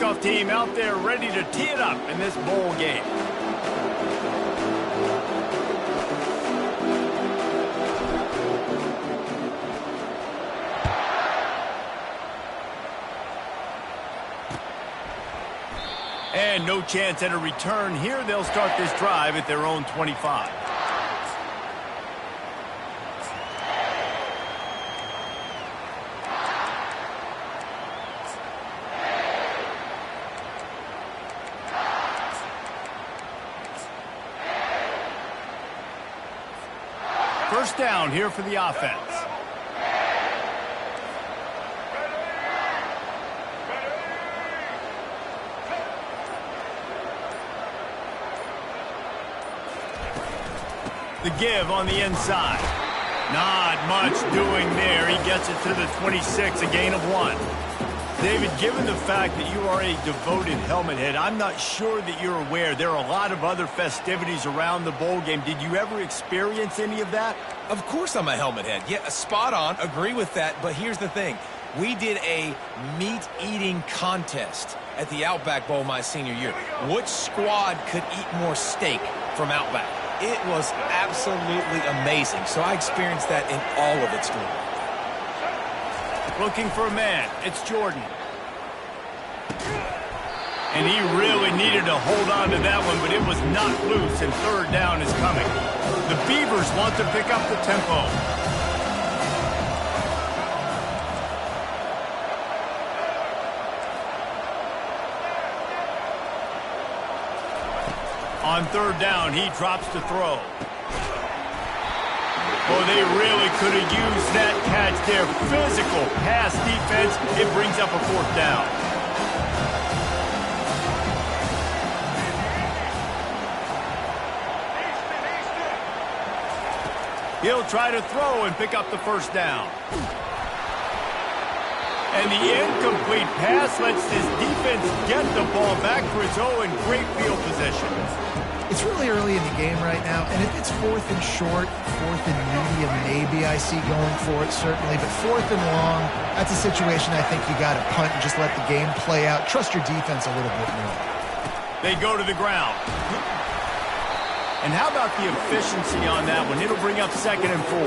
kickoff team out there ready to tee it up in this bowl game. And no chance at a return here. They'll start this drive at their own 25. First down here for the offense. The give on the inside. Not much doing there. He gets it to the 26, a gain of 1. David, given the fact that you are a devoted helmet head, I'm not sure that you're aware there are a lot of other festivities around the bowl game. Did you ever experience any of that? Of course I'm a helmet head. Yeah, spot on. Agree with that. But here's the thing. We did a meat-eating contest at the Outback Bowl my senior year. Which squad could eat more steak from Outback? It was absolutely amazing. So I experienced that in all of its glory. Looking for a man. It's Jordan. And he really needed to hold on to that one, but it was not loose, and third down is coming. The Beavers want to pick up the tempo. On third down, he drops to throw. Oh, they really could have used that catch there. Physical pass defense. It brings up a fourth down. He'll try to throw and pick up the first down. And the incomplete pass lets this defense get the ball back for its own. Great field position. It's really early in the game right now, and if it's 4th and short, 4th and medium, maybe I see going for it, certainly. But 4th and long, that's a situation I think you got to punt and just let the game play out. Trust your defense a little bit more. They go to the ground. And how about the efficiency on that one? It'll bring up 2nd and 4.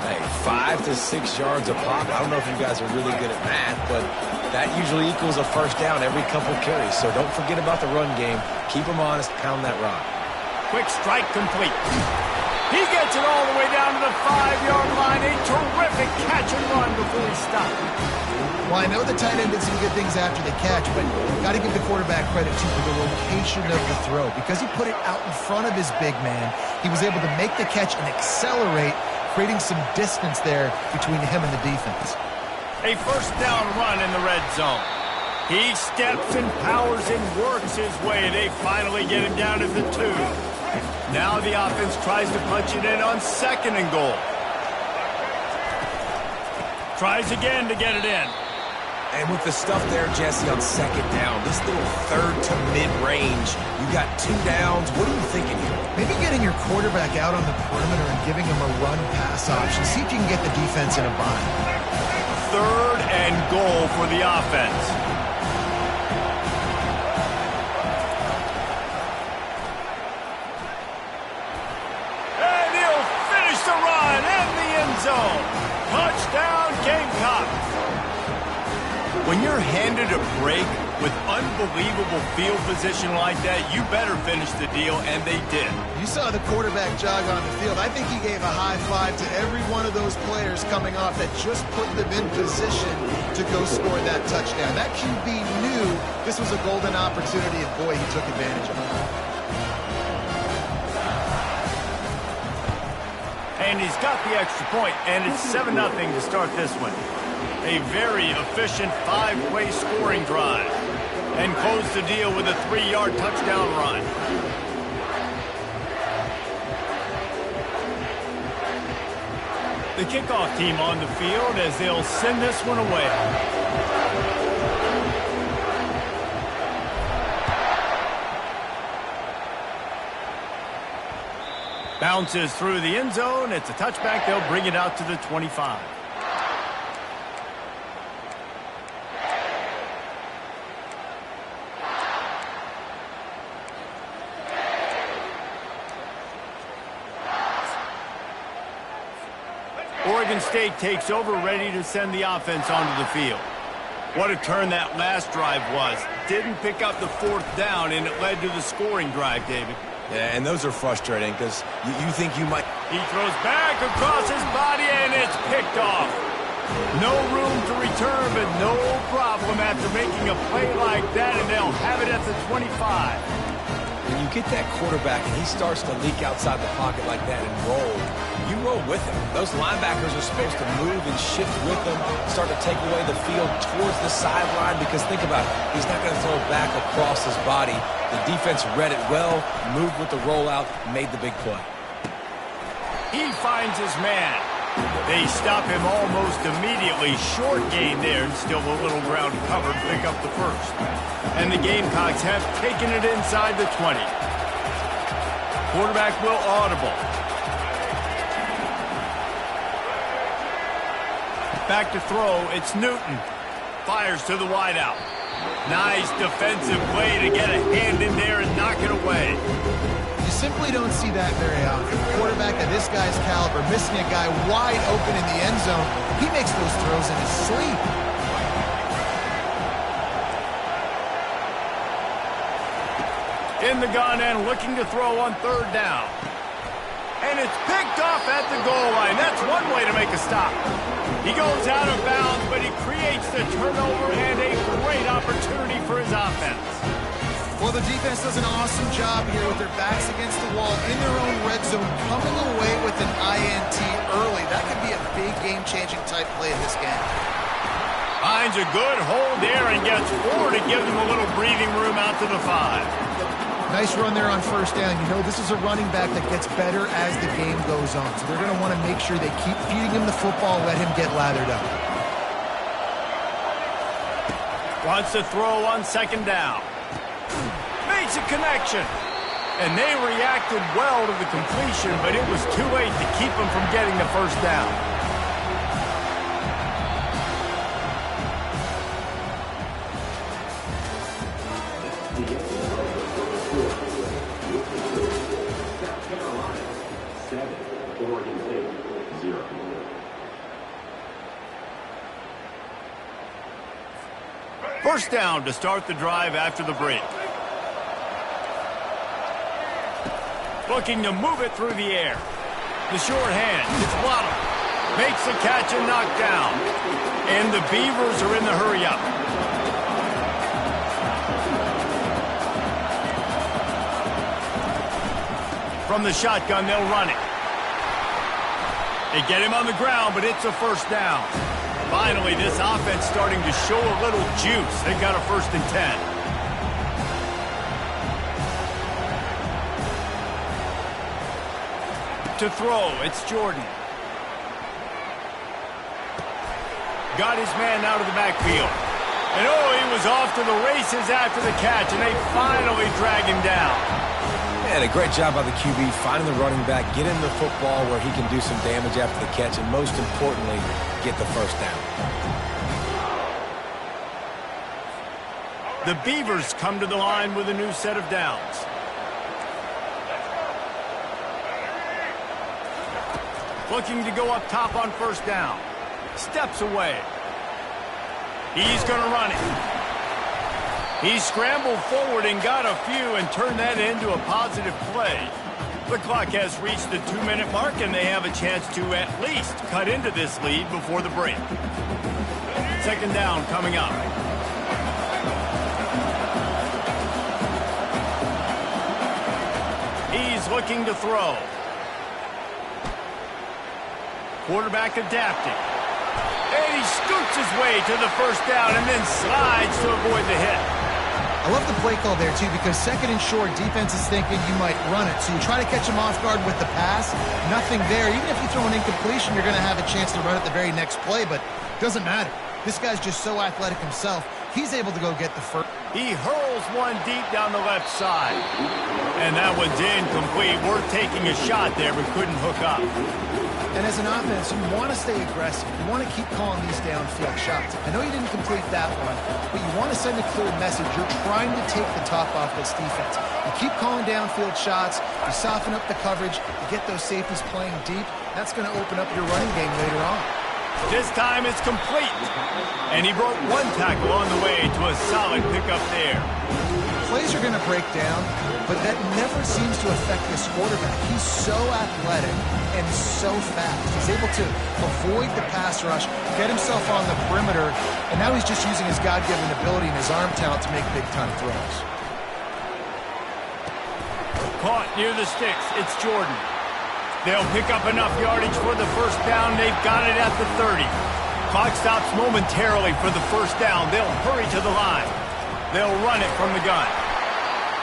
Hey, 5 to 6 yards a pop. I don't know if you guys are really good at math, but that usually equals a first down every couple carries. So don't forget about the run game. Keep them honest. Pound that rock. Quick strike complete. He gets it all the way down to the 5-yard line. A terrific catch and run before he stopped. Well, I know the tight end did some good things after the catch, but got to give the quarterback credit, too, for the location of the throw. Because he put it out in front of his big man, he was able to make the catch and accelerate, creating some distance there between him and the defense. A first down run in the red zone. He steps and powers and works his way. They finally get him down at the 2. Now the offense tries to punch it in on 2nd and goal. Tries again to get it in. And with the stuff there, Jesse, on 2nd down, this little 3rd to mid-range, you got 2 downs. What are you thinking here? Maybe getting your quarterback out on the perimeter and giving him a run-pass option. See if you can get the defense in a bind. 3rd and goal for the offense. And he'll finish the run in the end zone. Touchdown, Gamecocks. When you're handed a break with unbelievable field position like that, you better finish the deal, and they did. You saw the quarterback jog on the field. I think he gave a high five to every one of those players coming off that just put them in position to go score that touchdown. That QB knew this was a golden opportunity, and boy, he took advantage of it. And he's got the extra point, and it's 7-0 to start this one. A very efficient 5-play scoring drive. And close the deal with a 3-yard touchdown run. The kickoff team on the field as they'll send this one away. Bounces through the end zone. It's a touchback. They'll bring it out to the 25. Oregon State takes over, ready to send the offense onto the field. What a turn that last drive was. Didn't pick up the fourth down, and it led to the scoring drive, David. Yeah, and those are frustrating because you think you might... He throws back across his body, and it's picked off. No room to return, but no problem after making a play like that, and they'll have it at the 25. When you get that quarterback and he starts to leak outside the pocket like that and roll, you roll with him. Those linebackers are supposed to move and shift with him, start to take away the field towards the sideline, because think about it, he's not going to throw back across his body. The defense read it well, moved with the rollout, made the big play. He finds his man. They stop him almost immediately. Short gain there, and still a little ground covered, pick up the first. And the Gamecocks have taken it inside the 20. Quarterback will audible. Back to throw, it's Newton. Fires to the wideout. Nice defensive play to get a hand in there and knock it away. You simply don't see that very often. A quarterback of this guy's caliber missing a guy wide open in the end zone. He makes those throws in his sleep. In the gun and looking to throw on third down. And it's picked off at the goal line. That's one way to make a stop. He goes out of bounds, but he creates the turnover and a great opportunity for his offense. Well, the defense does an awesome job here with their backs against the wall in their own red zone, coming away with an INT early. That could be a big game-changing type play in this game. Finds a good hold there and gets forward to give them a little breathing room out to the 5. Nice run there on first down. You know, this is a running back that gets better as the game goes on. So they're going to want to make sure they keep feeding him the football, let him get lathered up. Wants to throw on second down. Makes a connection. And they reacted well to the completion, but it was too late to keep them from getting the first down. First down to start the drive after the break. Looking to move it through the air. The short hand, it's Waddle. Makes the catch and knocked down. And the Beavers are in the hurry-up. From the shotgun, they'll run it. They get him on the ground, but it's a first down. Finally, this offense starting to show a little juice. They've got a 1st and 10. To throw, it's Jordan. Got his man out of the backfield. And oh, he was off to the races after the catch, and they finally drag him down. And a great job by the QB finding the running back, get him the football where he can do some damage after the catch, and most importantly, get the first down. The Beavers come to the line with a new set of downs. Looking to go up top on first down. Steps away. He's going to run it. He scrambled forward and got a few and turned that into a positive play. The clock has reached the 2-minute mark, and they have a chance to at least cut into this lead before the break. Second down coming up. He's looking to throw. Quarterback adapting. And he scoots his way to the first down and then slides to avoid the hit. I love the play call there, too, because second and short, defense is thinking you might run it. So you try to catch him off guard with the pass. Nothing there. Even if you throw an incompletion, you're going to have a chance to run it the very next play, but it doesn't matter. This guy's just so athletic himself. he's able to go get the first. He hurls one deep down the left side. And that one's incomplete. We're taking a shot there, but couldn't hook up. And as an offense, you want to stay aggressive. You want to keep calling these downfield shots. I know you didn't complete that one, but you want to send a clear message. You're trying to take the top off this defense. You keep calling downfield shots. You soften up the coverage. You get those safeties playing deep. That's going to open up your running game later on. This time it's complete. And he broke one tackle on the way to a solid pickup there. Plays are going to break down, but that never seems to affect this quarterback. He's so athletic and so fast. He's able to avoid the pass rush, get himself on the perimeter, and now he's just using his God-given ability and his arm talent to make big-time throws. Caught near the sticks. It's Jordan. They'll pick up enough yardage for the first down. They've got it at the 30. Clock stops momentarily for the first down. They'll hurry to the line. They'll run it from the gun.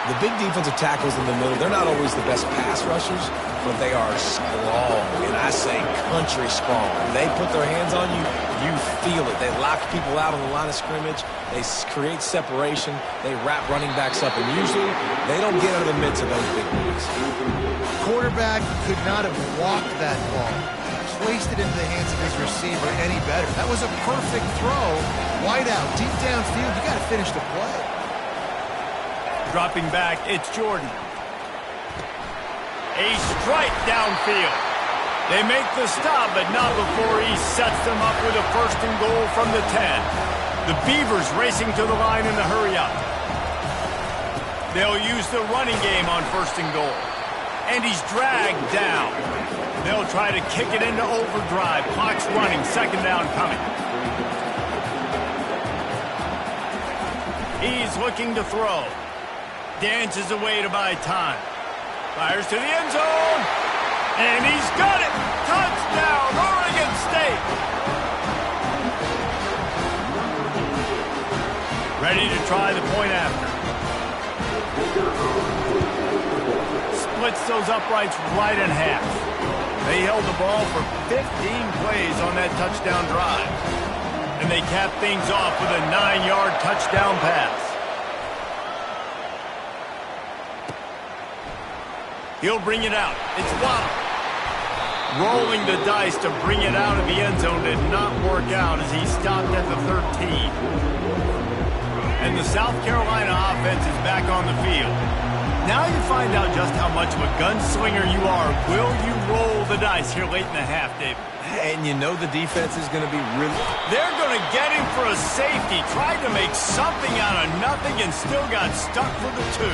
The big defensive tackles in the middle, they're not always the best pass rushers, but they are strong, and I say country strong. They put their hands on you, you feel it. They lock people out on the line of scrimmage. They create separation. They wrap running backs up, and usually they don't get out of the midst of those big boys. Quarterback could not have walked that ball, placed it into the hands of his receiver any better. That was a perfect throw. Wide out, deep downfield. You got to finish the play. Dropping back, it's Jordan. A strike downfield. They make the stop, but not before he sets them up with a first and goal from the 10. The Beavers racing to the line in the hurry-up. They'll use the running game on first and goal. And he's dragged down. They'll try to kick it into overdrive. Clock's running, second down coming. He's looking to throw. Dances away to buy time. Fires to the end zone. And he's got it. Touchdown, Oregon State. Ready to try the point after. Splits those uprights right in half. They held the ball for 15 plays on that touchdown drive. And they cap things off with a 9-yard touchdown pass. He'll bring it out. It's Waddle. Rolling the dice to bring it out of the end zone did not work out as he stopped at the 13. And the South Carolina offense is back on the field. Now you find out just how much of a gunslinger you are. Will you roll the dice here late in the half, David? And you know the defense is going to be really... They're going to get him for a safety. Tried to make something out of nothing and still got stuck for the 2.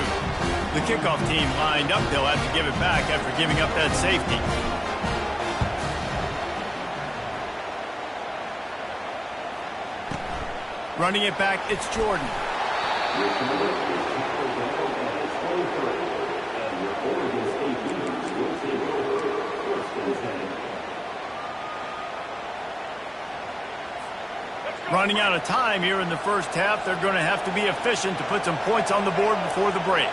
The kickoff team lined up. They'll have to give it back after giving up that safety. Running it back, it's Jordan. Running out of time here in the first half. They're going to have to be efficient to put some points on the board before the break.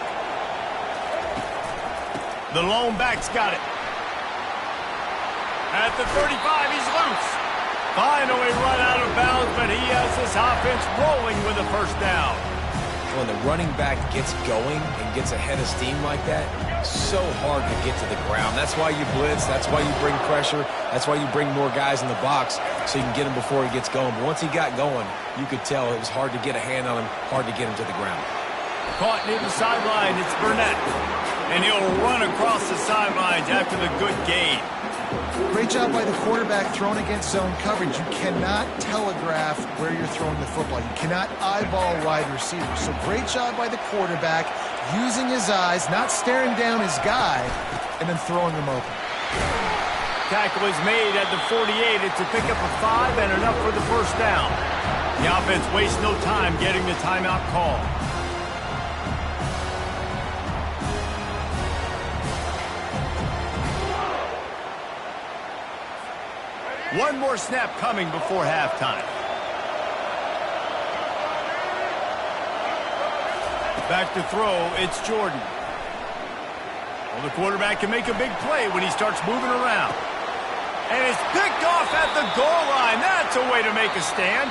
The lone back's got it. At the 35, he's loose. Finally run out of bounds, but he has this offense rolling with a first down. When the running back gets going and gets ahead of steam like that, so hard to get to the ground. That's why you blitz. That's why you bring pressure. That's why you bring more guys in the box so you can get him before he gets going. But once he got going, you could tell it was hard to get a hand on him, hard to get him to the ground. Caught near the sideline, it's Burnett. And he'll run across the sidelines after the good gain. Great job by the quarterback throwing against zone coverage. You cannot telegraph where you're throwing the football. You cannot eyeball wide receivers. So great job by the quarterback using his eyes, not staring down his guy, and then throwing him open. Tackle is made at the 48. It's a pickup of 5 and enough for the first down. The offense wastes no time getting the timeout call. One more snap coming before halftime. Back to throw, it's Jordan. Well, the quarterback can make a big play when he starts moving around. And it's picked off at the goal line. That's a way to make a stand.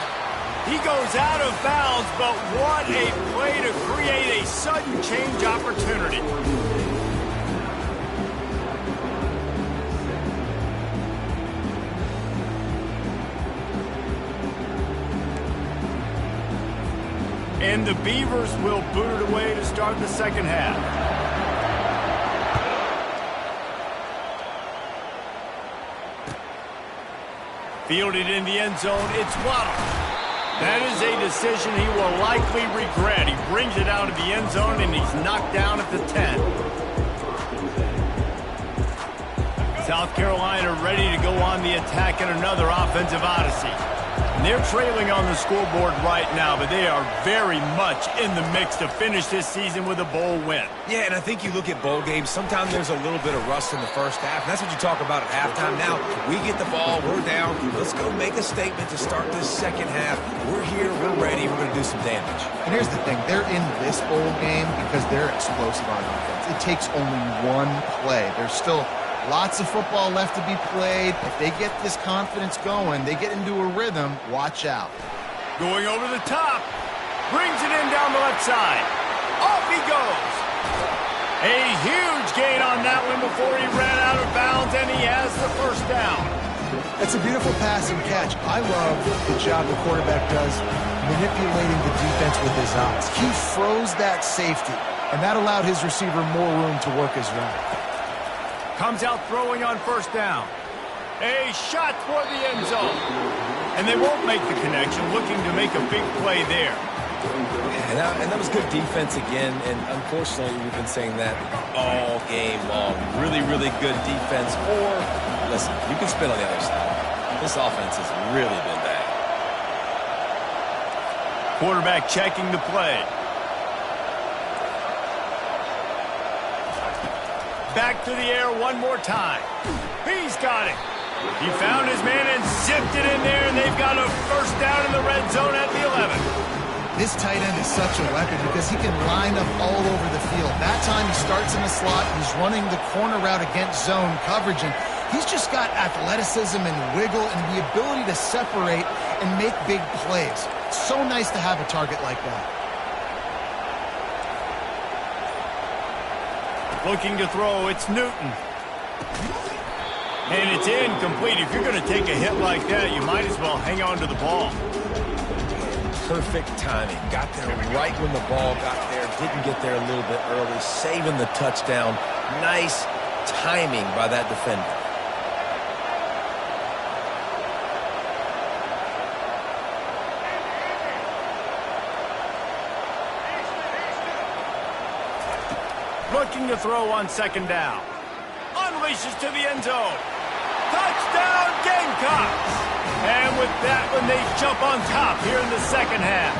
He goes out of bounds, but what a play to create a sudden change opportunity. And the Beavers will boot it away to start the second half. Fielded in the end zone, it's Waddle. That is a decision he will likely regret. He brings it out of the end zone, and he's knocked down at the 10. South Carolina ready to go on the attack in another offensive odyssey. And they're trailing on the scoreboard right now, but they are very much in the mix to finish this season with a bowl win. Yeah, and I think you look at bowl games, sometimes there's a little bit of rust in the first half, and that's what you talk about at halftime. Now, we get the ball, we're down, let's go make a statement to start this second half. We're here, we're ready, we're going to do some damage. And here's the thing, they're in this bowl game because they're explosive on offense. It takes only one play. There's still lots of football left to be played. If they get this confidence going, they get into a rhythm, watch out. Going over the top. Brings it in down the left side. Off he goes. A huge gain on that one before he ran out of bounds, and he has the first down. That's a beautiful pass and catch. I love the job the quarterback does manipulating the defense with his eyes. He froze that safety, and that allowed his receiver more room to work his route. Comes out throwing on first down. A shot toward the end zone. And they won't make the connection, looking to make a big play there. And that was good defense again, and unfortunately we've been saying that all game long. Really, really good defense. Or, listen, you can spin on the other side. This offense has really been bad. Quarterback checking the play. Back to the air one more time. He's got it. He found his man and zipped it in there, and they've got a first down in the red zone at the 11. This tight end is such a weapon because he can line up all over the field. That time he starts in the slot. He's running the corner route against zone coverage, and he's just got athleticism and wiggle and the ability to separate and make big plays. So nice to have a target like that. Looking to throw, it's Newton. And it's incomplete. If you're going to take a hit like that, you might as well hang on to the ball. Perfect timing. Got there right when the ball got there. Didn't get there a little bit early. Saving the touchdown. Nice timing by that defender. Looking to throw on second down. Unleashes to the end zone. Touchdown, Gamecocks! And with that one, they jump on top here in the second half.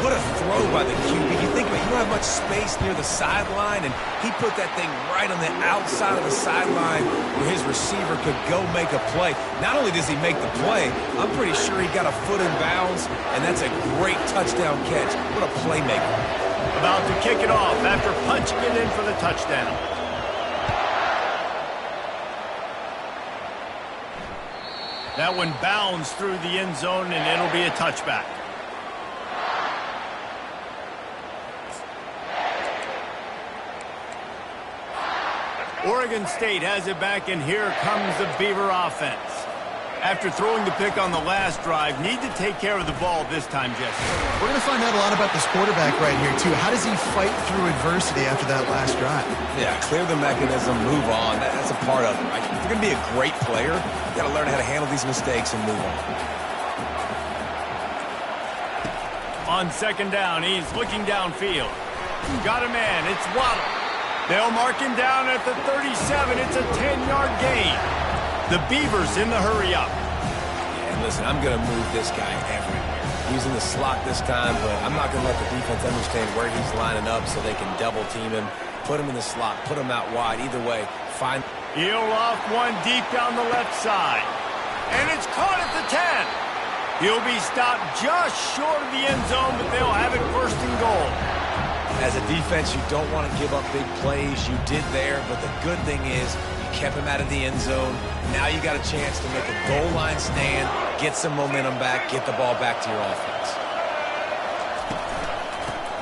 What a throw by the QB. You think about it, you don't have much space near the sideline, and he put that thing right on the outside of the sideline where his receiver could go make a play. Not only does he make the play, I'm pretty sure he got a foot in bounds, and that's a great touchdown catch. What a playmaker. About to kick it off after punching it in for the touchdown. That one bounds through the end zone, and it'll be a touchback. Oregon State has it back, and here comes the Beaver offense. After throwing the pick on the last drive, need to take care of the ball this time, Jesse. We're going to find out a lot about this quarterback right here, too. How does he fight through adversity after that last drive? Yeah, clear the mechanism, move on. That's a part of it, right? If you're going to be a great player, you've got to learn how to handle these mistakes and move On on. second down, he's looking downfield. Got a man. It's Waddle. They'll mark him down at the 37. It's a 10-yard gain. The Beavers in the hurry-up. Yeah, and listen, I'm going to move this guy everywhere. He's in the slot this time, but I'm not going to let the defense understand where he's lining up so they can double-team him, put him in the slot, put him out wide. Either way, find... He'll off one deep down the left side. And it's caught at the 10. He'll be stopped just short of the end zone, but they'll have it first and goal. As a defense, you don't want to give up big plays. You did there, but the good thing is you kept him out of the end zone. Now you got a chance to make a goal line stand, get some momentum back, get the ball back to your offense.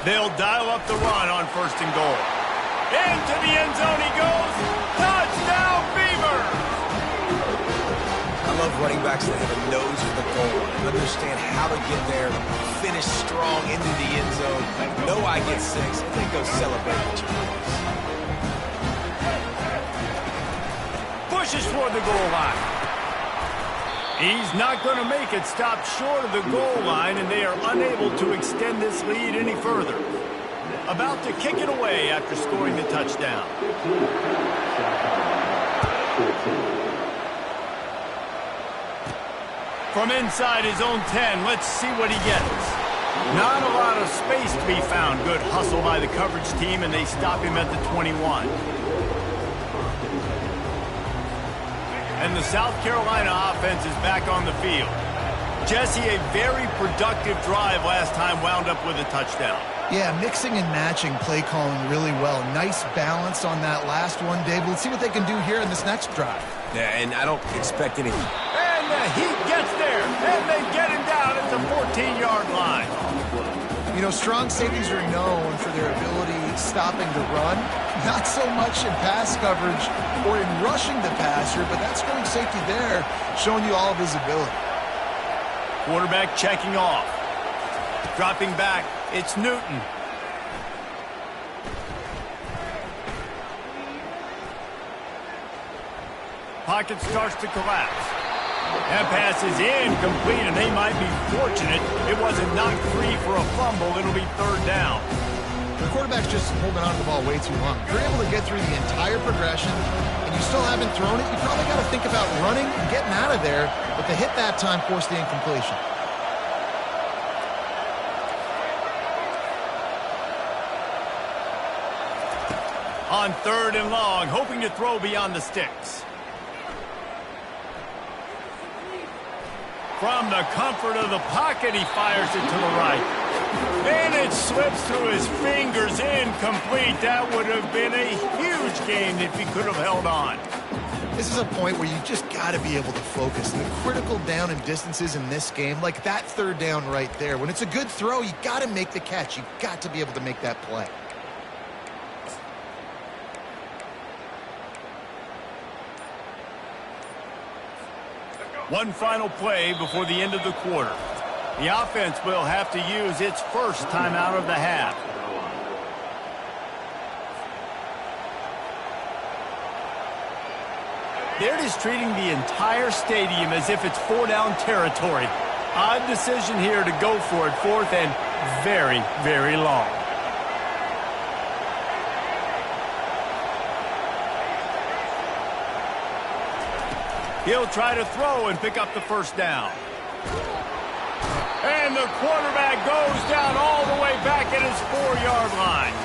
They'll dial up the run on 1st and goal. Into the end zone he goes. Touchdown, Beavers! I love running backs that have a nose for the goal line, understand how to get there, finish strong into the end zone, know I get 6, and then go celebrate with your boys. Pushes toward the goal line. He's not going to make it. Stopped short of the goal line, and they are unable to extend this lead any further. About to kick it away after scoring the touchdown. From inside his own 10, let's see what he gets. Not a lot of space to be found. Good hustle by the coverage team, and they stop him at the 21. And the South Carolina offense is back on the field. Jesse, a very productive drive last time, wound up with a touchdown. Yeah, mixing and matching play calling really well. Nice balance on that last one, Dave. Let's see what they can do here in this next drive. Yeah, and I don't expect anything. And the Heat gets there, and they get him down at the 14-yard line. You know, strong safeties are known for their ability stopping the run. Not so much in pass coverage or in rushing the passer, but that strong safety there showing you all of his ability. Quarterback checking off. Dropping back, it's Newton. Pocket starts to collapse. That pass is incomplete, and they might be fortunate it wasn't knocked free for a fumble. It'll be 3rd down. The quarterback's just holding on to the ball way too long. If you're able to get through the entire progression and you still haven't thrown it, you probably got to think about running and getting out of there, but the hit that time forced the incompletion. On 3rd and long, hoping to throw beyond the sticks. From the comfort of the pocket, he fires it to the right. And it slips through his fingers, incomplete. That would have been a huge gain if he could have held on. This is a point where you just got to be able to focus. The critical down and distances in this game, like that 3rd down right there. When it's a good throw, you got to make the catch. You got to be able to make that play. One final play before the end of the quarter. The offense will have to use its first timeout of the half. They're just treating the entire stadium as if it's 4-down territory. Odd decision here to go for it, 4th and very, very long. He'll try to throw and pick up the 1st down. And the quarterback goes down all the way back at his 4-yard line.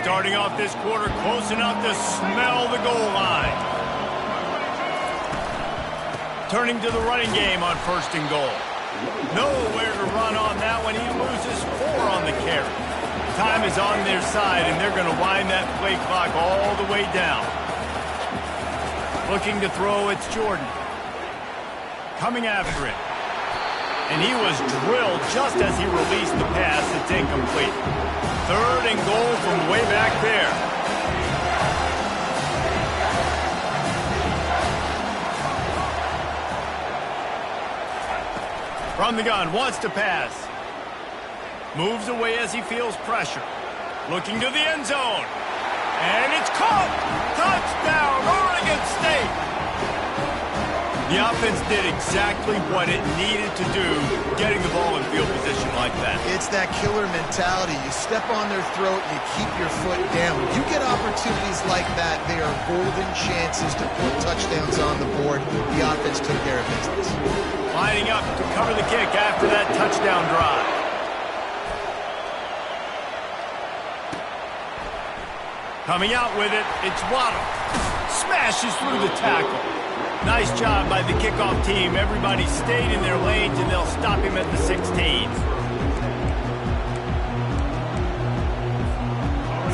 Starting off this quarter close enough to smell the goal line. Turning to the running game on 1st and goal. Nowhere to run on that one. He loses 4 on the carry. Time is on their side, and they're going to wind that play clock all the way down. Looking to throw, it's Jordan. Coming after it. And he was drilled just as he released the pass. It's incomplete. 3rd and goal from way back there. From the gun, wants to pass. Moves away as he feels pressure. Looking to the end zone. And it's caught! Touchdown, Oregon State! The offense did exactly what it needed to do, getting the ball in field position like that. It's that killer mentality. You step on their throat, you keep your foot down. You get opportunities like that, they are golden chances to put touchdowns on the board. The offense took care of business. Lining up to cover the kick after that touchdown drive. Coming out with it, it's Waddle. Smashes through the tackle. Nice job by the kickoff team. Everybody stayed in their lanes, and they'll stop him at the 16.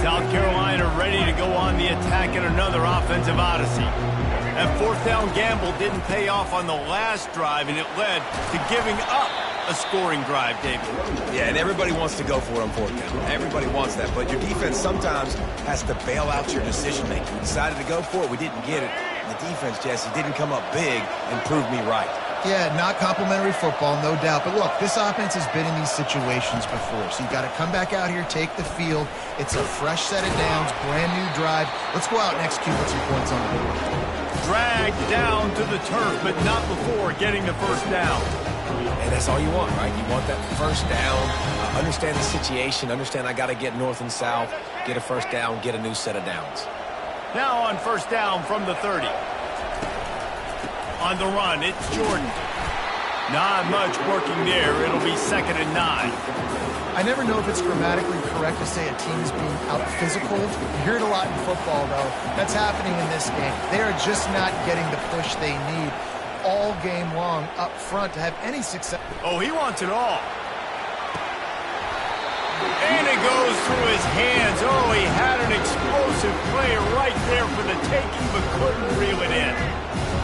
South Carolina ready to go on the attack in another offensive odyssey. That fourth down gamble didn't pay off on the last drive, and it led to giving up a scoring drive, David. Yeah, and everybody wants to go for it on fourth down. Everybody wants that, but your defense sometimes has to bail out your decision-making. We decided to go for it. We didn't get it. And the defense, Jesse, didn't come up big and prove me right. Yeah, not complimentary football, no doubt. But look, this offense has been in these situations before. So you got to come back out here, take the field. It's a fresh set of downs, brand new drive. Let's go out and execute with some points on the board. Dragged down to the turf, but not before getting the first down. And that's all you want, right? You want that first down, understand the situation, understand I got to get north and south, get a first down, get a new set of downs. Now on first down from the 30. On the run, it's Jordan. Not much working there. It'll be 2nd and 9. I never know if it's grammatically correct to say a team is being out-physical. You hear it a lot in football, though. That's happening in this game. They are just not getting the push they need all game long up front to have any success. Oh, he wants it all. And it goes through his hands. Oh, he had an explosive play right there for the taking, but couldn't reel it in.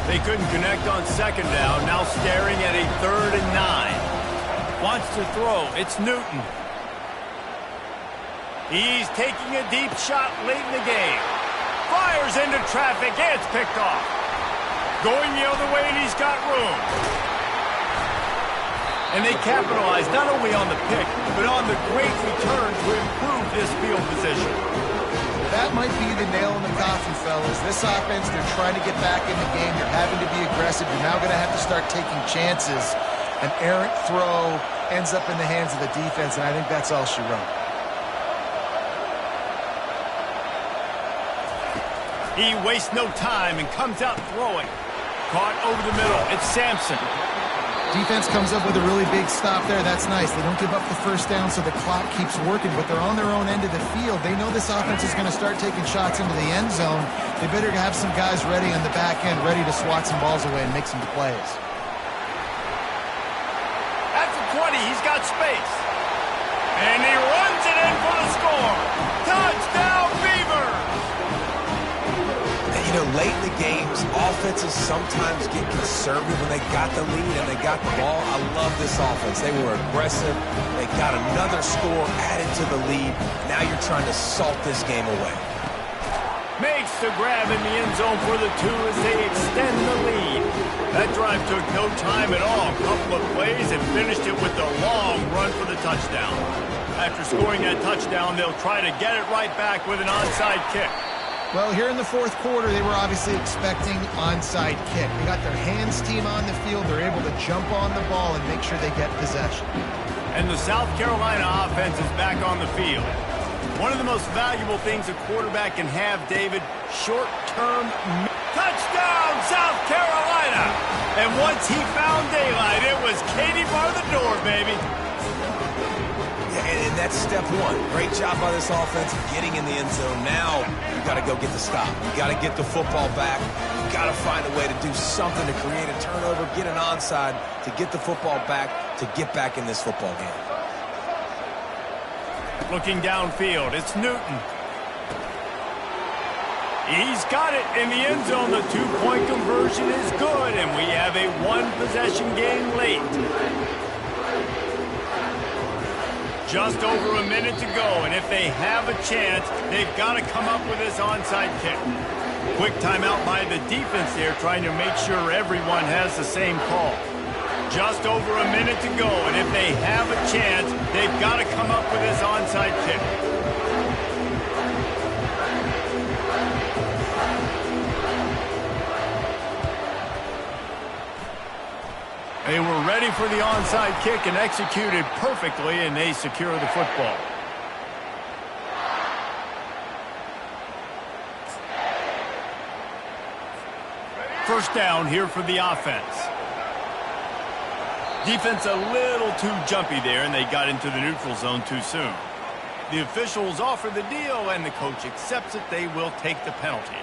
They couldn't connect on 2nd down. Now staring at a 3rd and 9. Wants to throw. It's Newton. He's taking a deep shot late in the game. Fires into traffic. It's picked off. Going the other way, and he's got room. And they capitalize not only on the pick, but on the great return to improve this field position. That might be the nail in the coffin, fellas. This offense, they're trying to get back in the game. They're having to be aggressive. You're now going to have to start taking chances. An errant throw ends up in the hands of the defense, and I think that's all she wrote. He wastes no time and comes out throwing. Caught over the middle. It's Sampson. Defense comes up with a really big stop there. That's nice. They don't give up the first down, so the clock keeps working, but they're on their own end of the field. They know this offense is going to start taking shots into the end zone. They better have some guys ready on the back end, ready to swat some balls away and make some plays. At the 20, he's got space. And he runs it in for the score. Touchdown, Beavers! You know, late in the games, offenses sometimes get conservative when they got the lead and they got the ball. I love this offense. They were aggressive. They got another score added to the lead. Now you're trying to salt this game away. Makes the grab in the end zone for the 2 as they extend the lead. That drive took no time at all. A couple of plays and finished it with a long run for the touchdown. After scoring that touchdown, they'll try to get it right back with an onside kick. Well, here in the fourth quarter, they were obviously expecting onside kick. They got their hands team on the field. They're able to jump on the ball and make sure they get possession. And the South Carolina offense is back on the field. One of the most valuable things a quarterback can have, David, short-term touchdown, South Carolina. And once he found daylight, it was Katie bar the door, baby. And that's step one. Great job by this offense getting in the end zone. Now you got to go get the stop. You got to get the football back. You got to find a way to do something to create a turnover, get an onside, to get the football back, to get back in this football game. Looking downfield, it's Newton. He's got it in the end zone. The 2-point conversion is good, and we have a 1-possession game late. Just over a minute to go, and if they have a chance, they've got to come up with this onside kick. Quick timeout by the defense there, trying to make sure everyone has the same call. Just over a minute to go, and if they have a chance, they've got to come up with this onside kick. They were ready for the onside kick and executed perfectly, and they secure the football. First down here for the offense. Defense a little too jumpy there, and they got into the neutral zone too soon. The officials offer the deal, and the coach accepts it. They will take the penalty.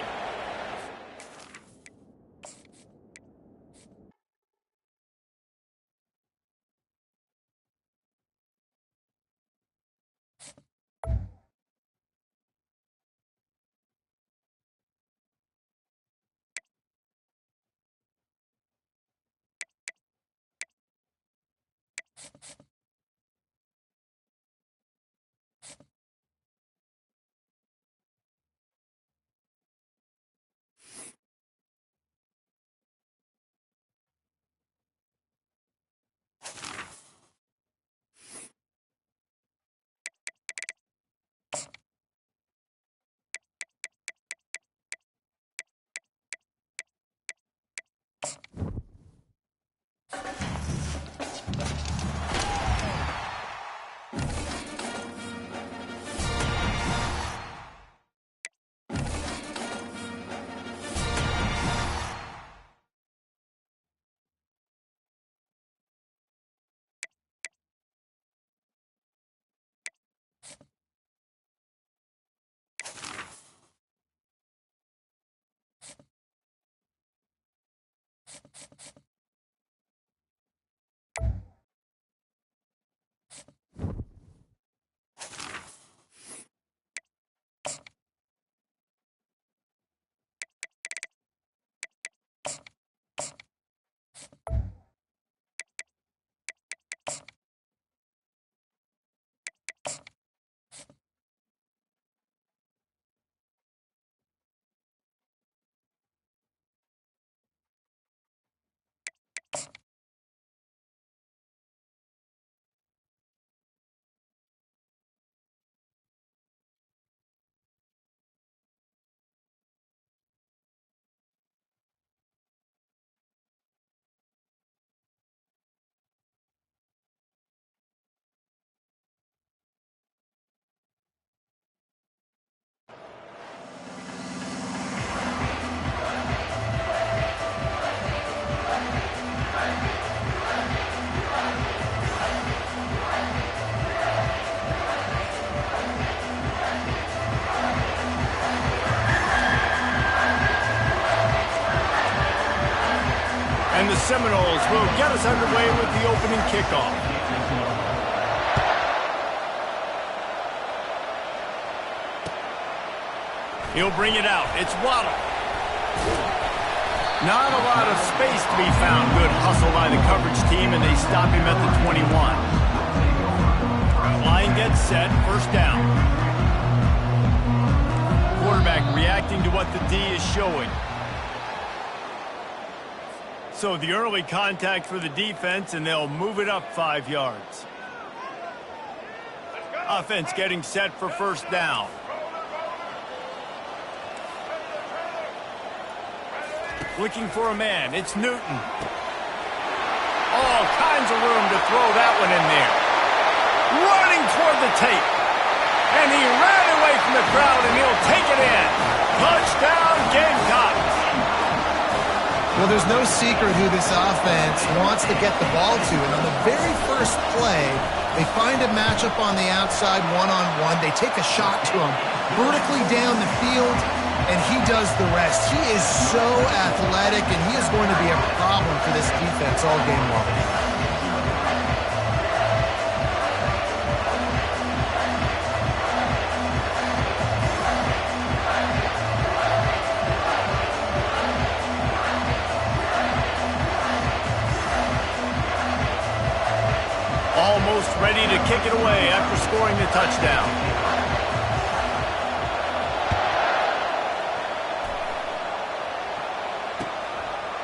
And the Seminoles will get us underway with the opening kickoff. He'll bring it out. It's Waddle. Not a lot of space to be found. Good hustle by the coverage team, and they stop him at the 21. Line gets set. First down. Quarterback reacting to what the D is showing. So the early contact for the defense, and they'll move it up 5 yards. Offense getting set for first down. Looking for a man. It's Newton. All kinds of room to throw that one in there. Running toward the tape. And he ran away from the crowd, and he'll take it in. Touchdown, Gamecocks. Well, there's no secret who this offense wants to get the ball to. And on the very first play, they find a matchup on the outside one-on-one. They take a shot to him vertically down the field, and he does the rest. He is so athletic, and he is going to be a problem for this defense all game long. Almost ready to kick it away after scoring the touchdown.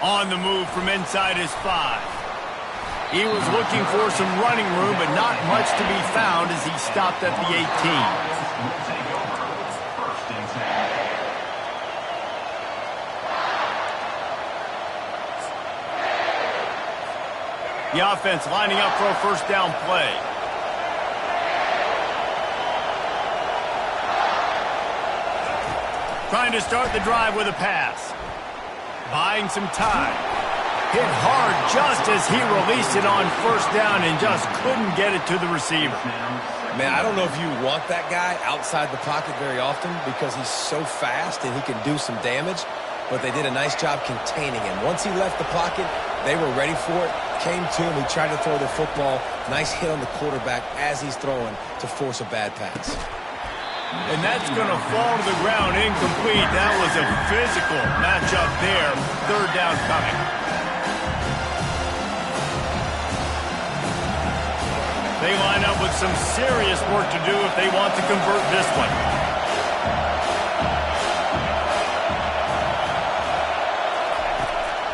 On the move from inside his 5. He was looking for some running room, but not much to be found as he stopped at the 18. The offense lining up for a first down play. Trying to start the drive with a pass. Buying some time. Hit hard just as he released it on first down and just couldn't get it to the receiver. Man, I don't know if you want that guy outside the pocket very often because he's so fast and he can do some damage, but they did a nice job containing him. Once he left the pocket, they were ready for it. Came to him, he tried to throw the football. Nice hit on the quarterback as he's throwing to force a bad pass. And that's going to fall to the ground incomplete. That was a physical matchup there. Third down coming. They line up with some serious work to do if they want to convert this one.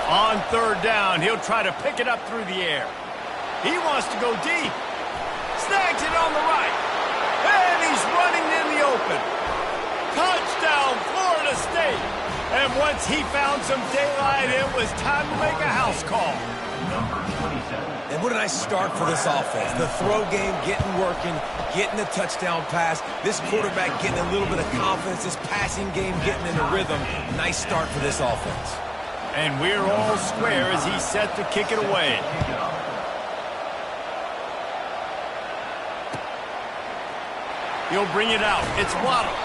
On third down, he'll try to pick it up through the air. He wants to go deep. Snags it on the right. And he's running in the open. Touchdown, Florida State. And once he found some daylight, it was time to make a house call. And what a nice start for this offense. The throw game getting working, getting the touchdown pass. This quarterback getting a little bit of confidence. This passing game getting in the rhythm. Nice start for this offense. And we're all square as he's set to kick it away. He'll bring it out. It's Waddle.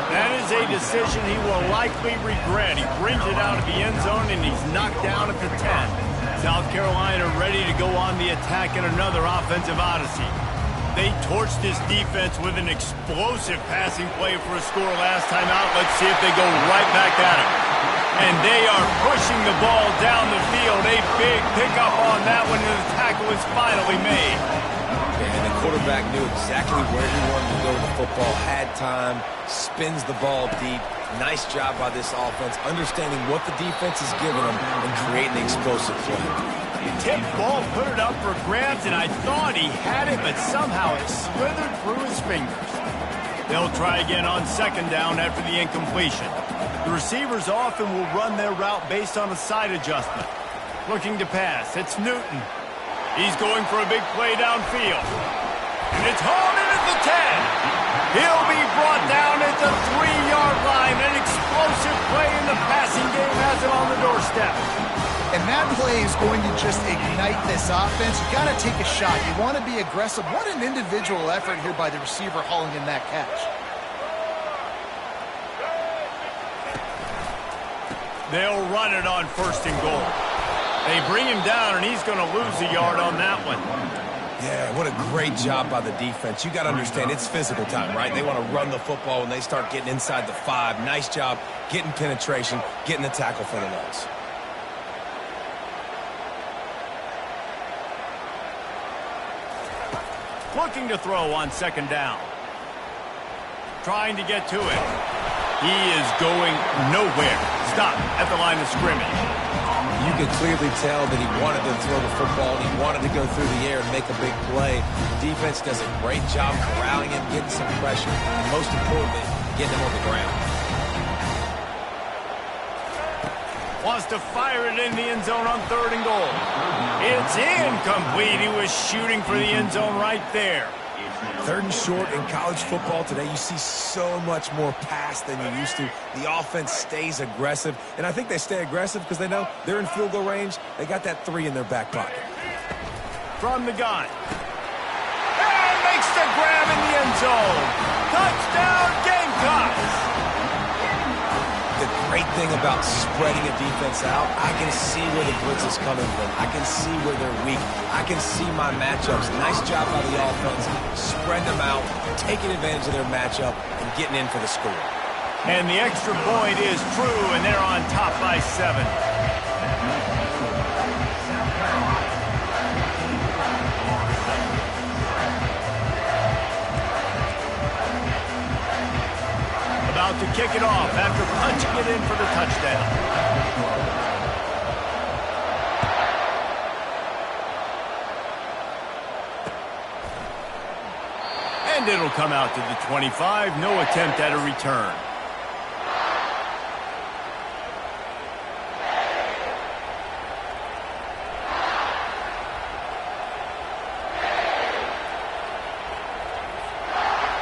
That is a decision he will likely regret. He brings it out of the end zone, and he's knocked down at the 10. South Carolina ready to go on the attack in another offensive odyssey. They torched this defense with an explosive passing play for a score last time out. Let's see if they go right back at it. And they are pushing the ball down the field. A big pickup on that one, and the tackle is finally made. And the quarterback knew exactly where he wanted to go with the football, had time, spins the ball deep. Nice job by this offense, understanding what the defense is giving them and creating an explosive play. Tip ball, put it up for grabs, and I thought he had it, but somehow it slithered through his fingers. They'll try again on second down after the incompletion. The receivers often will run their route based on a side adjustment. Looking to pass, it's Newton. He's going for a big play downfield. And it's hauled in at the 10. He'll be brought down at the 3-yard line. An explosive play in the passing game has it on the doorstep. And that play is going to just ignite this offense. You got to take a shot. You want to be aggressive. What an individual effort here by the receiver hauling in that catch. They'll run it on first and goal. They bring him down, and he's going to lose a yard on that one. Yeah, what a great job by the defense. You got to understand, it's physical time, right? They want to run the football when they start getting inside the 5. Nice job getting penetration, getting the tackle for the loss. Looking to throw on second down. Trying to get to it. He is going nowhere. Stop at the line of scrimmage. You could clearly tell that he wanted to throw the football, and he wanted to go through the air and make a big play. The defense does a great job corralling him, getting some pressure, and most importantly, getting him on the ground. Wants to fire it in the end zone on third and goal. It's incomplete. He was shooting for the end zone right there. Third and short in college football today, you see so much more pass than you used to. The offense stays aggressive, and I think they stay aggressive because they know they're in field goal range. They got that 3 in their back pocket. From the gun. And makes the grab in the end zone. Touchdown, Gamecocks! The great thing about spreading a defense out, I can see where the blitz is coming from. I can see where they're weak. I can see my matchups. Nice job by the offense, spreading them out, taking advantage of their matchup, and getting in for the score. And the extra point is true, and they're on top by 7. About to kick it off after punching it in for the touchdown. And it'll come out to the 25. No attempt at a return.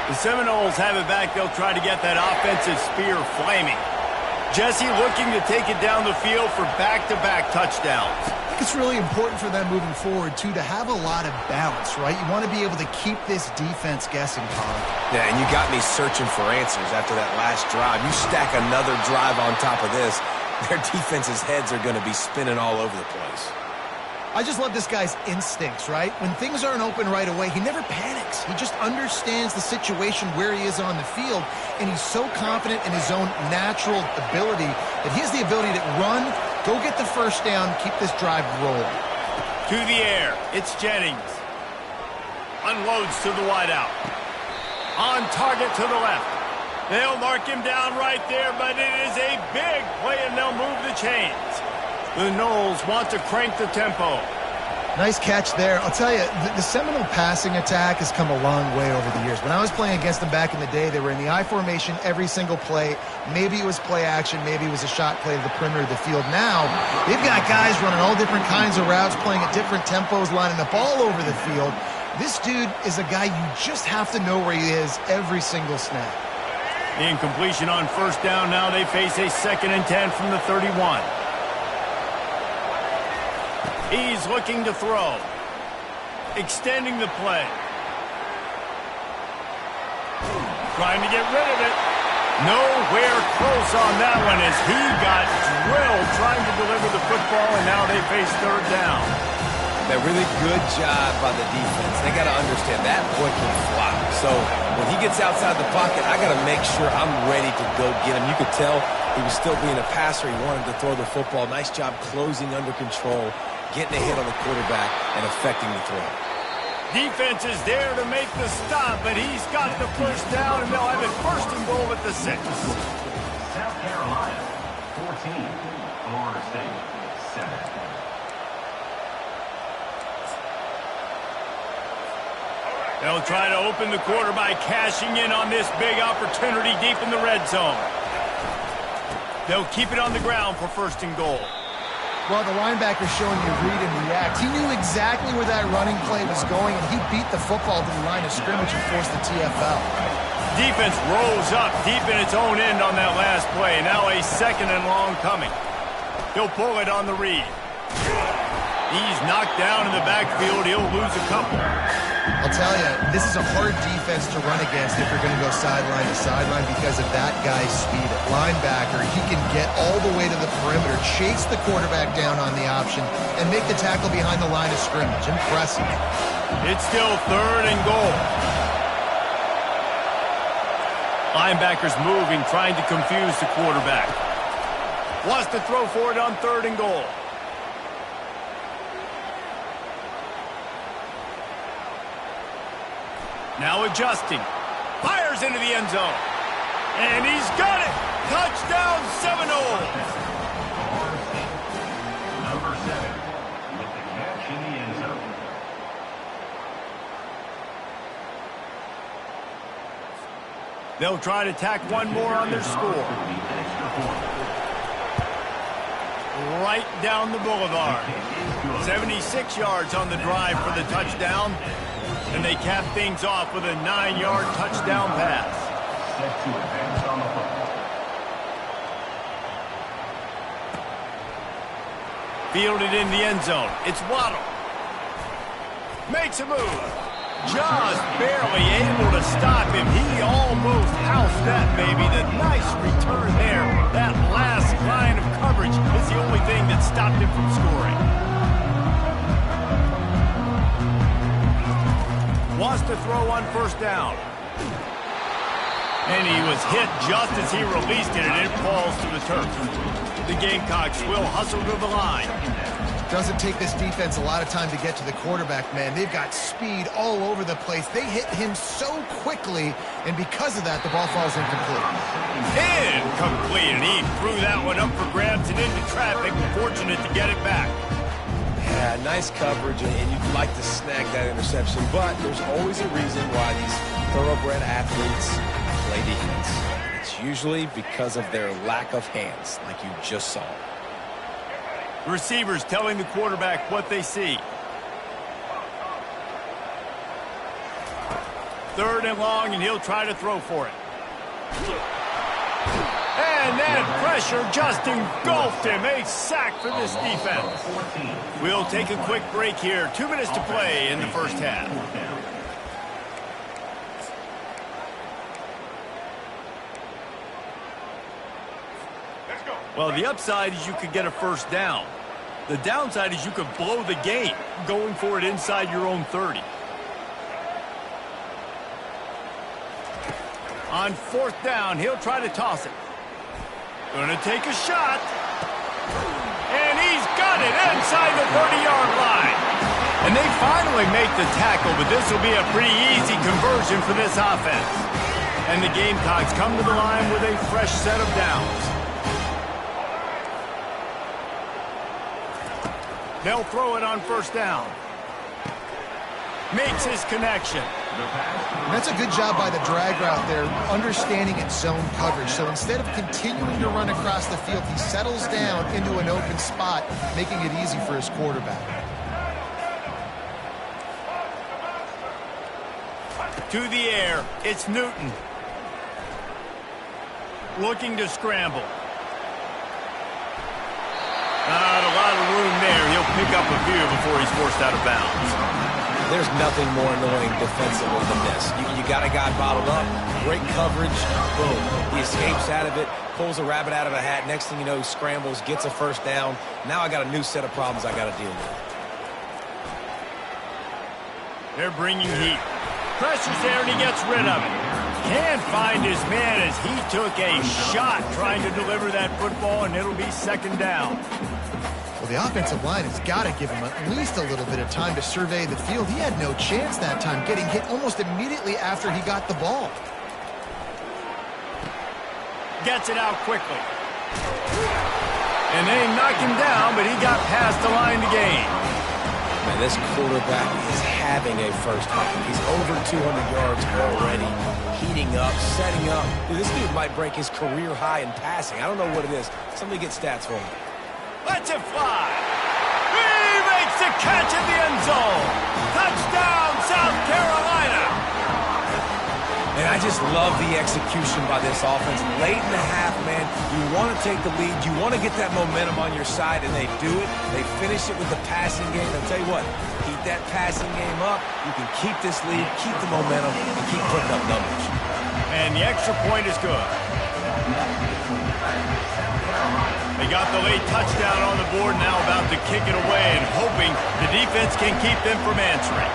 The Seminoles have it back. They'll try to get that offensive spear flaming. Jesse looking to take it down the field for back-to-back touchdowns. I think it's really important for them moving forward, too, to have a lot of balance, right? You want to be able to keep this defense guessing, Colin. Yeah, and you got me searching for answers after that last drive. You stack another drive on top of this, their defense's heads are going to be spinning all over the place. I just love this guy's instincts, right? When things aren't open right away, he never panics. He just understands the situation where he is on the field, and he's so confident in his own natural ability that he has the ability to run, go get the first down, keep this drive rolling. To the air, it's Jennings. Unloads to the wideout. On target to the left. They'll mark him down right there, but it is a big play, and they'll move the chains. The Noles want to crank the tempo. Nice catch there. I'll tell you, the Seminole passing attack has come a long way over the years. When I was playing against them back in the day, they were in the I formation every single play. Maybe it was play action. Maybe it was a shot play to the perimeter of the field. Now, they've got guys running all different kinds of routes, playing at different tempos, lining up all over the field. This dude is a guy you just have to know where he is every single snap. Incompletion on first down. Now they face a 2nd and 10 from the 31. He's looking to throw. Extending the play. Trying to get rid of it. Nowhere close on that one as he got drilled trying to deliver the football, and now they face 3rd down. That really good job by the defense. They got to understand that boy can fly. So when he gets outside the pocket, I got to make sure I'm ready to go get him. You could tell he was still being a passer. He wanted to throw the football. Nice job closing under control, getting a hit on the quarterback, and affecting the throw. Defense is there to make the stop, but he's got the first down, and they'll have it 1st and goal at the 6. South Carolina, 14. Florida State, 7. They'll try to open the quarter by cashing in on this big opportunity deep in the red zone. They'll keep it on the ground for 1st and goal. Well, the linebacker's showing you read and react. He knew exactly where that running play was going, and he beat the football to the line of scrimmage and forced the TFL. Defense rolls up deep in its own end on that last play. Now a 2nd and long coming. He'll pull it on the read. He's knocked down in the backfield. He'll lose a couple. I'll tell you, this is a hard defense to run against if you're going to go sideline to sideline because of that guy's speed. At linebacker, he can get all the way to the perimeter, chase the quarterback down on the option, and make the tackle behind the line of scrimmage. Impressive. It's still 3rd and goal. Linebackers moving, trying to confuse the quarterback. Wants to throw for it on 3rd and goal. Now adjusting. Fires into the end zone. And he's got it. Touchdown, Seminoles. Number 7 with the catch in the end zone. They'll try to tack one more on their score. Right down the boulevard. 76 yards on the drive for the touchdown. And they cap things off with a 9-yard touchdown pass. Set to advance on the football. Fielded in the end zone. It's Waddle. Makes a move. Just barely able to stop him. He almost housed that baby. The nice return there. That last line of coverage is the only thing that stopped him from scoring. Wants to throw on 1st down. And he was hit just as he released it, and it falls to the turf. The Gamecocks will hustle to the line. Doesn't take this defense a lot of time to get to the quarterback, man. They've got speed all over the place. They hit him so quickly, and because of that, the ball falls incomplete. Incomplete, and he threw that one up for grabs and into traffic. Fortunate to get it back. Yeah, nice coverage, and you'd like to snag that interception, but there's always a reason why these thoroughbred athletes play defense. It's usually because of their lack of hands, like you just saw. Receivers telling the quarterback what they see. 3rd and long, and he'll try to throw for it. And that pressure just engulfed him. A sack for this defense. We'll take a quick break here. 2 minutes to play in the 1st half. Well, the upside is you could get a 1st down. The downside is you could blow the game going for it inside your own 30. On 4th down, he'll try to toss it. Gonna take a shot. And he's got it inside the 30-yard line. And they finally make the tackle, but this will be a pretty easy conversion for this offense. And the Gamecocks come to the line with a fresh set of downs. They'll throw it on first down. Makes his connection. And that's a good job by the drag route there, understanding its zone coverage. So instead of continuing to run across the field, he settles down into an open spot, making it easy for his quarterback. To the air, it's Newton. Looking to scramble. Not a lot of room there. He'll pick up a few before he's forced out of bounds. There's nothing more annoying defensively than this. You got a guy bottled up, great coverage, boom. He escapes out of it, pulls a rabbit out of a hat. Next thing you know, he scrambles, gets a first down. Now I got a new set of problems I got to deal with. They're bringing heat. Pressure's there and he gets rid of it. Can't find his man as he took a shot trying to deliver that football, and it'll be second down. Well, the offensive line has got to give him at least a little bit of time to survey the field. He had no chance that time, getting hit almost immediately after he got the ball. Gets it out quickly. And they knock him down, but he got past the line to gain. Man, this quarterback is having a first half. He's over 200 yards already, heating up, setting up. Dude, this dude might break his career high in passing. I don't know what it is. Somebody get stats for him. Lets it fly. He makes the catch in the end zone. Touchdown, South Carolina. And I just love the execution by this offense. Late in the half, man, you want to take the lead. You want to get that momentum on your side, and they do it. They finish it with the passing game. I'll tell you what, keep that passing game up. You can keep this lead, keep the momentum, and keep putting up numbers. And the extra point is good. They got the late touchdown on the board, now about to kick it away and hoping the defense can keep them from answering.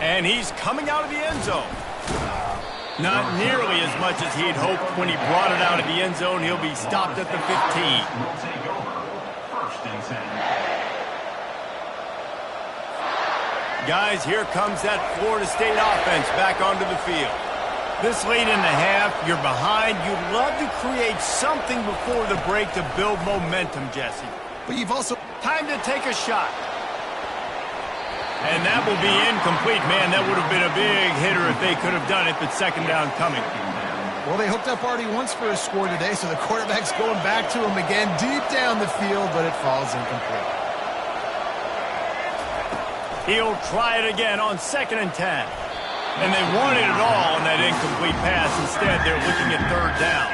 And he's coming out of the end zone. Not nearly as much as he'd hoped when he brought it out of the end zone. He'll be stopped at the 15. Will take over. First and 10. Guys, here comes that Florida State offense back onto the field. This late in the half, you're behind. You'd love to create something before the break to build momentum, Jesse. But you've also... Time to take a shot. And that will be incomplete. Man, that would have been a big hitter if they could have done it, but second down coming. Well, they hooked up already once for a score today, so the quarterback's going back to him again deep down the field, but it falls incomplete. He'll try it again on 2nd and 10. And they wanted it all on that incomplete pass. Instead, they're looking at third down.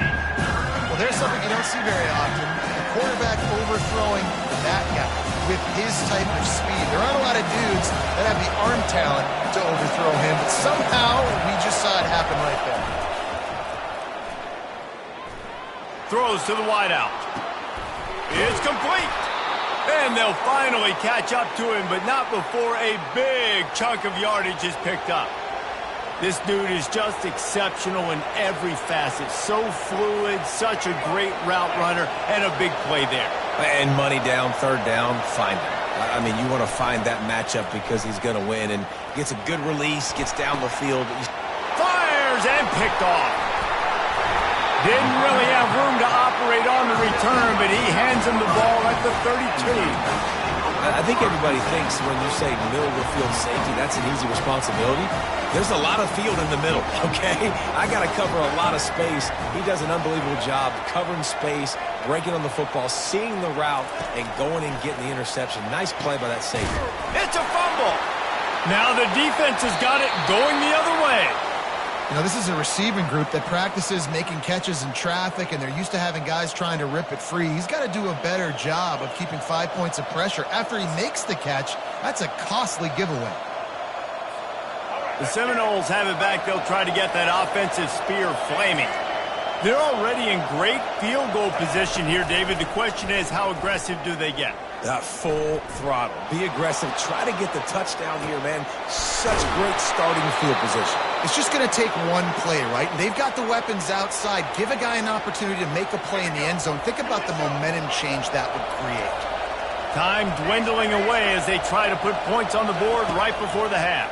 Well, there's something you don't see very often. The quarterback overthrowing that guy with his type of speed. There aren't a lot of dudes that have the arm talent to overthrow him, but somehow we just saw it happen right there. Throws to the wideout. It's complete. And they'll finally catch up to him, but not before a big chunk of yardage is picked up. This dude is just exceptional in every facet. So fluid, such a great route runner, and a big play there. And money down, third down, find him. I mean, you want to find that matchup because he's going to win, and gets a good release, gets down the field. Fires and picked off. Didn't really have room to operate on the return, but he hands him the ball at the 32. I think everybody thinks when you say middle of the field safety, that's an easy responsibility. There's a lot of field in the middle, okay? I got to cover a lot of space. He does an unbelievable job covering space, breaking on the football, seeing the route, and going and getting the interception. Nice play by that safety. It's a fumble. Now the defense has got it going the other way. You know, this is a receiving group that practices making catches in traffic, and they're used to having guys trying to rip it free. He's got to do a better job of keeping 5 points of pressure. After he makes the catch, that's a costly giveaway. The Seminoles have it back. They'll try to get that offensive spear flaming. They're already in great field goal position here, David. The question is, how aggressive do they get? Full throttle. Be aggressive. Try to get the touchdown here, man. Such great starting field position. It's just going to take one play, right? They've got the weapons outside. Give a guy an opportunity to make a play in the end zone. Think about the momentum change that would create. Time dwindling away as they try to put points on the board right before the half.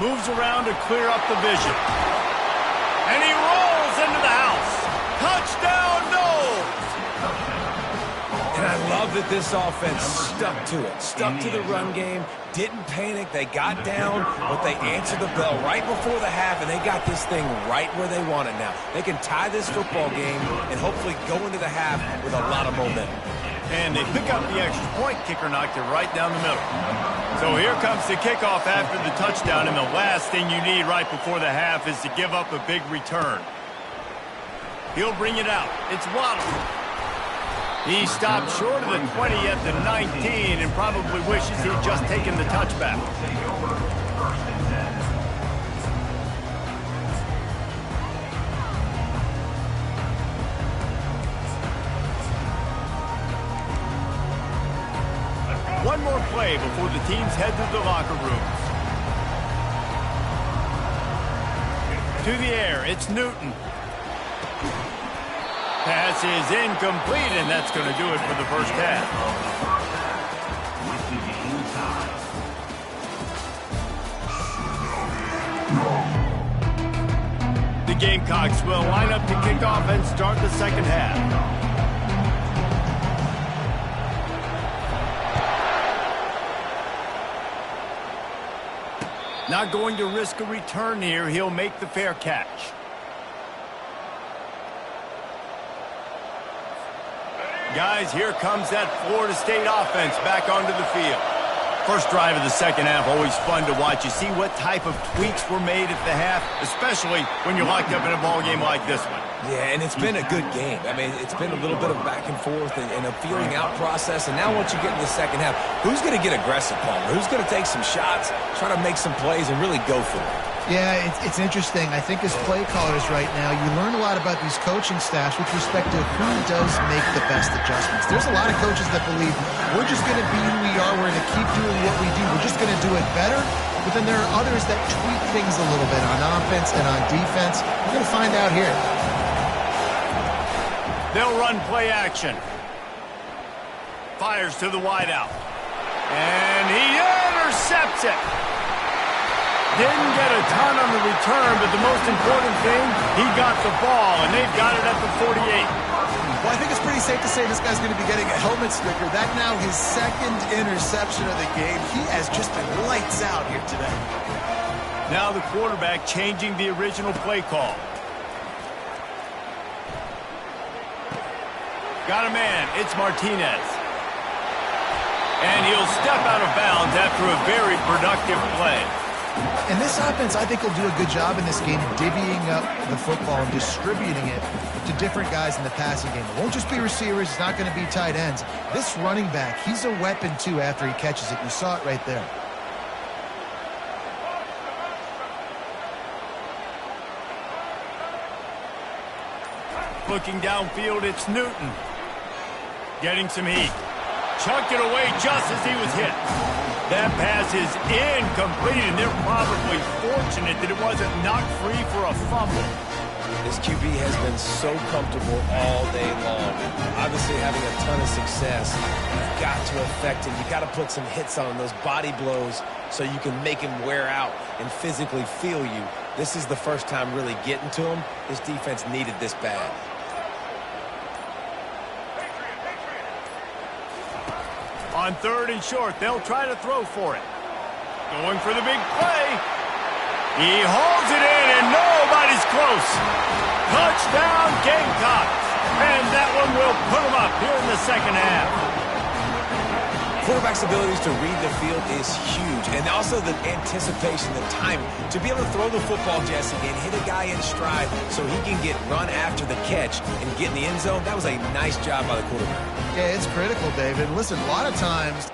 Moves around to clear up the vision. And he rolls into the house. Touchdown, Knowles! And I love that this offense stuck to it. Stuck to the run game. Didn't panic. They got down, but they answered the bell right before the half, and they got this thing right where they want it now. They can tie this football game and hopefully go into the half with a lot of momentum. And they pick up the extra point. Kicker knocked it right down the middle. So here comes the kickoff after the touchdown, and the last thing you need right before the half is to give up a big return. He'll bring it out. It's Waddle. He stopped short of the 20 at the 19 and probably wishes he'd just taken the touchback. One more play before the teams head to the locker rooms. To the air, it's Newton. Pass is incomplete, and that's going to do it for the first half. The Gamecocks will line up to kick off and start the second half. Not going to risk a return here. He'll make the fair catch. Guys, here comes that Florida State offense back onto the field. First drive of the second half, always fun to watch. You see what type of tweaks were made at the half, especially when you're locked up in a ball game like this one. Yeah, and it's been a good game. I mean, it's been a little bit of back and forth and a feeling out process. And now once you get in the second half, who's going to get aggressive, Palmer? Who's going to take some shots, try to make some plays, and really go for it? Yeah, it's interesting. I think as play callers right now, you learn a lot about these coaching staffs with respect to who does make the best adjustments. There's a lot of coaches that believe we're just going to be who we are. We're going to keep doing what we do. We're just going to do it better. But then there are others that tweak things a little bit on offense and on defense. We're going to find out here. They'll run play action. Fires to the wideout. And he intercepts it. Didn't get a ton on the return, but the most important thing, he got the ball, and they've got it at the 48. Well, I think it's pretty safe to say this guy's going to be getting a helmet sticker. That now his second interception of the game. He has just been lights out here today. Now the quarterback changing the original play call. Got a man. It's Martinez. And he'll step out of bounds after a very productive play. And this offense, I think, will do a good job in this game divvying up the football and distributing it to different guys in the passing game. It won't just be receivers. It's not going to be tight ends. This running back, he's a weapon, too, after he catches it. You saw it right there. Looking downfield, it's Newton. Getting some heat. Chucked it away just as he was hit. That pass is incomplete, and they're probably fortunate that it wasn't knocked free for a fumble. This QB has been so comfortable all day long. Obviously having a ton of success. You've got to affect him. You've got to put some hits on him, those body blows, so you can make him wear out and physically feel you. This is the first time really getting to him. This defense needed this bad. On third and short, they'll try to throw for it. Going for the big play. He hauls it in, and nobody's close. Touchdown, Gamecocks. And that one will put them up here in the second half. Quarterback's abilities to read the field is huge, and also the anticipation, the timing. To be able to throw the football, Jesse, and hit a guy in stride so he can get run after the catch and get in the end zone, that was a nice job by the quarterback. Yeah, it's critical, David. Listen, a lot of times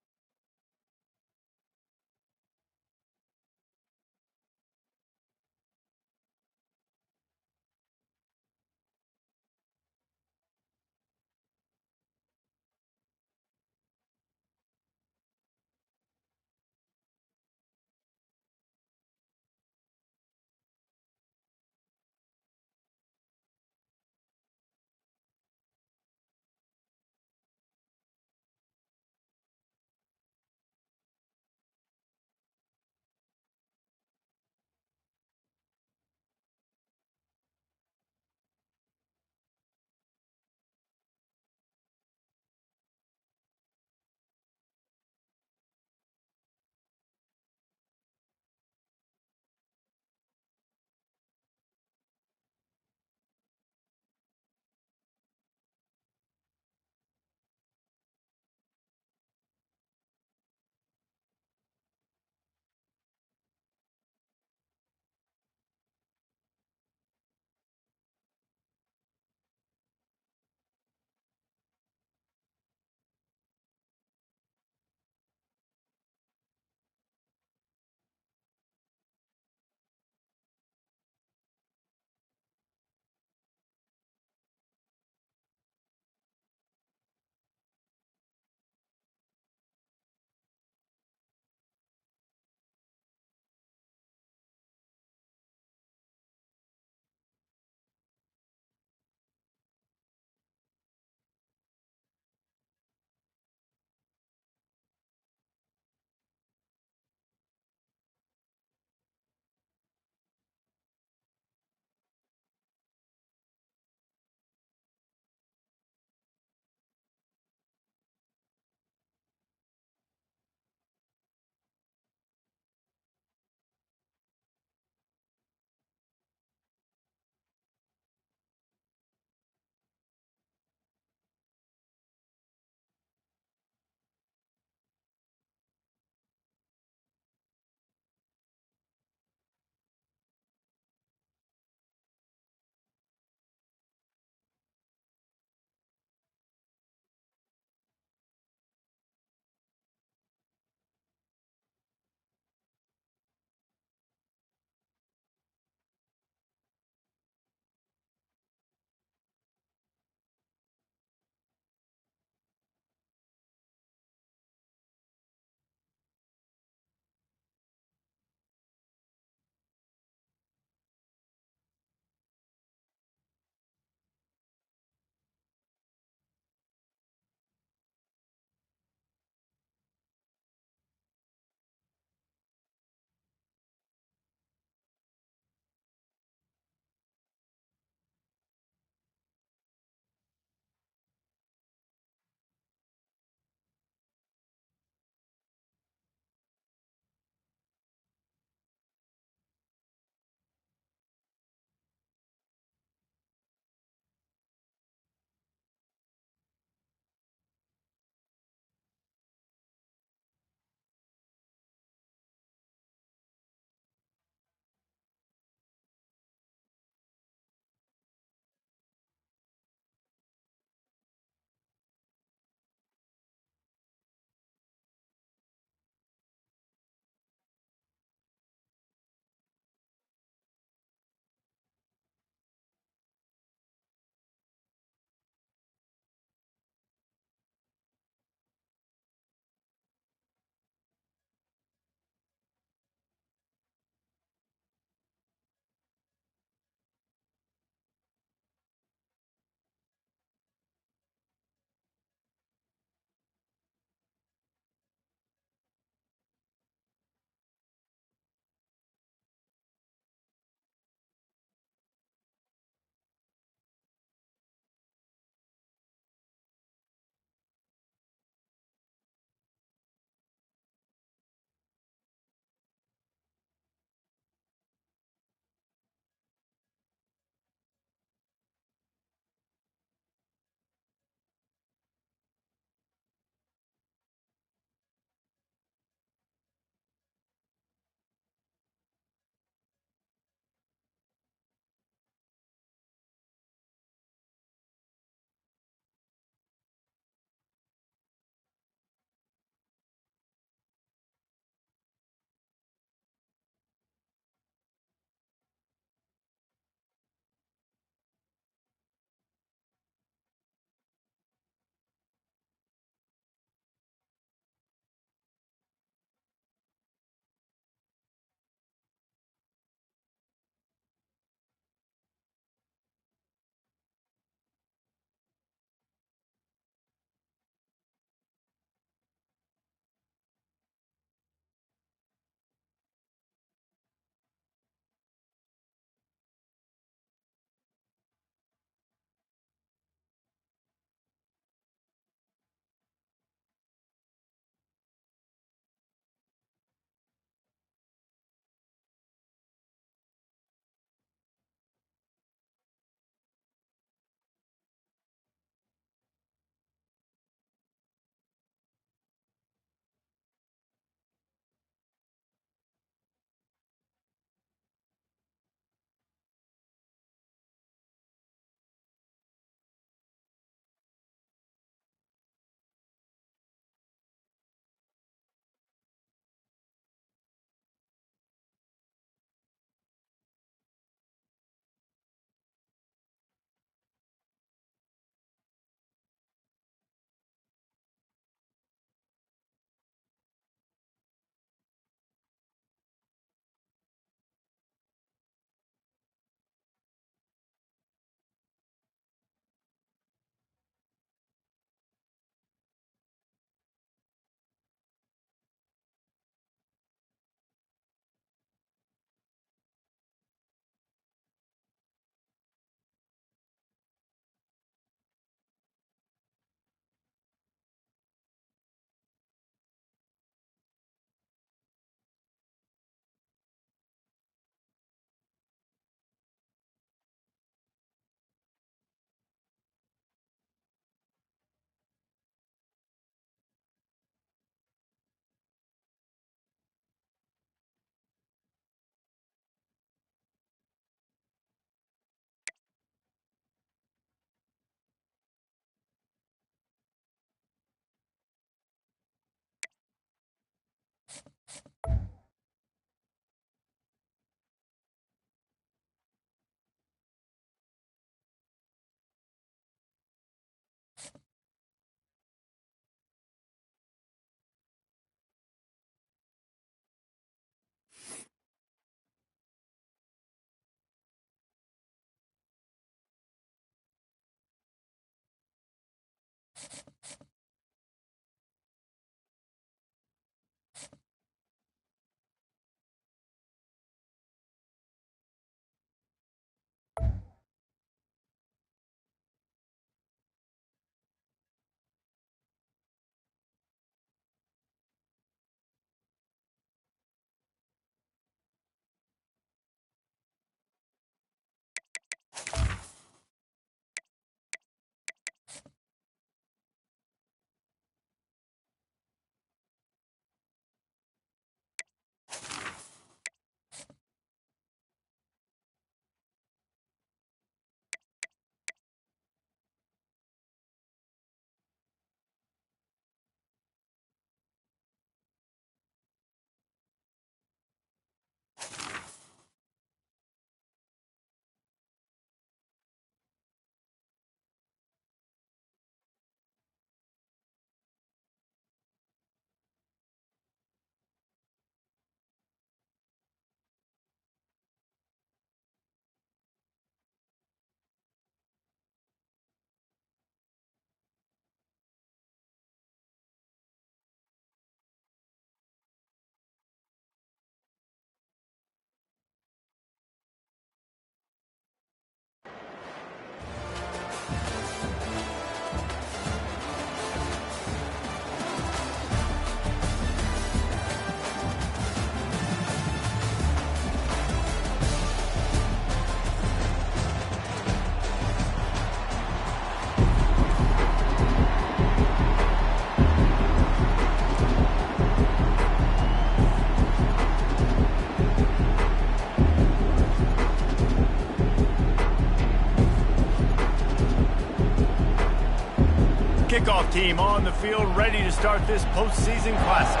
team on the field ready to start this postseason classic.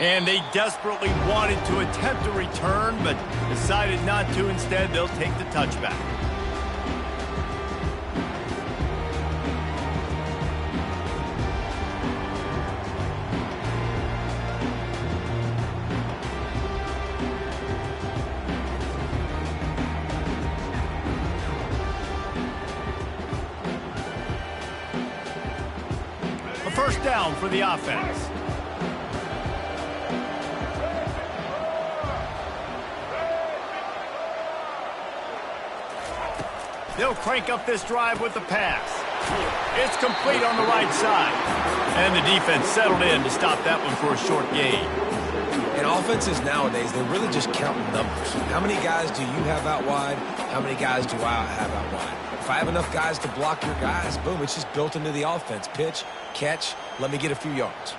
And they desperately wanted to attempt a return, but decided not to. Instead, they'll take the touchback. A first down for the offense. They'll crank up this drive with the pass. It's complete on the right side. And the defense settled in to stop that one for a short gain. And offenses nowadays, they're really just counting numbers. How many guys do you have out wide? How many guys do I have out wide? If I have enough guys to block your guys, boom, it's just built into the offense. Pitch, catch, let me get a few yards.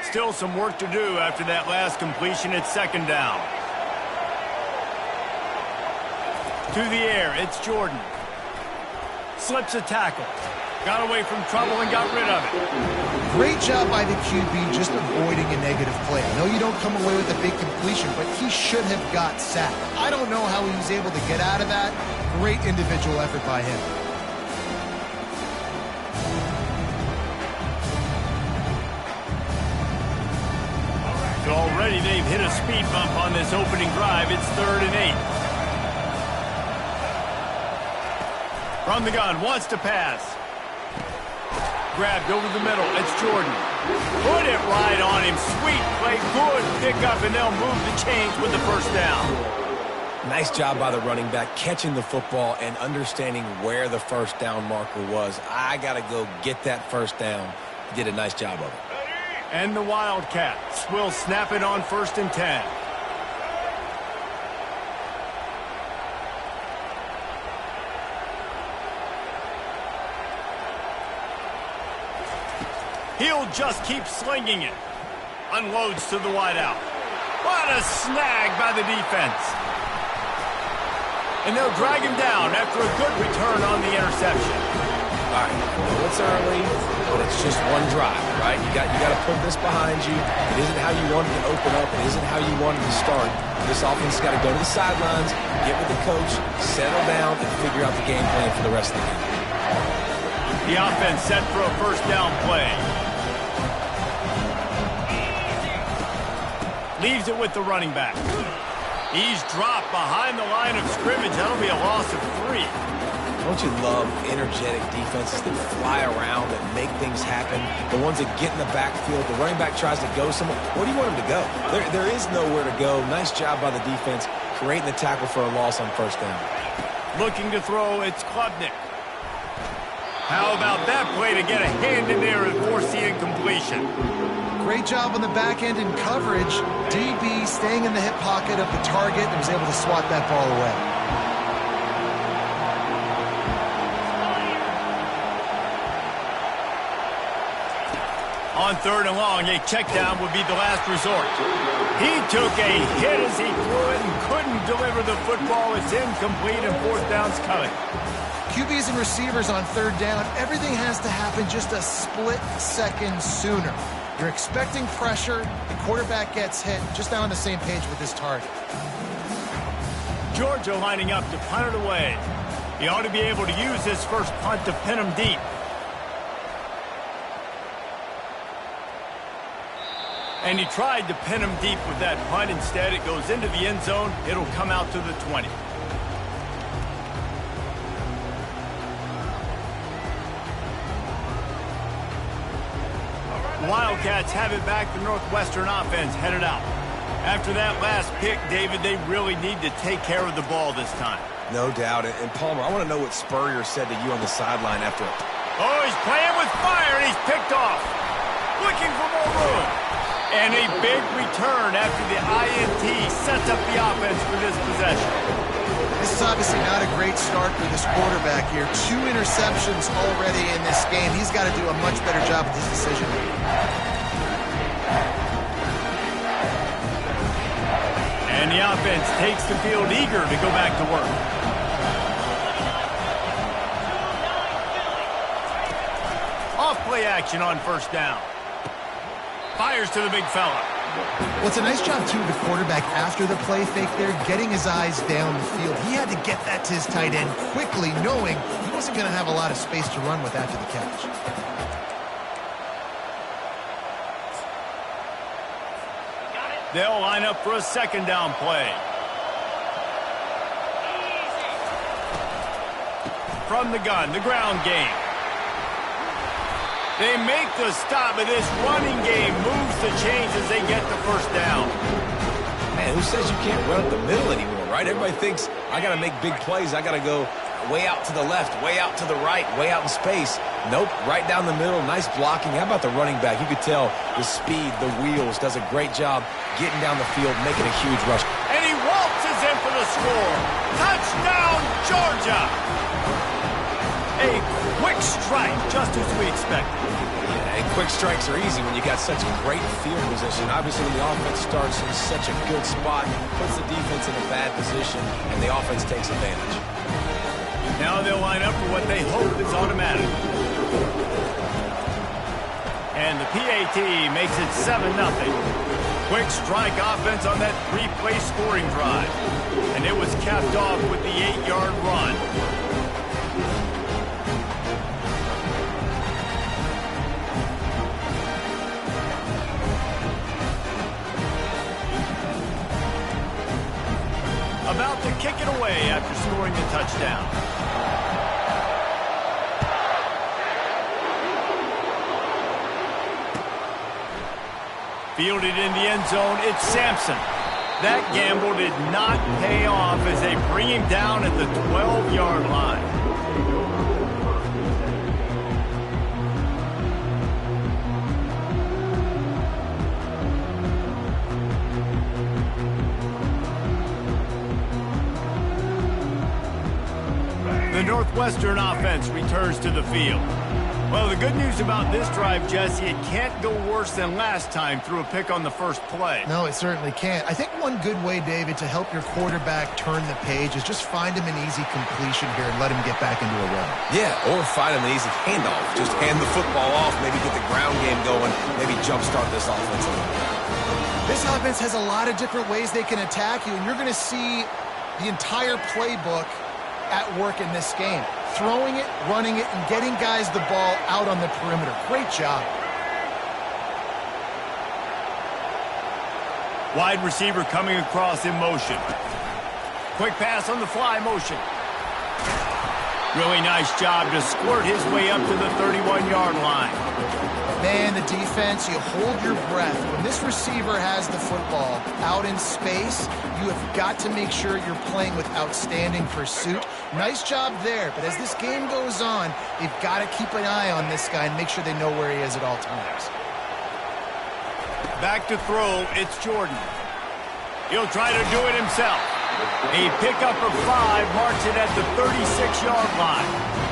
Still some work to do after that last completion. It's second down. To the air, it's Jordan. Slips a tackle. Got away from trouble and got rid of it. Great job by the QB just avoiding a negative play. I know you don't come away with a big completion, but he should have got sacked. I don't know how he was able to get out of that. Great individual effort by him. Already they've hit a speed bump on this opening drive. It's 3rd and 8. From the gun, wants to pass. Grabbed over the middle. It's Jordan. Put it right on him. Sweet play. Good pickup, and they'll move the chains with the first down. Nice job by the running back, catching the football and understanding where the first down marker was. I got to go get that first down. He did a nice job of it. And the Wildcats will snap it on 1st and 10. He'll just keep slinging it. Unloads to the wideout. What a snag by the defense. And they'll drag him down after a good return on the interception. All right, it's early, but it's just one drive, right? You got to put this behind you. It isn't how you wanted to open up. It isn't how you wanted to start. This offense has got to go to the sidelines, get with the coach, settle down, and figure out the game plan for the rest of the game. The offense set for a first down play. Leaves it with the running back. He's dropped behind the line of scrimmage. That'll be a loss of 3. Don't you love energetic defenses that fly around and make things happen? The ones that get in the backfield, the running back tries to go somewhere. Where do you want him to go? There is nowhere to go. Nice job by the defense, creating the tackle for a loss on first down. Looking to throw, it's Klubnik. How about that play to get a hand in there and force the incompletion? Great job on the back end in coverage. DB staying in the hip pocket of the target and was able to swat that ball away. On 3rd and long, a check down would be the last resort. He took a hit as he threw it and couldn't deliver the football. It's incomplete and 4th down's coming. QBs and receivers on 3rd down, everything has to happen just a split second sooner. You're expecting pressure, the quarterback gets hit, just not on the same page with his target. Georgia lining up to punt it away. He ought to be able to use his first punt to pin him deep. And he tried to pin him deep with that punt. Instead, it goes into the end zone. It'll come out to the 20. Wildcats have it back. The Northwestern offense headed out. After that last pick, David, they really need to take care of the ball this time. No doubt. And Palmer, I want to know what Spurrier said to you on the sideline after it. Oh, he's playing with fire, and he's picked off. Looking for more room. And a big return after the INT sets up the offense for this possession. This is obviously not a great start for this quarterback here. 2 interceptions already in this game. He's got to do a much better job with his decision making. And the offense takes the field eager to go back to work. Off-play action on first down. Fires to the big fella. Well, it's a nice job, too, the quarterback after the play fake there, getting his eyes down the field. He had to get that to his tight end quickly, knowing he wasn't going to have a lot of space to run with after the catch. They'll line up for a second down play. From the gun, the ground game. They make the stop, but this running game moves the chains as they get the first down. Man, who says you can't run up the middle anymore, right? Everybody thinks, I got to make big plays. I got to go way out to the left, way out to the right, way out in space. Nope, right down the middle, nice blocking. How about the running back? You could tell the speed, the wheels, does a great job getting down the field, making a huge rush. And he waltzes in for the score. Touchdown, Georgia! A quick strike, just as we expected. Yeah, and quick strikes are easy when you got such great field position. Obviously, when the offense starts in such a good spot, puts the defense in a bad position, and the offense takes advantage. Now they'll line up for what they hope is automatic. And the PAT makes it 7-0. Quick strike offense on that 3-play scoring drive. And it was capped off with the 8-yard run. About to kick it away after scoring the touchdown. Fielded in the end zone, it's Sampson. That gamble did not pay off as they bring him down at the 12-yard line. The Northwestern offense returns to the field. Well, the good news about this drive, Jesse, it can't go worse than last time through a pick on the first play. No, it certainly can't. I think one good way, David, to help your quarterback turn the page is just find him an easy completion here and let him get back into a run. Yeah, or find him an easy handoff. Just hand the football off, maybe get the ground game going, maybe jumpstart this offense a little bit. This offense has a lot of different ways they can attack you, and you're going to see the entire playbook at work in this game. Throwing it, running it, and getting guys the ball out on the perimeter. Great job. Wide receiver coming across in motion. Quick pass on the fly motion. Really nice job to squirt his way up to the 31-yard line. Man, the defense, you hold your breath. When this receiver has the football out in space, you have got to make sure you're playing with outstanding pursuit. Nice job there, but as this game goes on, they've got to keep an eye on this guy and make sure they know where he is at all times. Back to throw, it's Jordan. He'll try to do it himself. A pickup of 5 marks it at the 36-yard line.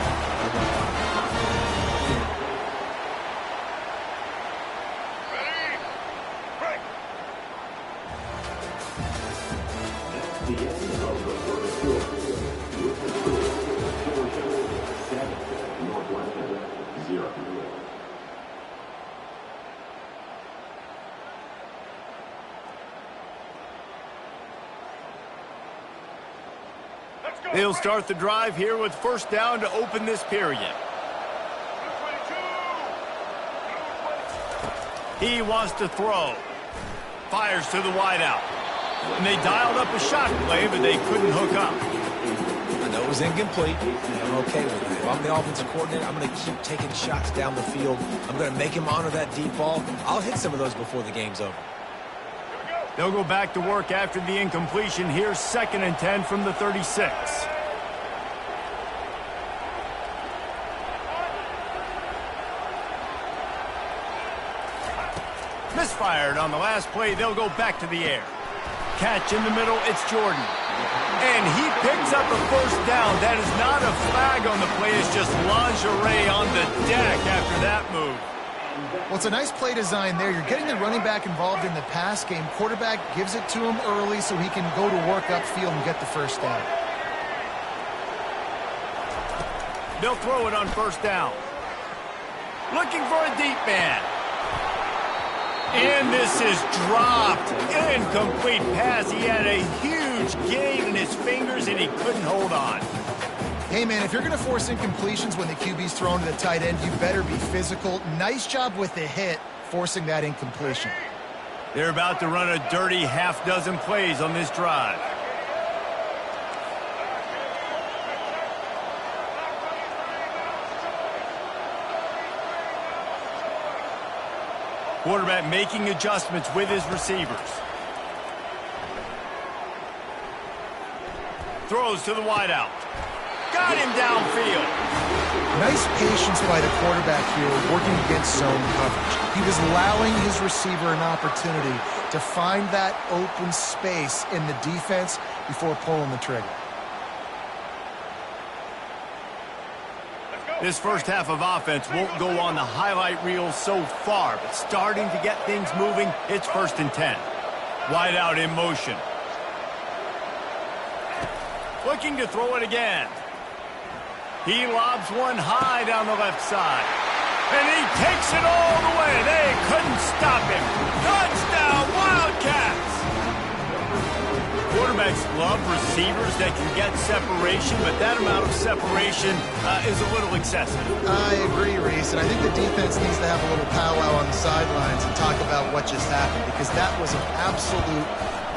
They'll start the drive here with first down to open this period. He wants to throw. Fires to the wideout. And they dialed up a shot play, but they couldn't hook up. I know it was incomplete, and I'm okay with it. If I'm the offensive coordinator, I'm going to keep taking shots down the field. I'm going to make him honor that deep ball. I'll hit some of those before the game's over. They'll go back to work after the incompletion. Here's 2nd and 10 from the 36. Misfired on the last play. They'll go back to the air. Catch in the middle. It's Jordan. And he picks up a first down. That is not a flag on the play. It's just lingerie on the deck after that move. Well, it's a nice play design there. You're getting the running back involved in the pass game. Quarterback gives it to him early so he can go to work upfield and get the first down. They'll throw it on first down. Looking for a deep man. And this is dropped. Incomplete pass. He had a huge gain in his fingers, and he couldn't hold on. Hey, man, if you're going to force incompletions when the QB's thrown to the tight end, you better be physical. Nice job with the hit, forcing that incompletion. They're about to run a dirty half-dozen plays on this drive. Quarterback making adjustments with his receivers. Throws to the wideout. Got him downfield. Nice patience by the quarterback here, working against zone coverage. He was allowing his receiver an opportunity to find that open space in the defense before pulling the trigger. This first half of offense won't go on the highlight reel so far, but starting to get things moving, it's 1st and 10. Wide out in motion. Looking to throw it again. He lobs one high down the left side. And he takes it all the way. They couldn't stop him. Touchdown, Wildcats! Quarterbacks love receivers that can get separation, but that amount of separation is a little excessive. I agree, Reese, and I think the defense needs to have a little powwow on the sidelines and talk about what just happened, because that was an absolute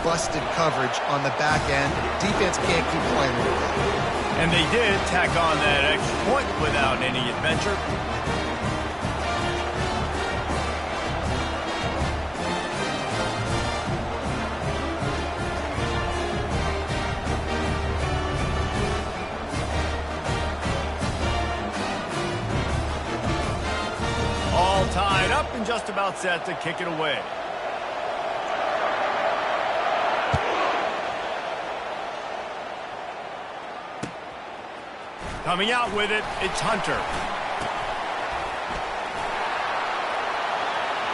busted coverage on the back end. Defense can't keep playing with that. And they did tack on that extra point without any adventure. All tied up and just about set to kick it away. Coming out with it, it's Hunter.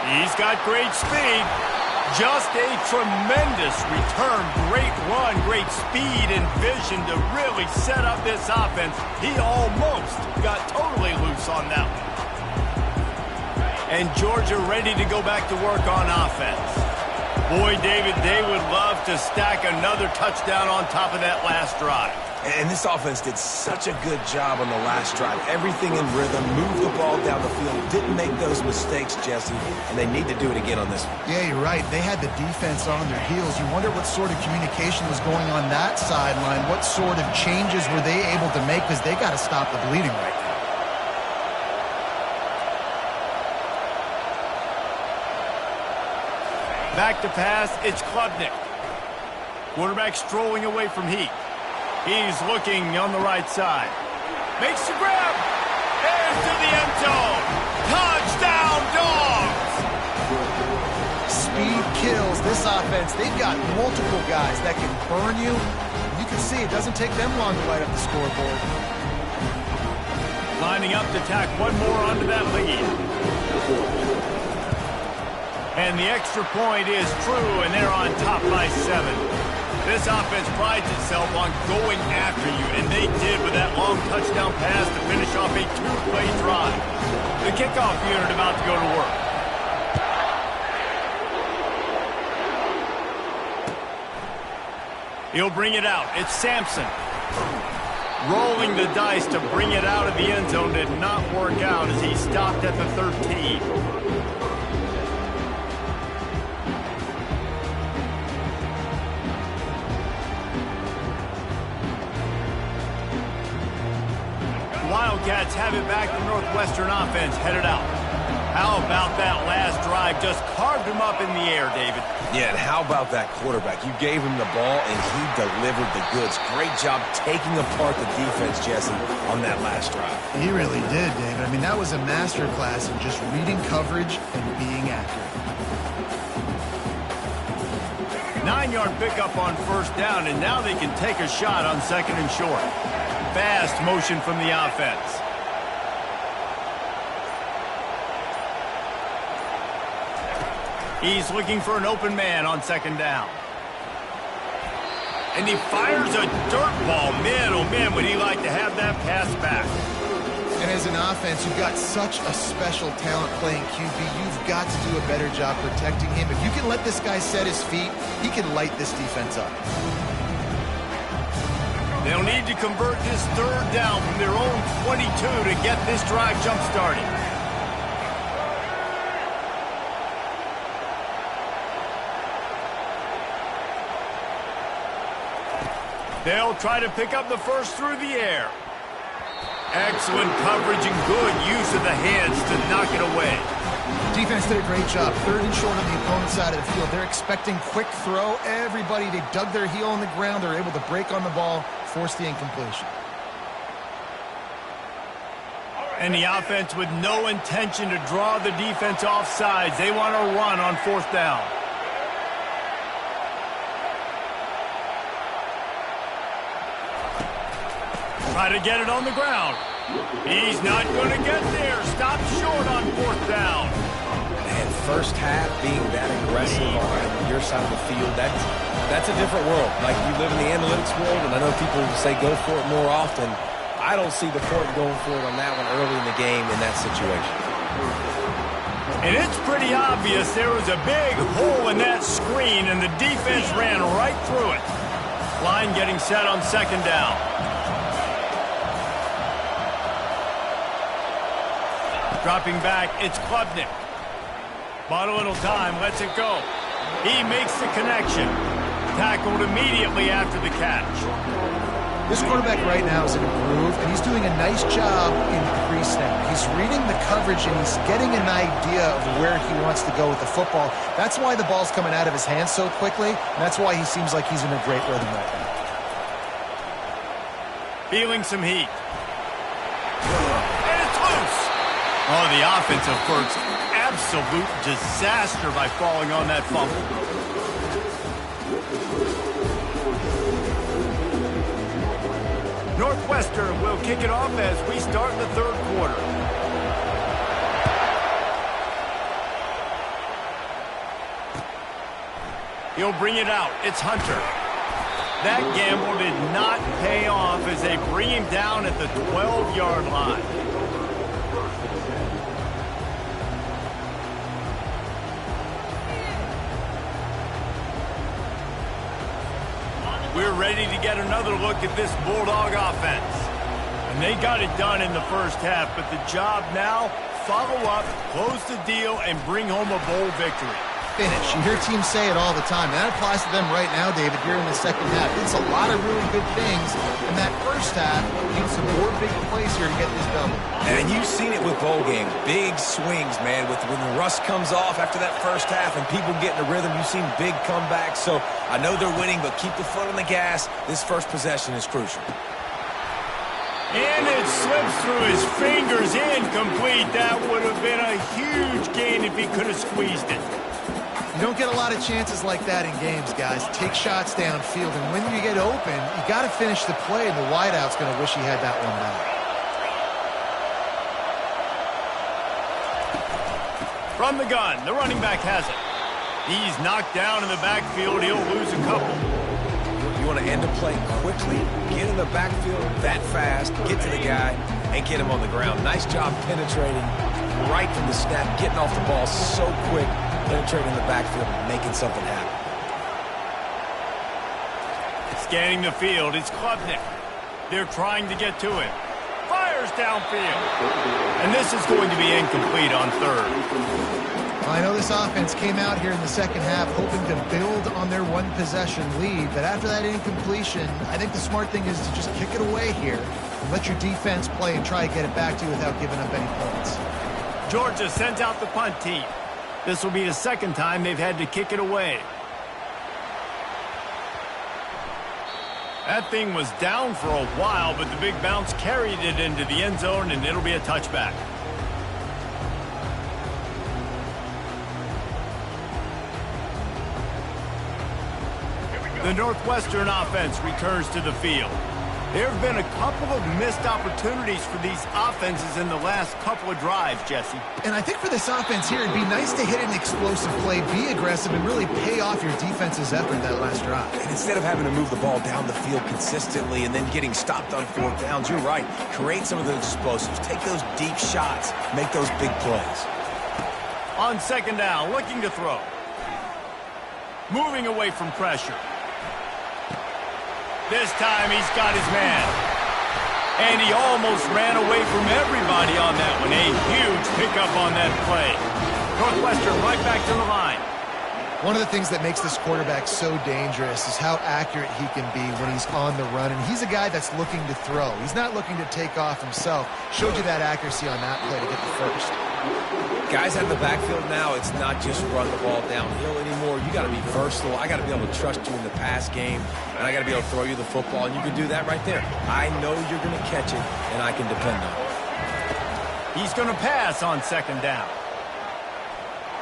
He's got great speed. Just a tremendous return. Great run, great speed and vision to really set up this offense. He almost got totally loose on that one. And Georgia ready to go back to work on offense. Boy, David, they would love to stack another touchdown on top of that last drive. And this offense did such a good job on the last drive. Everything in rhythm, moved the ball down the field, didn't make those mistakes, Jesse, and they need to do it again on this one. Yeah, you're right. They had the defense on their heels. You wonder what sort of communication was going on that sideline. What sort of changes were they able to make, because they got to stop the bleeding right now. Back to pass, it's Klubnik. Quarterback strolling away from Heat. He's looking on the right side. Makes the grab. Into the end zone. Touchdown, Dogs! Speed kills. This offense, they've got multiple guys that can burn you. You can see it doesn't take them long to light up the scoreboard. Lining up to tack one more onto that lead. And the extra point is true, and they're on top by 7. This offense prides itself on going after you, and they did with that long touchdown pass to finish off a 2-play drive. The kickoff unit about to go to work. He'll bring it out. It's Sampson. Rolling the dice to bring it out of the end zone did not work out as he stopped at the 13. Wildcats have it back. The Northwestern offense headed out. How about that last drive? Just carved him up in the air, David. Yeah, and how about that quarterback? You gave him the ball, and he delivered the goods. Great job taking apart the defense, Jesse, on that last drive. He really did, David. I mean, that was a masterclass in just reading coverage and being accurate. 9-yard pickup on first down, and now they can take a shot on 2nd and short. Fast motion from the offense. He's looking for an open man on second down. And he fires a dirt ball. Man, oh man, would he like to have that pass back. And as an offense, you've got such a special talent playing QB. You've got to do a better job protecting him. If you can let this guy set his feet, he can light this defense up. They'll need to convert this third down from their own 22 to get this drive jump-started. They'll try to pick up the first through the air. Excellent coverage and good use of the hands to knock it away. Defense did a great job. Third and short on the opponent's side of the field. They're expecting quick throw. Everybody, they dug their heel on the ground. They're able to break on the ball, force the incompletion. And the offense with no intention to draw the defense off sides. They want to run on fourth down. Try to get it on the ground. He's not going to get there. Stop short on fourth down. And first half being that aggressive on your side of the field, that's a different world. Like, you live in the analytics world, and I know people say go for it more often. I don't see the point going for it on that one early in the game in that situation. And it's pretty obvious there was a big hole in that screen, and the defense ran right through it. Line getting set on second down. Dropping back, it's Klubnik. Bought a little time, lets it go. He makes the connection. Tackled immediately after the catch. This quarterback right now is in a groove, and he's doing a nice job in pre-snap. He's reading the coverage, and he's getting an idea of where he wants to go with the football. That's why the ball's coming out of his hands so quickly, and that's why he seems like he's in a great rhythm right now. Feeling some heat. And it's loose. Oh, the offensive works absolute disaster by falling on that fumble. Northwestern will kick it off as we start the third quarter. He'll bring it out. It's Hunter. That gamble did not pay off as they bring him down at the 12-yard line. We're ready to get another look at this Bulldog offense. And they got it done in the first half, but the job now, follow up, close the deal, and bring home a bowl victory. Finish. You hear teams say it all the time, and that applies to them right now, David, here in the second half. It's a lot of really good things in that first half. You need some more big plays here to get this double. And you've seen it with bowl games. Big swings, man. When the rust comes off after that first half and people get in a rhythm, you've seen big comebacks. So I know they're winning, but keep the foot on the gas. This first possession is crucial. And it slips through his fingers, incomplete. That would have been a huge gain if he could have squeezed it. You don't get a lot of chances like that in games, guys. Take shots downfield, and when you get open, you got to finish the play, and the wideout's going to wish he had that one back. From the gun, the running back has it. He's knocked down in the backfield. He'll lose a couple. You want to end a play quickly, get in the backfield that fast, get to the guy, and get him on the ground. Nice job penetrating right from the snap, getting off the ball so quick, penetrating the backfield and making something happen. Scanning the field, it's Klubnik. They're trying to get to it. Fires downfield. And this is going to be incomplete on third. Well, I know this offense came out here in the second half hoping to build on their one-possession lead, but after that incompletion, I think the smart thing is to just kick it away here and let your defense play and try to get it back to you without giving up any points. Georgia sends out the punt team. This will be the second time they've had to kick it away. That thing was down for a while, but the big bounce carried it into the end zone, and it'll be a touchback. The Northwestern offense returns to the field. There have been a couple of missed opportunities for these offenses in the last couple of drives, Jesse. And I think for this offense here, it'd be nice to hit an explosive play, be aggressive, and really pay off your defense's effort that last drive. And instead of having to move the ball down the field consistently and then getting stopped on fourth downs, you're right. Create some of those explosives. Take those deep shots. Make those big plays. On second down, looking to throw. Moving away from pressure. This time he's got his man. And he almost ran away from everybody on that one. A huge pickup on that play. Northwestern right back to the line. One of the things that makes this quarterback so dangerous is how accurate he can be when he's on the run. And he's a guy that's looking to throw. He's not looking to take off himself. Showed you that accuracy on that play to get the first. Guys out of the backfield now, it's not just run the ball downhill anymore. You got to be versatile. I got to be able to trust you in the pass game, and I got to be able to throw you the football, and you can do that right there. I know you're going to catch it, and I can depend on it. He's going to pass on second down.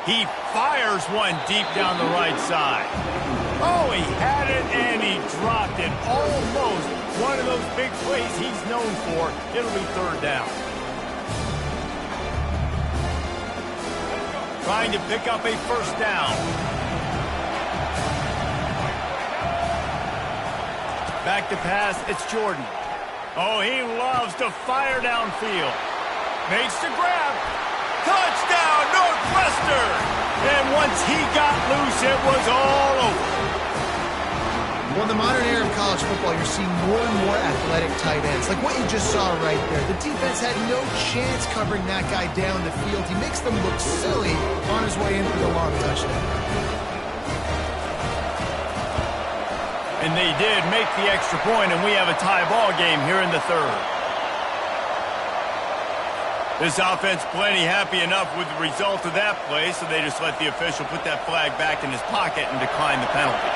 He fires one deep down the right side. Oh, he had it, and he dropped it. Almost one of those big plays he's known for. It'll be third down. Trying to pick up a first down. Back to pass, it's Jordan. Oh, he loves to fire downfield. Makes the grab. Touchdown, Northwestern! And once he got loose, it was all over. Well, in the modern era of college football, you're seeing more and more athletic tight ends, like what you just saw right there. The defense had no chance covering that guy down the field. He makes them look silly on his way in for the long touchdown. And they did make the extra point, and we have a tie ball game here in the third. This offense plenty happy enough with the result of that play, so they just let the official put that flag back in his pocket and decline the penalty.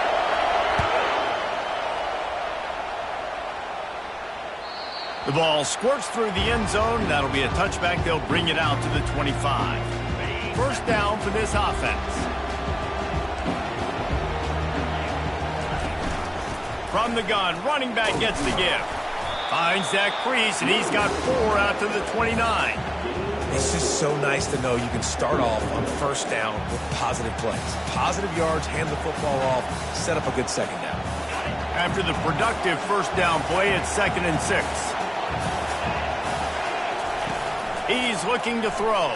The ball squirts through the end zone. That'll be a touchback. They'll bring it out to the 25. First down for this offense. From the gun, running back gets the give. Finds that crease, and he's got 4 out to the 29. It's just so nice to know you can start off on first down with positive plays. Positive yards, hand the football off, set up a good second down. After the productive first down play, it's 2nd and 6. He's looking to throw.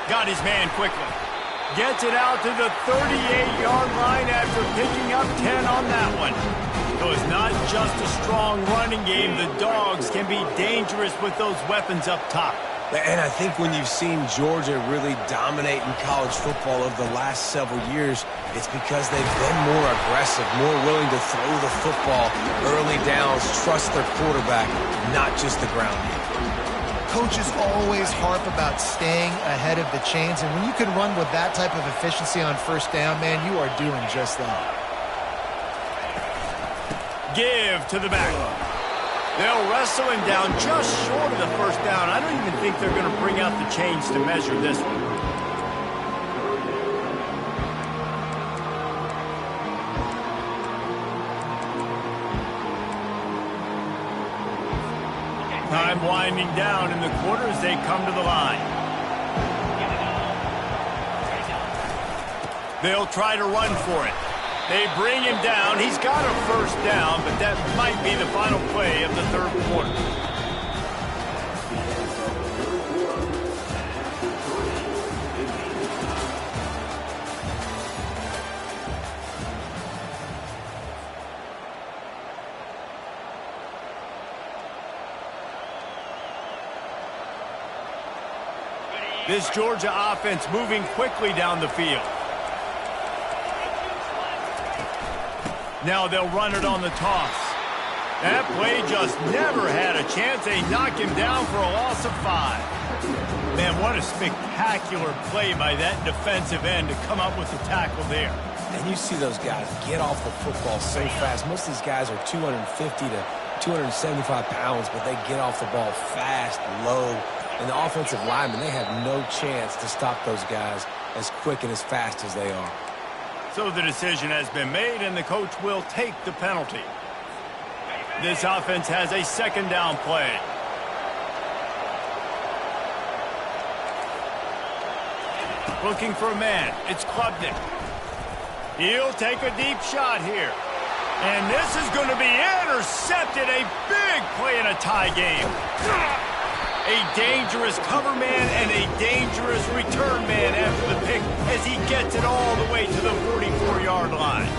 Got his man quickly. Gets it out to the 38-yard line after picking up 10 on that one. So it's not just a strong running game. The Dogs can be dangerous with those weapons up top. And I think when you've seen Georgia really dominate in college football over the last several years, it's because they've been more aggressive, more willing to throw the football early downs, trust their quarterback, not just the ground game. Coaches always harp about staying ahead of the chains, and when you can run with that type of efficiency on first down, man, you are doing just that. Give to the back. They'll wrestle him down just short of the first down. I don't even think they're going to bring out the chains to measure this one. Time winding down in the quarter as they come to the line. They'll try to run for it. They bring him down. He's got a first down, but that might be the final play of the third quarter. This Georgia offense moving quickly down the field. Now they'll run it on the toss. That play just never had a chance. They knock him down for a loss of 5. Man, what a spectacular play by that defensive end to come up with the tackle there. And you see those guys get off the football so fast. Most of these guys are 250 to 275 pounds, but they get off the ball fast, low. And the offensive linemen, they have no chance to stop those guys as quick and as fast as they are. So the decision has been made, and the coach will take the penalty. This offense has a second down play. Looking for a man. It's Klubnik. He'll take a deep shot here. And this is going to be intercepted. A big play in a tie game. A dangerous cover man and a dangerous return man after the pick as he gets it all the way to the 44-yard line.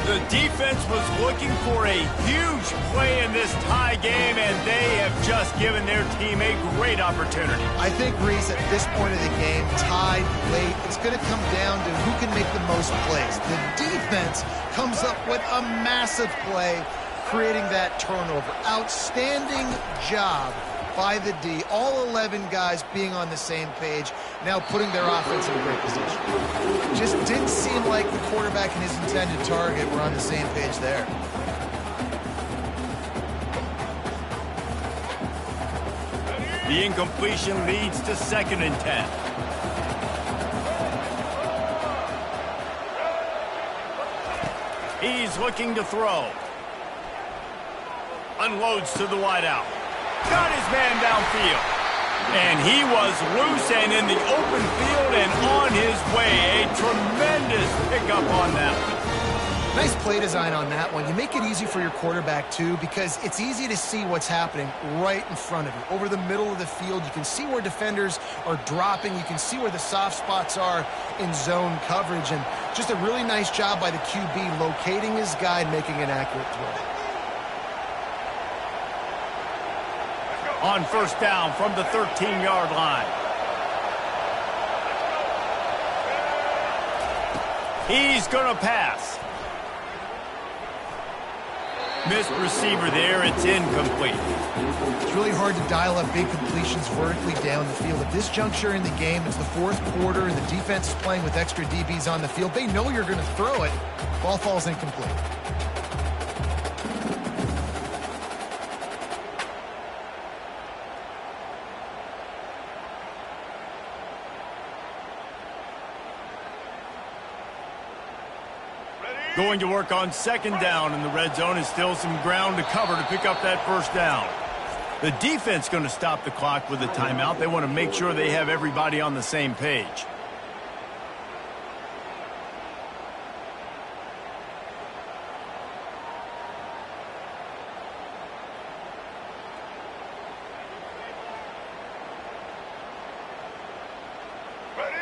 The defense was looking for a huge play in this tie game, and they have just given their team a great opportunity. I think, Reese, at this point of the game, tied late, it's going to come down to who can make the most plays. The defense comes up with a massive play, creating that turnover. Outstanding job by the D. All 11 guys being on the same page, now putting their offense in a great position. Just didn't seem like the quarterback and his intended target were on the same page there. The incompletion leads to 2nd and 10. He's looking to throw. Unloads to the wideout. Got his man downfield. And he was loose and in the open field and on his way. A tremendous pickup on that one. Nice play design on that one. You make it easy for your quarterback, too, because it's easy to see what's happening right in front of you. Over the middle of the field, you can see where defenders are dropping. You can see where the soft spots are in zone coverage. And just a really nice job by the QB locating his guy and making an accurate throw. On 1st down from the 13-yard line. He's going to pass. Missed receiver there. It's incomplete. It's really hard to dial up big completions vertically down the field. At this juncture in the game, it's the 4th quarter, and the defense is playing with extra DBs on the field. They know you're going to throw it. Ball falls incomplete. Going to work on 2nd down in the red zone, and still some ground to cover to pick up that 1st down. The defense going to stop the clock with a timeout. They want to make sure they have everybody on the same page.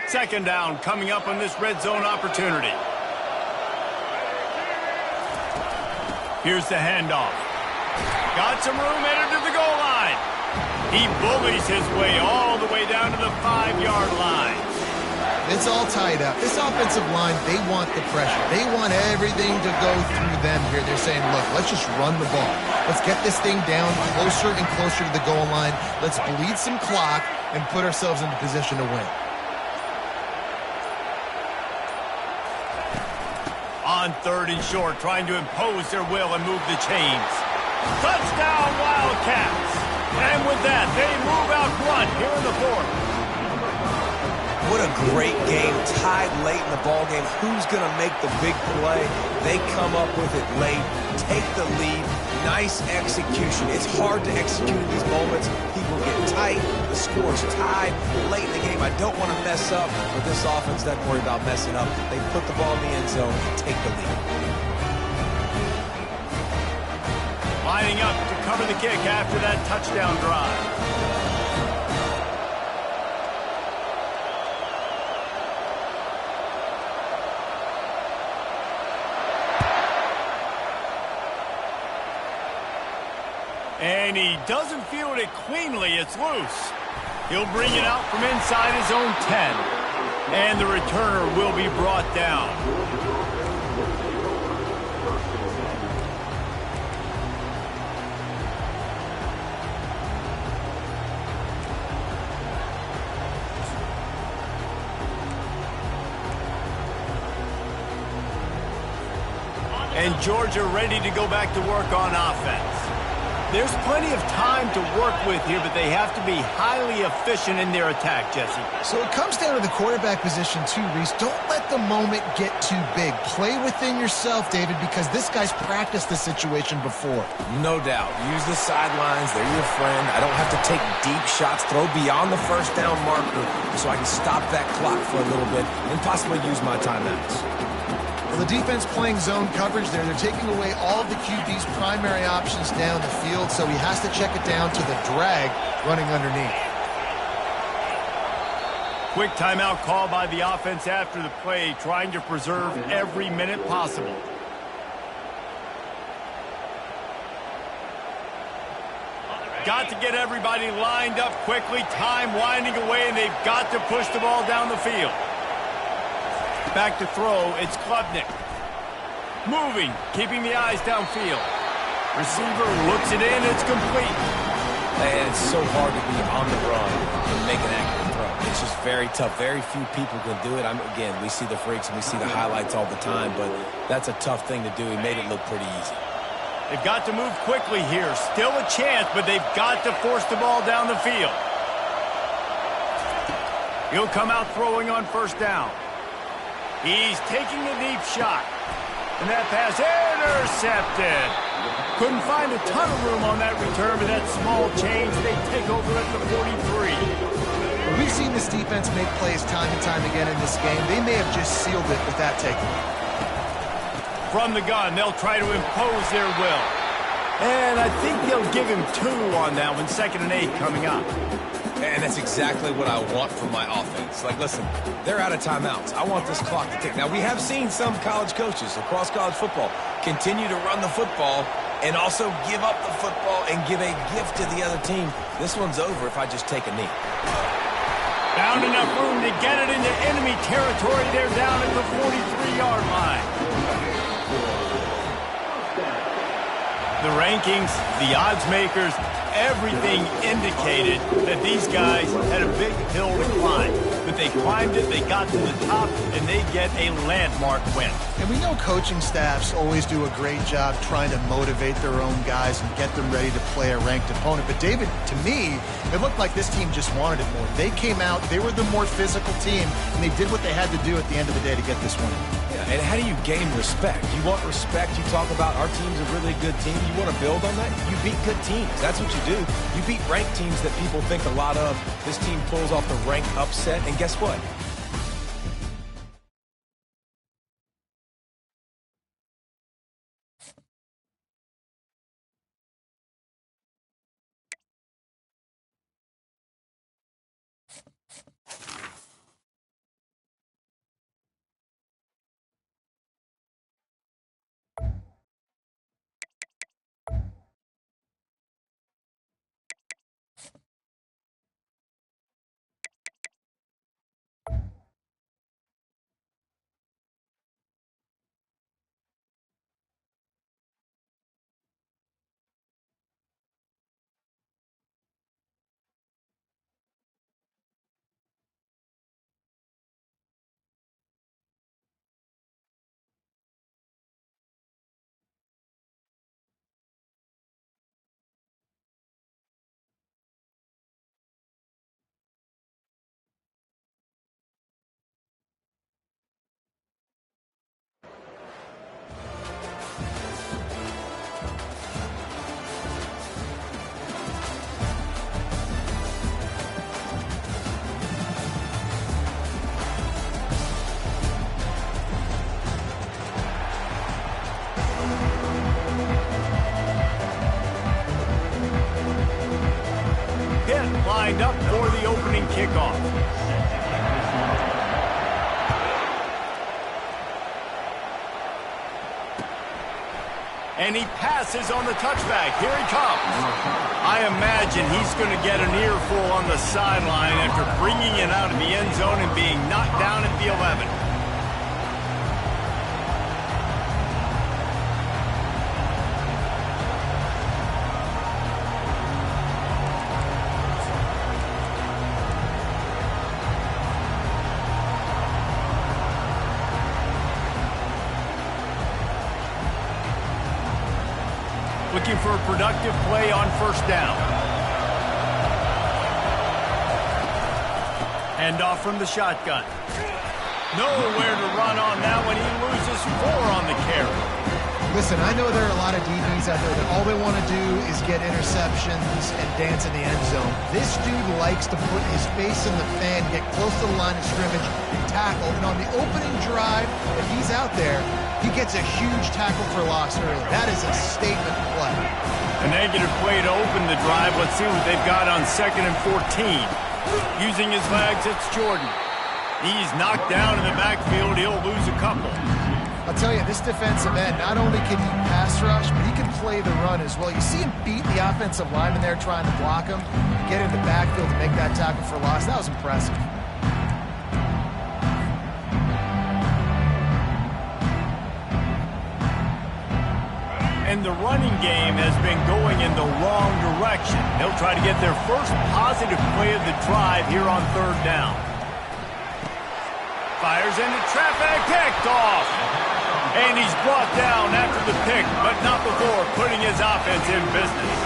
Second down coming up on this red zone opportunity. Here's the handoff. Got some room, headed to the goal line. He bullies his way all the way down to the 5-yard line. It's all tied up. This offensive line, they want the pressure. They want everything to go through them here. They're saying, look, let's just run the ball. Let's get this thing down closer and closer to the goal line. Let's bleed some clock and put ourselves into position to win. On 3rd and short, trying to impose their will and move the chains. Touchdown, Wildcats! And with that, they move out front here in the 4th. What a great game, tied late in the ball game. Who's going to make the big play? They come up with it late, take the lead. Nice execution. It's hard to execute in these moments. People get tight. The score's tied late in the game. I don't want to mess up, but this offense doesn't worry about messing up. They put the ball in the end zone and take the lead. Lining up to cover the kick after that touchdown drive. And he doesn't field it cleanly. It's loose. He'll bring it out from inside his own 10. And the returner will be brought down. And Georgia ready to go back to work on offense. There's plenty of time to work with here, but they have to be highly efficient in their attack, Jesse. So it comes down to the quarterback position too, Reese. Don't let the moment get too big. Play within yourself, David, because this guy's practiced this situation before. No doubt. Use the sidelines. They're your friend. I don't have to take deep shots, throw beyond the first down marker so I can stop that clock for a little bit and possibly use my timeouts. Well, the defense playing zone coverage there. They're taking away all of the QB's primary options down the field, so he has to check it down to the drag running underneath. Quick timeout call by the offense after the play, trying to preserve every minute possible. Got to get everybody lined up quickly, time winding away, and they've got to push the ball down the field. Back to throw, it's Klubnik. Moving, keeping the eyes downfield. Receiver looks it in, it's complete. And it's so hard to be on the run and make an accurate throw. It's just very tough. Very few people can do it. Again, we see the freaks and we see the highlights all the time, but that's a tough thing to do. He made it look pretty easy. They've got to move quickly here. Still a chance, but they've got to force the ball down the field. He'll come out throwing on first down. He's taking a deep shot. And that pass intercepted. Couldn't find a ton of room on that return, but that small change, they take over at the 43. We've seen this defense make plays time and time again in this game. They may have just sealed it with that takeaway. From the gun, they'll try to impose their will. And I think they'll give him 2 on that one, 2nd and 8 coming up. And that's exactly what I want from my offense. Like, listen, they're out of timeouts. I want this clock to tick. Now, we have seen some college coaches across college football continue to run the football and also give up the football and give a gift to the other team. This one's over if I just take a knee. Found enough room to get it into enemy territory. They're down at the 43-yard line. The rankings, the odds makers, everything indicated that these guys had a big hill to climb. But they climbed it, they got to the top, and they get a landmark win. And we know coaching staffs always do a great job trying to motivate their own guys and get them ready to play a ranked opponent. But David, to me, it looked like this team just wanted it more. They came out, they were the more physical team, and they did what they had to do at the end of the day to get this win. And how do you gain respect? You want respect. You talk about our team's a really good team. You want to build on that? You beat good teams. That's what you do. You beat ranked teams that people think a lot of. This team pulls off the ranked upset, and guess what? Lined up for the opening kickoff. And he passes on the touchback. Here he comes. I imagine he's going to get an earful on the sideline after bringing it out of the end zone and being knocked down at the 11. Looking for a productive play on first down. Hand off from the shotgun. Nowhere to run on that one. He loses 4 on the carry. Listen, I know there are a lot of DBs out there that all they want to do is get interceptions and dance in the end zone. This dude likes to put his face in the fan, get close to the line of scrimmage, and tackle. And on the opening drive, if he's out there, he gets a huge tackle for loss early. That is a statement play. A negative play to open the drive. Let's see what they've got on 2nd and 14. Using his legs, it's Jordan. He's knocked down in the backfield. He'll lose a couple. I'll tell you, this defensive end, not only can he pass rush, but he can play the run as well. You see him beat the offensive lineman there trying to block him, get in the backfield to make that tackle for loss. That was impressive. And the running game has been going in the wrong direction. They'll try to get their first positive play of the drive here on 3rd down. Fires into traffic, picked off. And he's brought down after the pick, but not before putting his offense in business.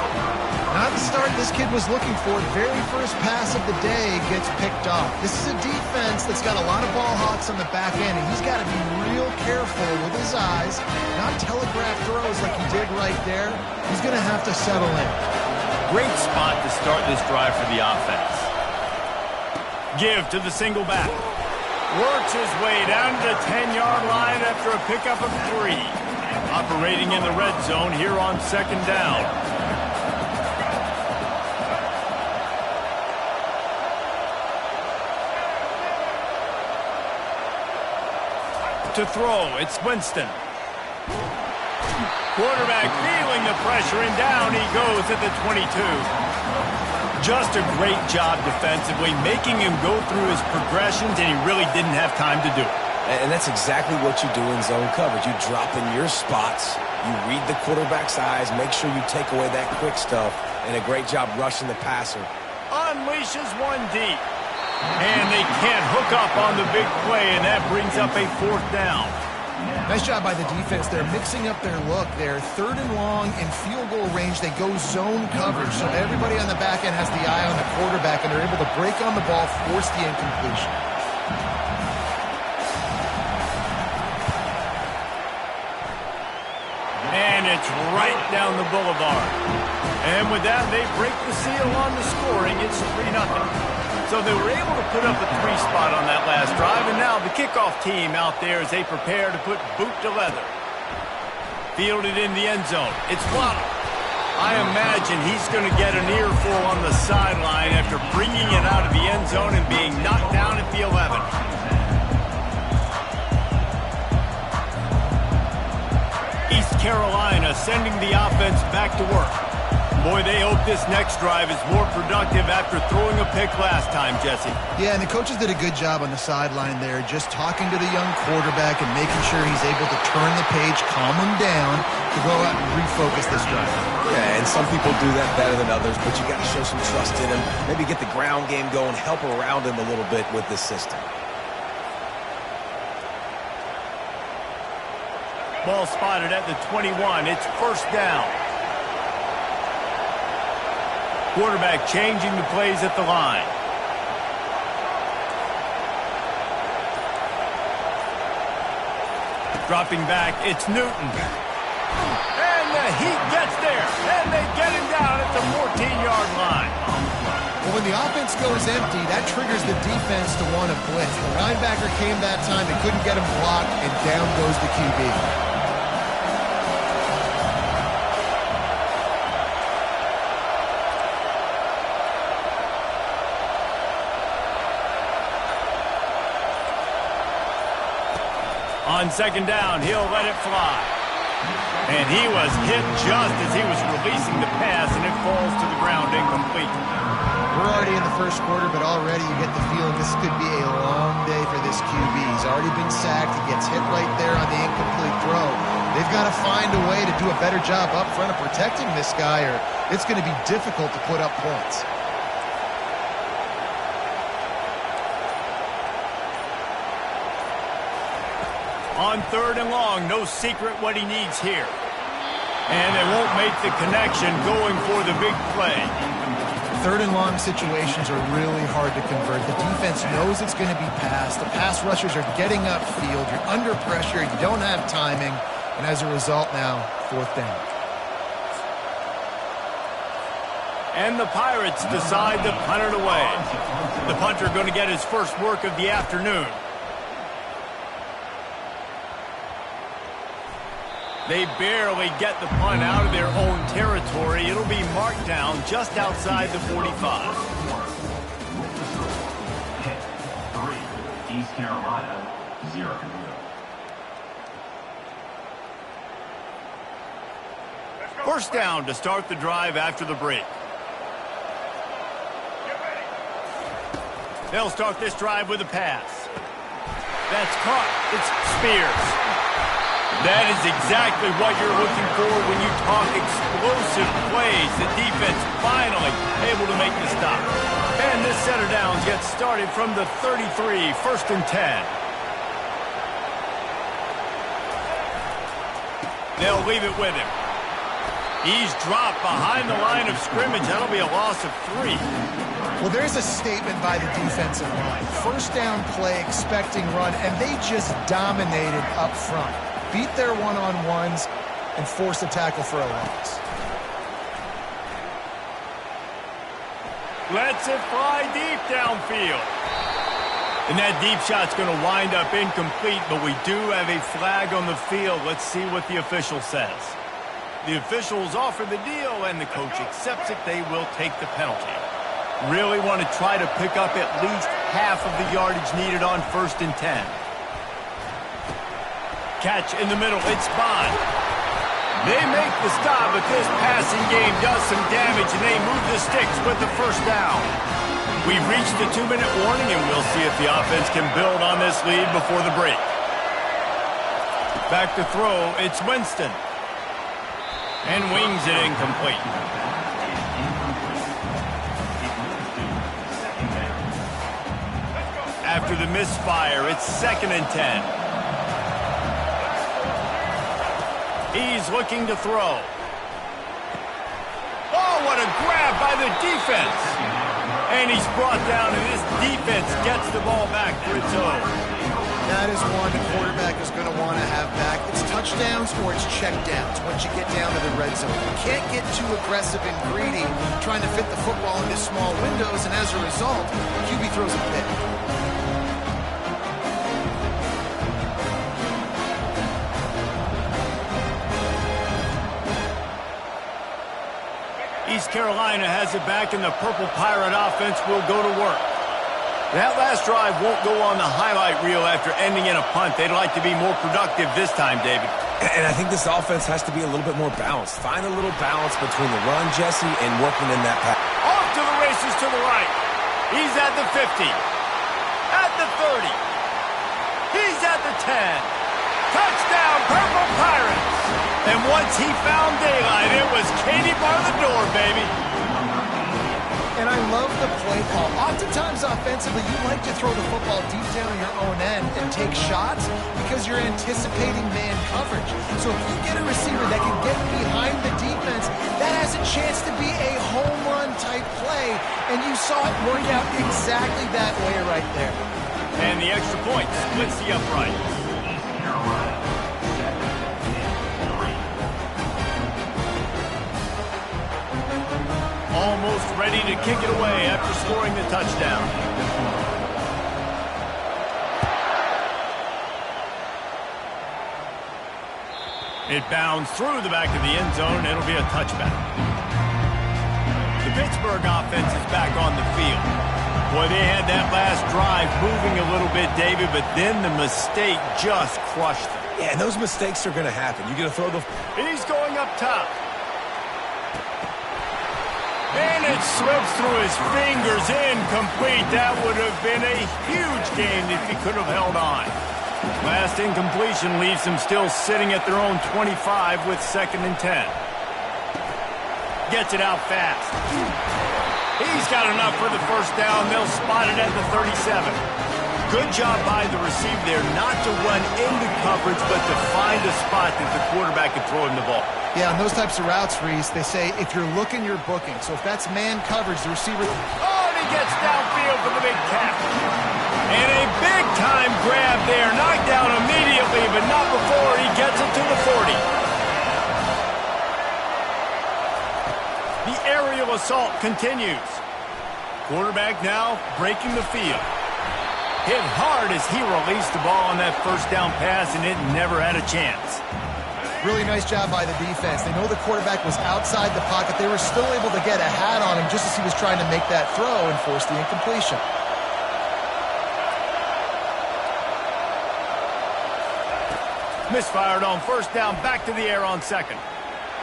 Not the start this kid was looking for. Very first pass of the day gets picked off. This is a defense that's got a lot of ball hawks on the back end, and he's got to be real careful with his eyes, not telegraph throws like he did right there. He's going to have to settle in. Great spot to start this drive for the offense. Give to the single back. Works his way down to the 10-yard line after a pickup of 3. Operating in the red zone here on 2nd down. To throw, it's Winston. Quarterback feeling the pressure, and down he goes at the 22. Just a great job defensively, making him go through his progressions, and he really didn't have time to do it. And that's exactly what you do in zone coverage. You drop in your spots, you read the quarterback's eyes, make sure you take away that quick stuff, and a great job rushing the passer. Unleashes one deep. And they can't hook up on the big play, and that brings up a 4th down. Nice job by the defense. They're mixing up their look. They're 3rd and long in field goal range. They go zone coverage, so everybody on the back end has the eye on the quarterback, and they're able to break on the ball, force the incompletion. And it's right down the boulevard. And with that, they break the seal on the scoring. It's 3-0. So they were able to put up a 3 spot on that last drive, and now the kickoff team out there as they prepare to put boot to leather. Fielded in the end zone. It's Waddle. I imagine he's going to get an earful on the sideline after bringing it out of the end zone and being knocked down at the 11. East Carolina sending the offense back to work. Boy, they hope this next drive is more productive after throwing a pick last time, Jesse. Yeah, and the coaches did a good job on the sideline there, just talking to the young quarterback and making sure he's able to turn the page, calm him down, to go out and refocus this drive. Yeah, and some people do that better than others, but you got to show some trust in him. Maybe get the ground game going, help around him a little bit with this system. Ball spotted at the 21. It's 1st down. Quarterback changing the plays at the line. Dropping back, it's Newton. And the heat gets there, and they get him down at the 14-yard line. Well, when the offense goes empty, that triggers the defense to want to blitz. The linebacker came that time, they couldn't get him blocked, and down goes the QB. On 2nd down, he'll let it fly. And he was hit just as he was releasing the pass, and it falls to the ground incomplete. We're already in the 1st quarter, but already you get the feeling this could be a long day for this QB. He's already been sacked. He gets hit right there on the incomplete throw. They've got to find a way to do a better job up front of protecting this guy, or it's going to be difficult to put up points. On 3rd and long, no secret what he needs here. And they won't make the connection going for the big play. Third and long situations are really hard to convert. The defense knows it's going to be passed. The pass rushers are getting upfield. You're under pressure. You don't have timing. And as a result now, fourth down. And the Pirates decide to punt it away. The punter going to get his first work of the afternoon. They barely get the punt out of their own territory. It'll be marked down just outside the 45. Hit 3, East Carolina, 0. First down to start the drive after the break. They'll start this drive with a pass. That's caught. It's Spears. That is exactly what you're looking for when you talk explosive plays. The defense finally able to make the stop. And this set of downs gets started from the 33, first and 10. They'll leave it with him. He's dropped behind the line of scrimmage. That'll be a loss of 3. Well, there's a statement by the defensive line. First down play, expecting run, and they just dominated up front. Beat their one-on-ones and force a tackle for a loss. Lets it fly deep downfield. And that deep shot's going to wind up incomplete, but we do have a flag on the field. Let's see what the official says. The officials offer the deal, and the coach accepts it. They will take the penalty. Really want to try to pick up at least half of the yardage needed on first and 10. Catch in the middle. It's Bond. They make the stop, but this passing game does some damage, and they move the sticks with the first down. We've reached the 2-minute warning, and we'll see if the offense can build on this lead before the break. Back to throw. It's Winston. And wings it incomplete. After the misfire, it's second and 10. He's looking to throw. Oh, what a grab by the defense. And he's brought down, and this defense gets the ball back for its own. That is one the quarterback is going to want to have back. It's touchdowns or it's checkdowns once you get down to the red zone. You can't get too aggressive and greedy trying to fit the football into small windows, and as a result, QB throws a pick. East Carolina has it back, and the Purple Pirate offense will go to work. That last drive won't go on the highlight reel after ending in a punt. They'd like to be more productive this time, David. And I think this offense has to be a little bit more balanced. Find a little balance between the run, Jesse, and working in that pass. Off to the races to the right. He's at the 50. At the 30. He's at the 10. Touchdown, Purple Pirates. And once he found daylight, it was Katie bar the door, baby. And I love the play call. Oftentimes offensively, you like to throw the football deep down your own end and take shots because you're anticipating man coverage. So if you get a receiver that can get behind the defense, that has a chance to be a home run type play. And you saw it work out exactly that way right there. And the extra point splits the upright. Almost ready to kick it away after scoring the touchdown. It bounds through the back of the end zone. It'll be a touchback. The Pittsburgh offense is back on the field. Boy, they had that last drive moving a little bit, David, but then the mistake just crushed them. Yeah, and those mistakes are going to happen. You're going to throw the... He's going up top. And it slips through his fingers, incomplete. That would have been a huge gain if he could have held on. Last incompletion leaves them still sitting at their own 25 with second and 10. Gets it out fast. He's got enough for the first down. They'll spot it at the 37. Good job by the receiver there not to run into coverage, but to find a spot that the quarterback can throw him the ball. Yeah, on those types of routes, Reese, they say if you're looking, you're booking. So if that's man coverage, the receiver... Oh, and he gets downfield for the big catch. And a big-time grab there. Knocked down immediately, but not before he gets it to the 40. The aerial assault continues. Quarterback now breaking the field. Hit hard as he released the ball on that first down pass, and it never had a chance. Really nice job by the defense. They know the quarterback was outside the pocket. They were still able to get a hat on him just as he was trying to make that throw and force the incompletion. Misfired on first down, back to the air on second.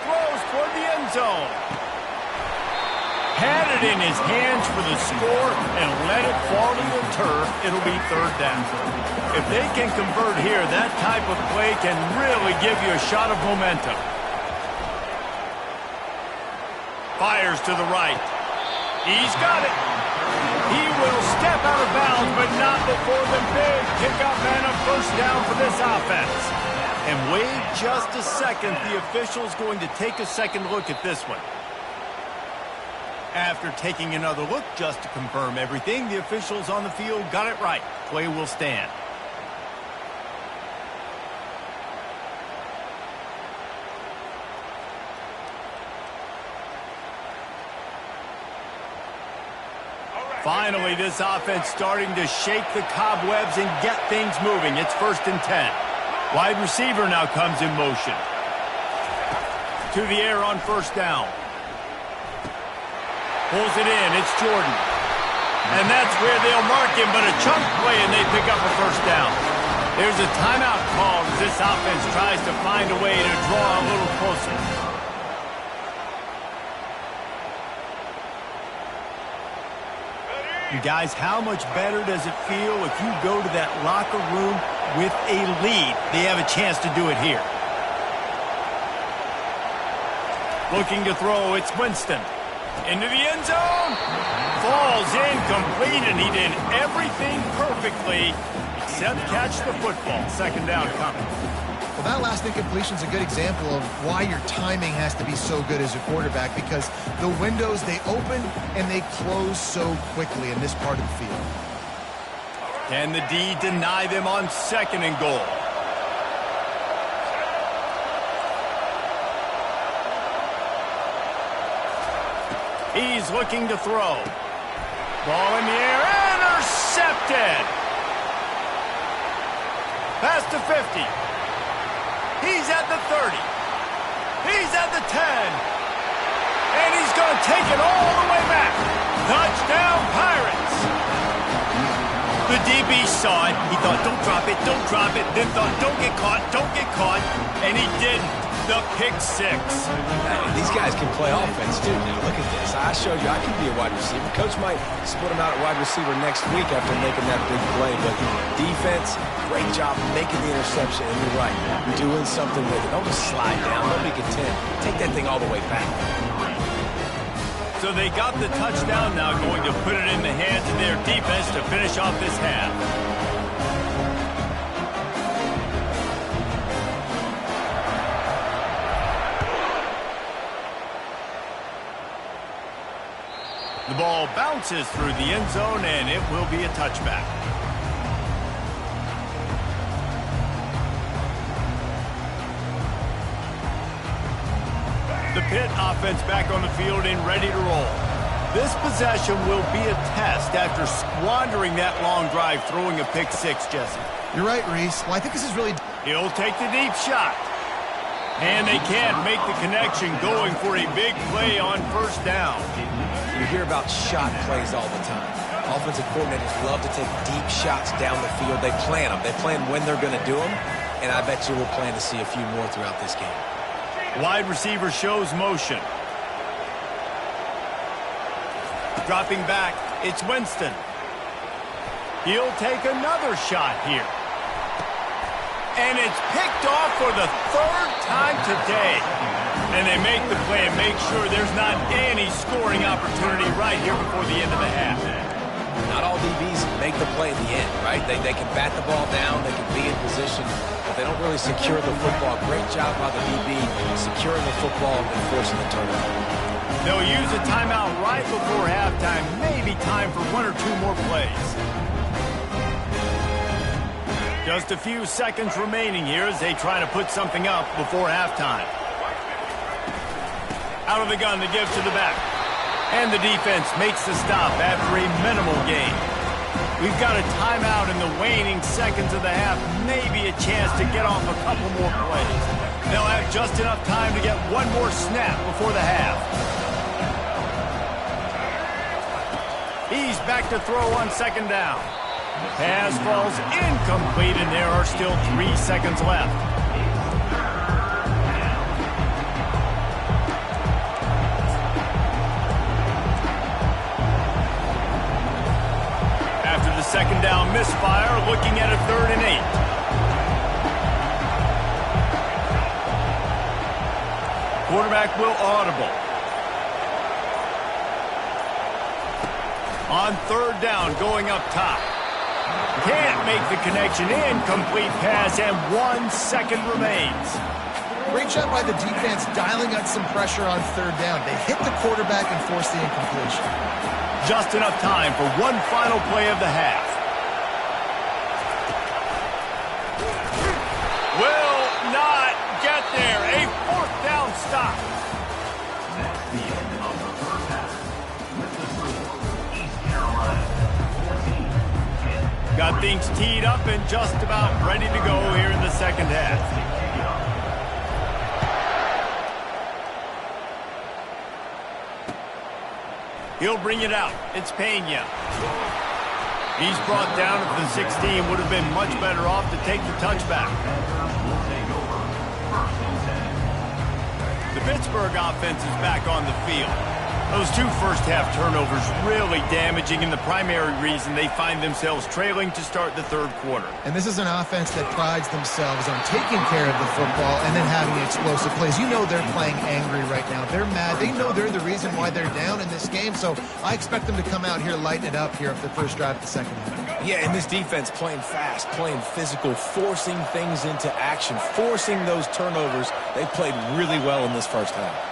Throws toward the end zone. Had it in his hands for the score and let it fall to the turf. It'll be third down. If they can convert here, that type of play can really give you a shot of momentum. Fires to the right. He's got it. He will step out of bounds, but not before the big kickoff and a first down for this offense. And wait just a second. The official's going to take a second look at this one. After taking another look just to confirm everything, the officials on the field got it right. Play will stand. Finally, this offense starting to shake the cobwebs and get things moving. It's 1st and 10. Wide receiver now comes in motion. To the air on first down. Pulls it in. It's Jordan. And that's where they'll mark him, but a chunk play, and they pick up a first down. There's a timeout call as this offense tries to find a way to draw a little closer. You guys, how much better does it feel if you go to that locker room with a lead? They have a chance to do it here. Looking to throw, it's Winston. Into the end zone. Falls incomplete, and he did everything perfectly except catch the football. Second down coming. Well, that last incompletion is a good example of why your timing has to be so good as a quarterback, because the windows, they open and they close so quickly in this part of the field. Can the D deny them on second and goal? He's looking to throw. Ball in the air, intercepted. Past the 50. He's at the 30. He's at the 10. And he's going to take it all the way back. Touchdown, Pirates. The DB saw it. He thought, don't drop it, don't drop it. Then thought, don't get caught, don't get caught. And he didn't. The pick six. These guys can play offense, too. Now, look at this. I showed you I can be a wide receiver. Coach might split him out at wide receiver next week after making that big play. But defense, great job making the interception. And you're right, doing something with it. Don't just slide down. Don't be content. Take that thing all the way back. So they got the touchdown now, going to put it in the hands of their defense to finish off this half. The ball bounces through the end zone, and it will be a touchback. The Pitt offense back on the field and ready to roll. This possession will be a test after squandering that long drive, throwing a pick six, Jesse. You're right, Reese. Well, I think this is really... He'll take the deep shot. And they can't make the connection, going for a big play on first down. You hear about shot plays all the time. Offensive coordinators love to take deep shots down the field. They plan them. They plan when they're going to do them. And I bet you we'll plan to see a few more throughout this game. Wide receiver shows motion. Dropping back, it's Winston. He'll take another shot here. And it's picked off for the third time today. And they make the play and make sure there's not any scoring opportunity right here before the end of the half. Not all DBs make the play at the end, right? They can bat the ball down, they can be in position, but they don't really secure the football. Great job by the DB securing the football and forcing the turnover. They'll use a timeout right before halftime. Maybe time for 1 or 2 more plays. Just a few seconds remaining here as they try to put something up before halftime. Out of the gun, the give to the back. And the defense makes the stop after a minimal gain. We've got a timeout in the waning seconds of the half. Maybe a chance to get off a couple more plays. They'll have just enough time to get one more snap before the half. He's back to throw on second down. Pass falls incomplete, and there are still 3 seconds left. After the second down misfire, looking at a 3rd and 8. Quarterback will audible. On 3rd down, going up top. Can't make the connection. Incomplete pass, and 1 second remains. Great job by the defense dialing up some pressure on 3rd down. They hit the quarterback and forced the incompletion. Just enough time for one final play of the half. Will not get there. A 4th down stop. That's the end of the first half. With the score, East Carolina 14-10. Got things teed up and just about ready to go here in the second half. He'll bring it out. It's Pena. He's brought down at the 16. Would have been much better off to take the touchback. The Pittsburgh offense is back on the field. Those 2 first-half turnovers really damaging, and the primary reason they find themselves trailing to start the 3rd quarter. And this is an offense that prides themselves on taking care of the football and then having explosive plays. You know they're playing angry right now. They're mad. They know they're the reason why they're down in this game, so I expect them to come out here, lighten it up here for the first drive of the second half. Yeah, and this defense playing fast, playing physical, forcing things into action, forcing those turnovers. They played really well in this first half.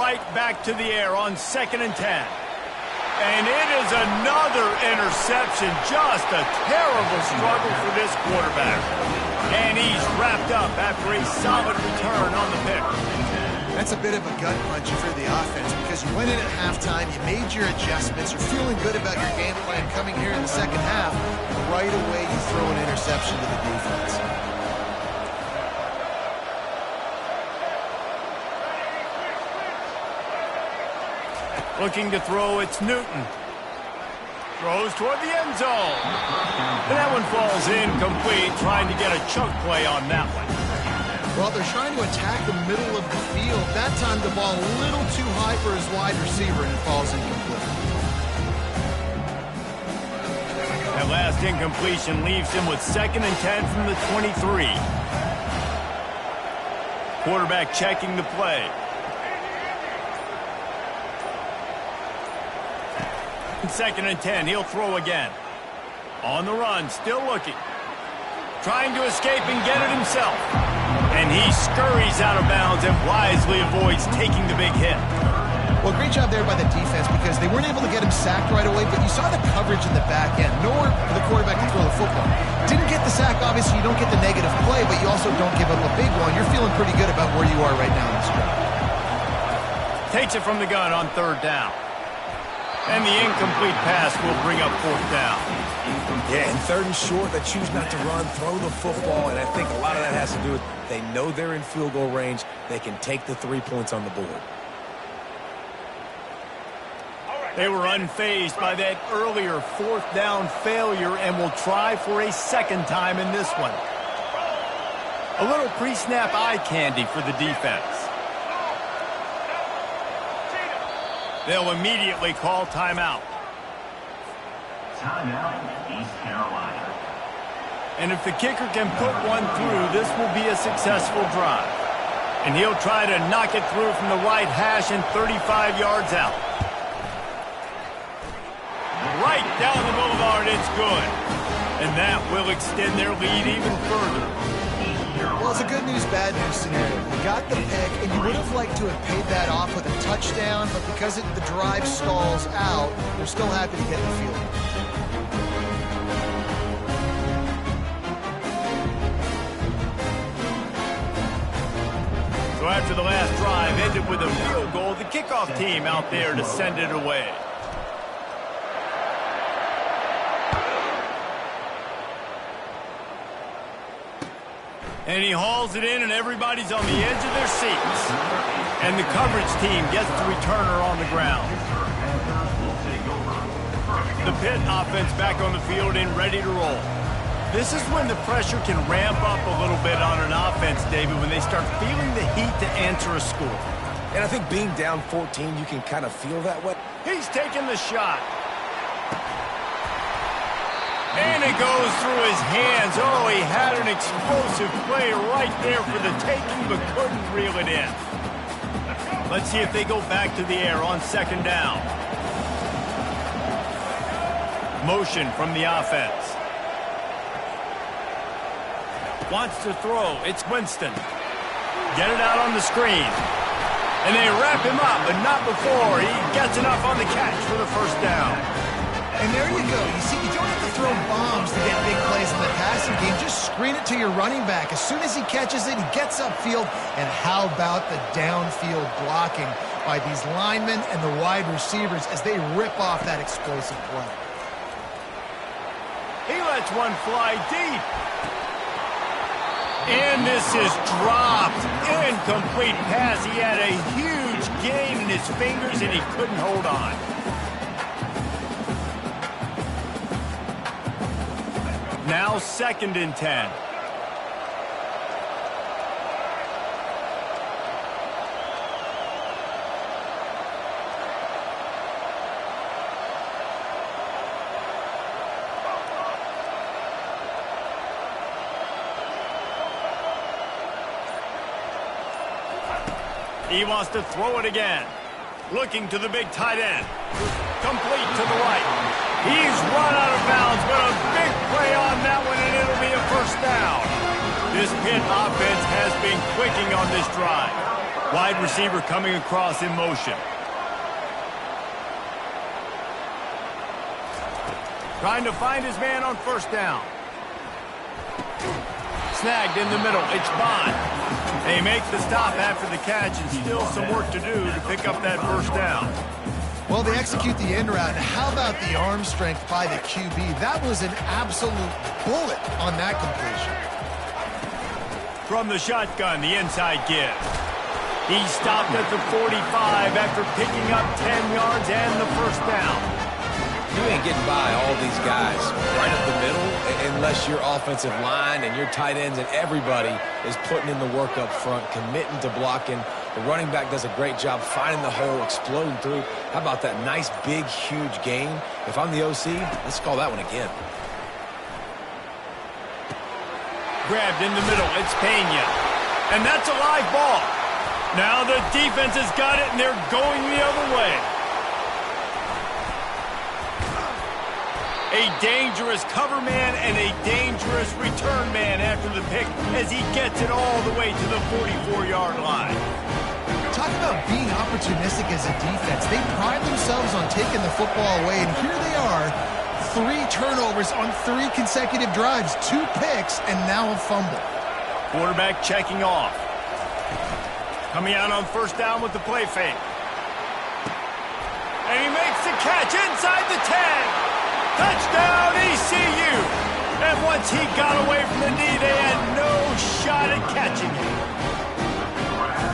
Right back to the air on 2nd and 10. And it is another interception. Just a terrible struggle for this quarterback. And he's wrapped up after a solid return on the pick. That's a bit of a gut punch for the offense because you went in at halftime, you made your adjustments, you're feeling good about your game plan coming here in the second half. Right away, you throw an interception to the defense. Looking to throw, it's Newton. Throws toward the end zone. And that one falls incomplete, trying to get a chunk play on that one. Well, they're trying to attack the middle of the field. That time the ball a little too high for his wide receiver, and it falls incomplete. That last incompletion leaves him with 2nd and 10 from the 23. Quarterback checking the play. Second and 10, he'll throw again. On the run, still looking. Trying to escape and get it himself. And he scurries out of bounds and wisely avoids taking the big hit. Well, great job there by the defense because they weren't able to get him sacked right away, but you saw the coverage in the back end. Nowhere for the quarterback to throw the football. Didn't get the sack, obviously you don't get the negative play, but you also don't give up a big one. You're feeling pretty good about where you are right now in this drive. Takes it from the gun on 3rd down. And the incomplete pass will bring up 4th down. Yeah, and 3rd and short, they choose not to run, throw the football, and I think a lot of that has to do with they know they're in field goal range. They can take the 3 points on the board. They were unfazed by that earlier 4th down failure and will try for a 2nd time in this one. A little pre-snap eye candy for the defense. They'll immediately call timeout. Timeout, East Carolina. And if the kicker can put one through, this will be a successful drive. And he'll try to knock it through from the right hash and 35 yards out. right down the boulevard. It's good. And that will extend their lead even further. Well, it's a good news, bad news scenario. You got the pick, and you would have liked to have paid that off with a touchdown, but because the drive stalls out, you're still happy to get the field. So after the last drive ended with a field goal, the kickoff team out there to send it away. And he hauls it in, and everybody's on the edge of their seats. And the coverage team gets the returner on the ground. The Pitt offense back on the field and ready to roll. This is when the pressure can ramp up a little bit on an offense, David, when they start feeling the heat to answer a score. And I think being down 14, you can kind of feel that way. He's taking the shot. And it goes through his hands. Oh, he had an explosive play right there for the taking, but couldn't reel it in. Let's see if they go back to the air on second down. Motion from the offense. Wants to throw. It's Winston. Get it out on the screen. And they wrap him up, but not before he gets enough on the catch for the first down. And there you go. You see, you don't have to throw bombs to get big plays in the passing game. Just screen it to your running back. As soon as he catches it, he gets upfield. And how about the downfield blocking by these linemen and the wide receivers as they rip off that explosive play. He lets one fly deep. And this is dropped. Incomplete pass. He had a huge gain in his fingers, and he couldn't hold on. Now 2nd and 10. He wants to throw it again. Looking to the big tight end. Complete to the right. He's run out of bounds, but a big play on that one, and it'll be a first down. This Pitt offense has been clicking on this drive. Wide receiver coming across in motion. Trying to find his man on first down. Snagged in the middle. It's Bond. They make the stop after the catch, and still some work to do to pick up that first down. Well, they execute the end route. How about the arm strength by the QB? That was an absolute bullet on that completion. From the shotgun, the inside give. He stopped at the 45 after picking up 10 yards and the first down. You ain't getting by all these guys right up the middle unless your offensive line and your tight ends and everybody is putting in the work up front, committing to blocking. The running back does a great job finding the hole, exploding through. How about that nice, big, huge gain? If I'm the OC, let's call that one again. Grabbed in the middle. It's Pena. And that's a live ball. Now the defense has got it, and they're going the other way. A dangerous cover man and a dangerous return man after the pick as he gets it all the way to the 44-yard line. Talk about being opportunistic as a defense. They pride themselves on taking the football away, and here they are, 3 turnovers on 3 consecutive drives, 2 picks, and now a fumble. Quarterback checking off. Coming out on first down with the play fake. And he makes the catch inside the 10. Touchdown, ECU! And once he got away from the knee, they had no shot at catching him.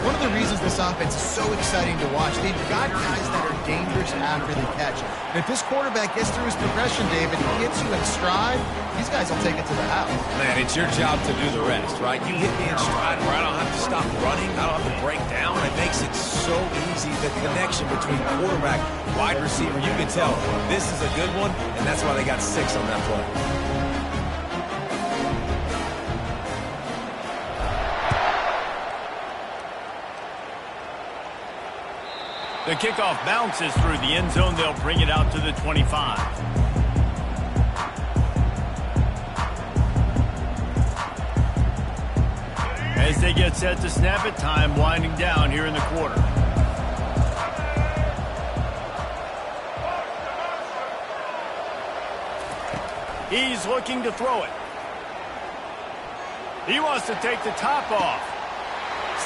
One of the reasons this offense is so exciting to watch, they've got guys that are dangerous after the catch. And if this quarterback gets through his progression, David, he hits you in stride, these guys will take it to the house. Man, it's your job to do the rest, right? You hit me in stride where I don't have to stop running, I don't have to break down. It makes it so easy, the connection between quarterback, wide receiver. You can tell this is a good one, and that's why they got 6 on that play. The kickoff bounces through the end zone. They'll bring it out to the 25. As they get set to snap it, time winding down here in the quarter. He's looking to throw it. He wants to take the top off.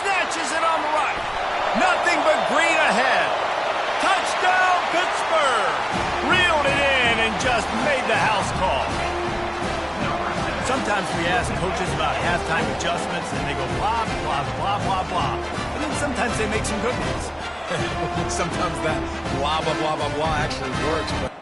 Snatches it on the right. Nothing but green ahead. Touchdown, Pittsburgh! Reeled it in and just made the house call. Sometimes we ask coaches about halftime adjustments, and they go blah, blah, blah, blah, blah. And then sometimes they make some good ones. Sometimes that blah, blah, blah, blah, blah actually works, but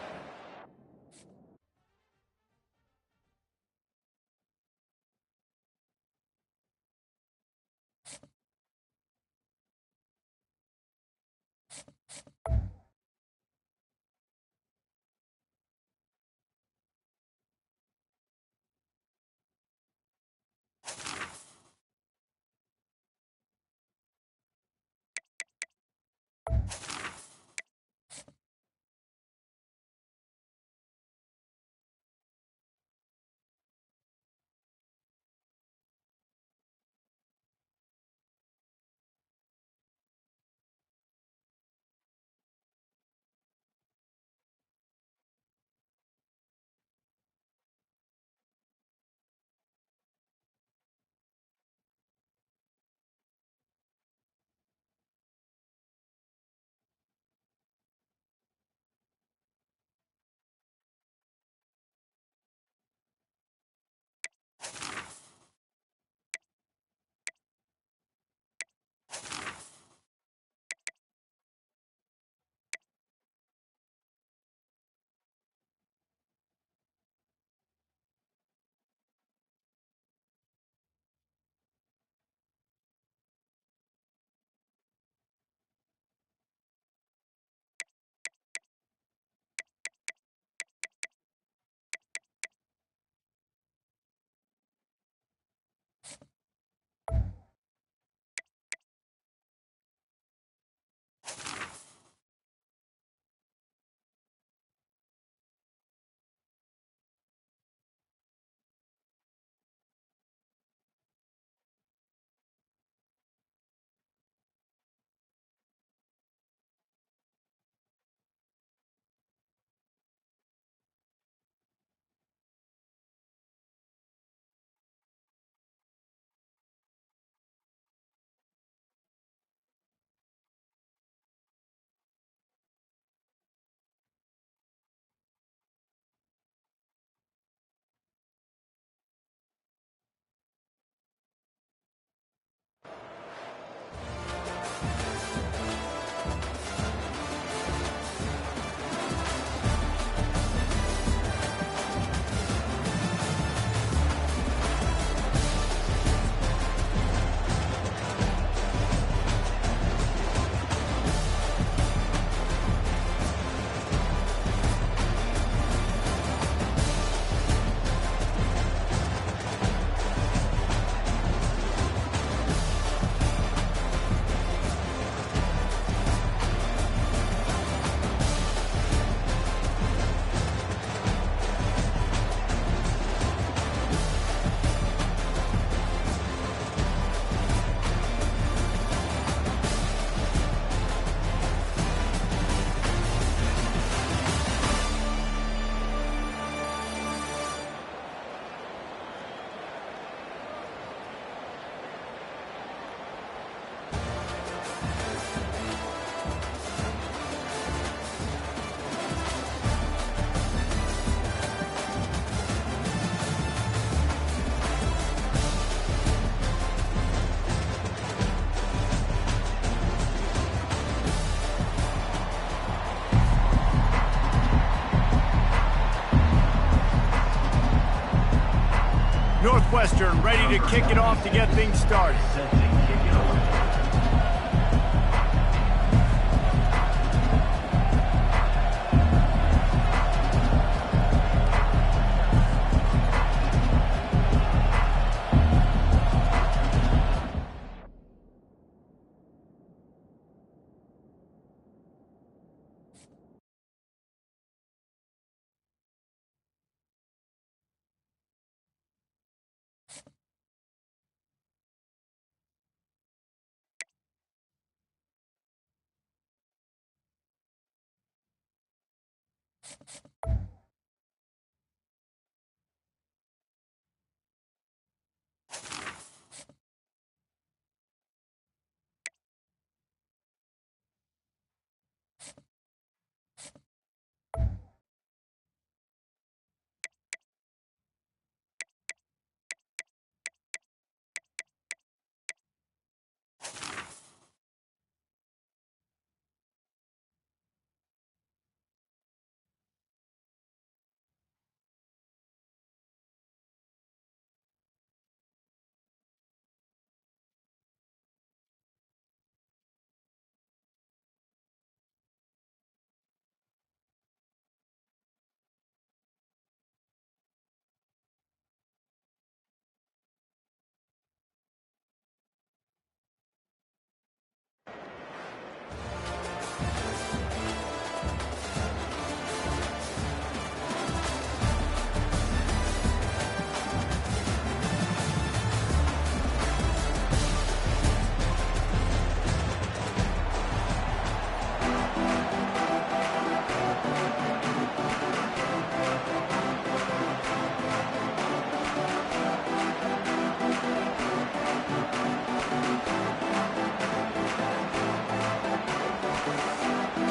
Northwestern ready to kick it off to get things started.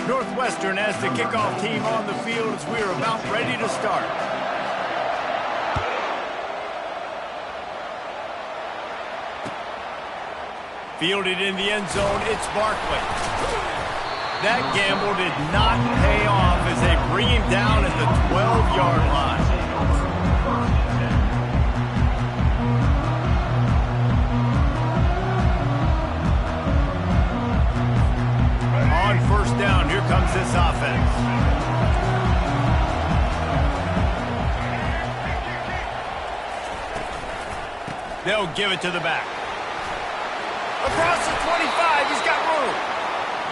Northwestern has the kickoff team on the field as we are about ready to start. Fielded in the end zone, it's Barkley. That gamble did not pay off as they bring him down at the 12-yard line. On first down, here comes this offense. They'll give it to the back. Across the 25, he's got room.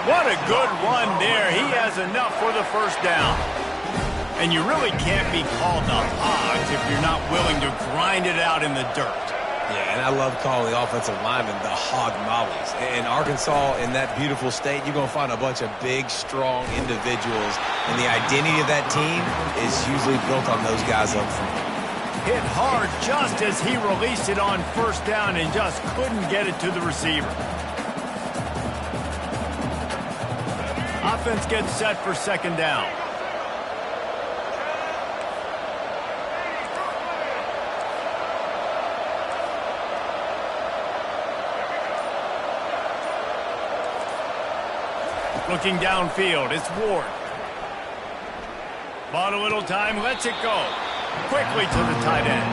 What a good run there. He has enough for the first down. And you really can't be called the Hogs if you're not willing to grind it out in the dirt. Yeah, and I love calling the offensive linemen the hog mollies. In Arkansas, in that beautiful state, you're going to find a bunch of big, strong individuals. And the identity of that team is usually built on those guys up front. Hit hard just as he released it on first down and just couldn't get it to the receiver. Offense gets set for second down. Looking downfield, it's Ward. Bought a little time, lets it go. Quickly to the tight end.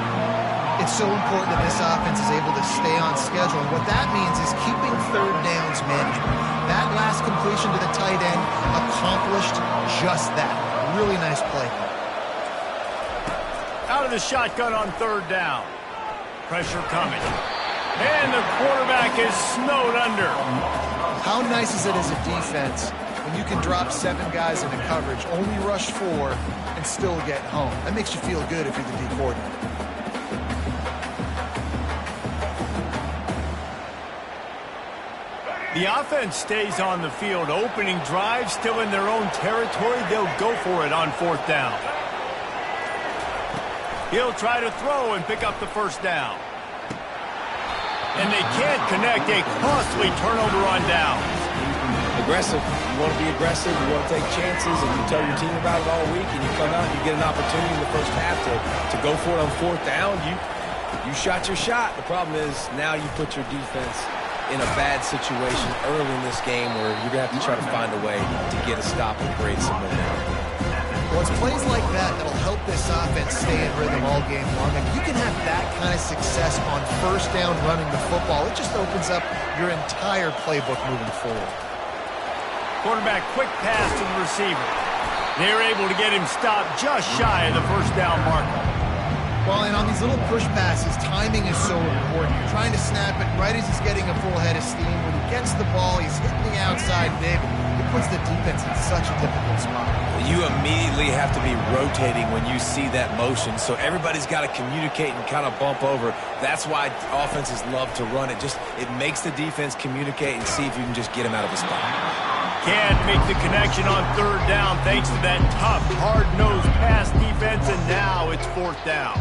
It's so important that this offense is able to stay on schedule. And what that means is keeping third downs management. That last completion to the tight end accomplished just that. Really nice play. Out of the shotgun on third down. Pressure coming. And the quarterback is snowed under. How nice is it as a defense when you can drop 7 guys into coverage, only rush 4, and still get home? That makes you feel good if you're the D coordinator. The offense stays on the field. Opening drive, still in their own territory. They'll go for it on fourth down. He'll try to throw and pick up the first down. And they can't connect. A costly turnover on downs. Aggressive. You want to be aggressive. You want to take chances, and you tell your team about it all week, and you come out and you get an opportunity in the first half to go for it on fourth down. You shot your shot. The problem is now you put your defense in a bad situation early in this game where you're going to have to try to find a way to get a stop and create some momentum. Well, it's plays like that that'll help this offense stay in rhythm all game long. And you can have that kind of success on first down running the football. It just opens up your entire playbook moving forward. Quarterback quick pass to the receiver. They're able to get him stopped just shy of the first down marker. Well, and on these little push passes, timing is so important. You're trying to snap it right as he's getting a full head of steam. When he gets the ball, he's hitting the outside big. It puts the defense in such a difficult spot. You immediately have to be rotating when you see that motion, so everybody's got to communicate and kind of bump over. That's why offenses love to run it. It makes the defense communicate and see if you can just get him out of a spot. Can't make the connection on third down thanks to that tough, hard-nosed pass defense, and now it's fourth down.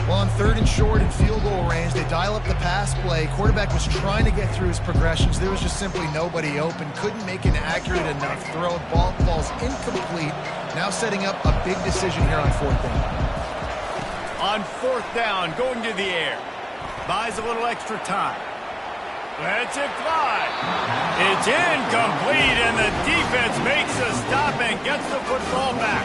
Well, on third and short and field goal range, they dial up the pass play. Quarterback was trying to get through his progressions. There was just simply nobody open. Couldn't make an accurate enough throw. Ball falls incomplete. Now setting up a big decision here on fourth down. On fourth down, going to the air. Buys a little extra time. Lets it fly. It's incomplete, and the defense makes a stop and gets the football back.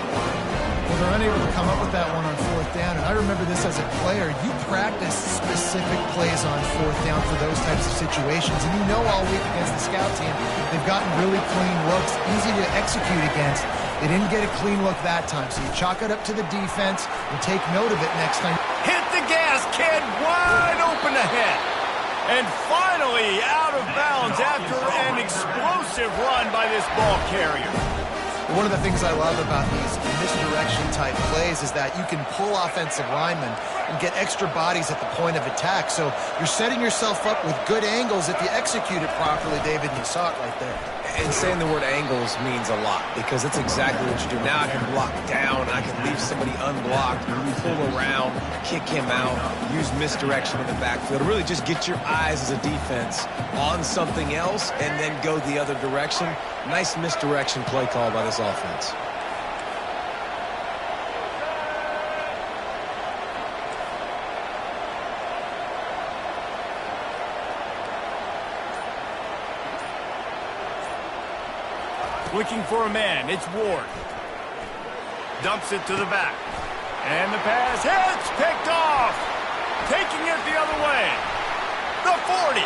Well, they're unable to come up with that one on fourth down, and I remember this as a player. You practice specific plays on fourth down for those types of situations, and you know all week against the scout team, they've gotten really clean looks, easy to execute against. They didn't get a clean look that time, so you chalk it up to the defense and take note of it next time. Hit the gas, kid, wide open ahead. And finally out of bounds after an explosive run by this ball carrier. One of the things I love about these misdirection-type plays is that you can pull offensive linemen and get extra bodies at the point of attack. So you're setting yourself up with good angles if you execute it properly, David, and you saw it right there. And saying the word angles means a lot because that's exactly what you do. Now I can block down, I can leave somebody unblocked, pull around, kick him out, use misdirection in the backfield. Really just get your eyes as a defense on something else and then go the other direction. Nice misdirection play call by this offense. Looking for a man, it's Ward. Dumps it to the back. And the pass hits, picked off. Taking it the other way. The 40.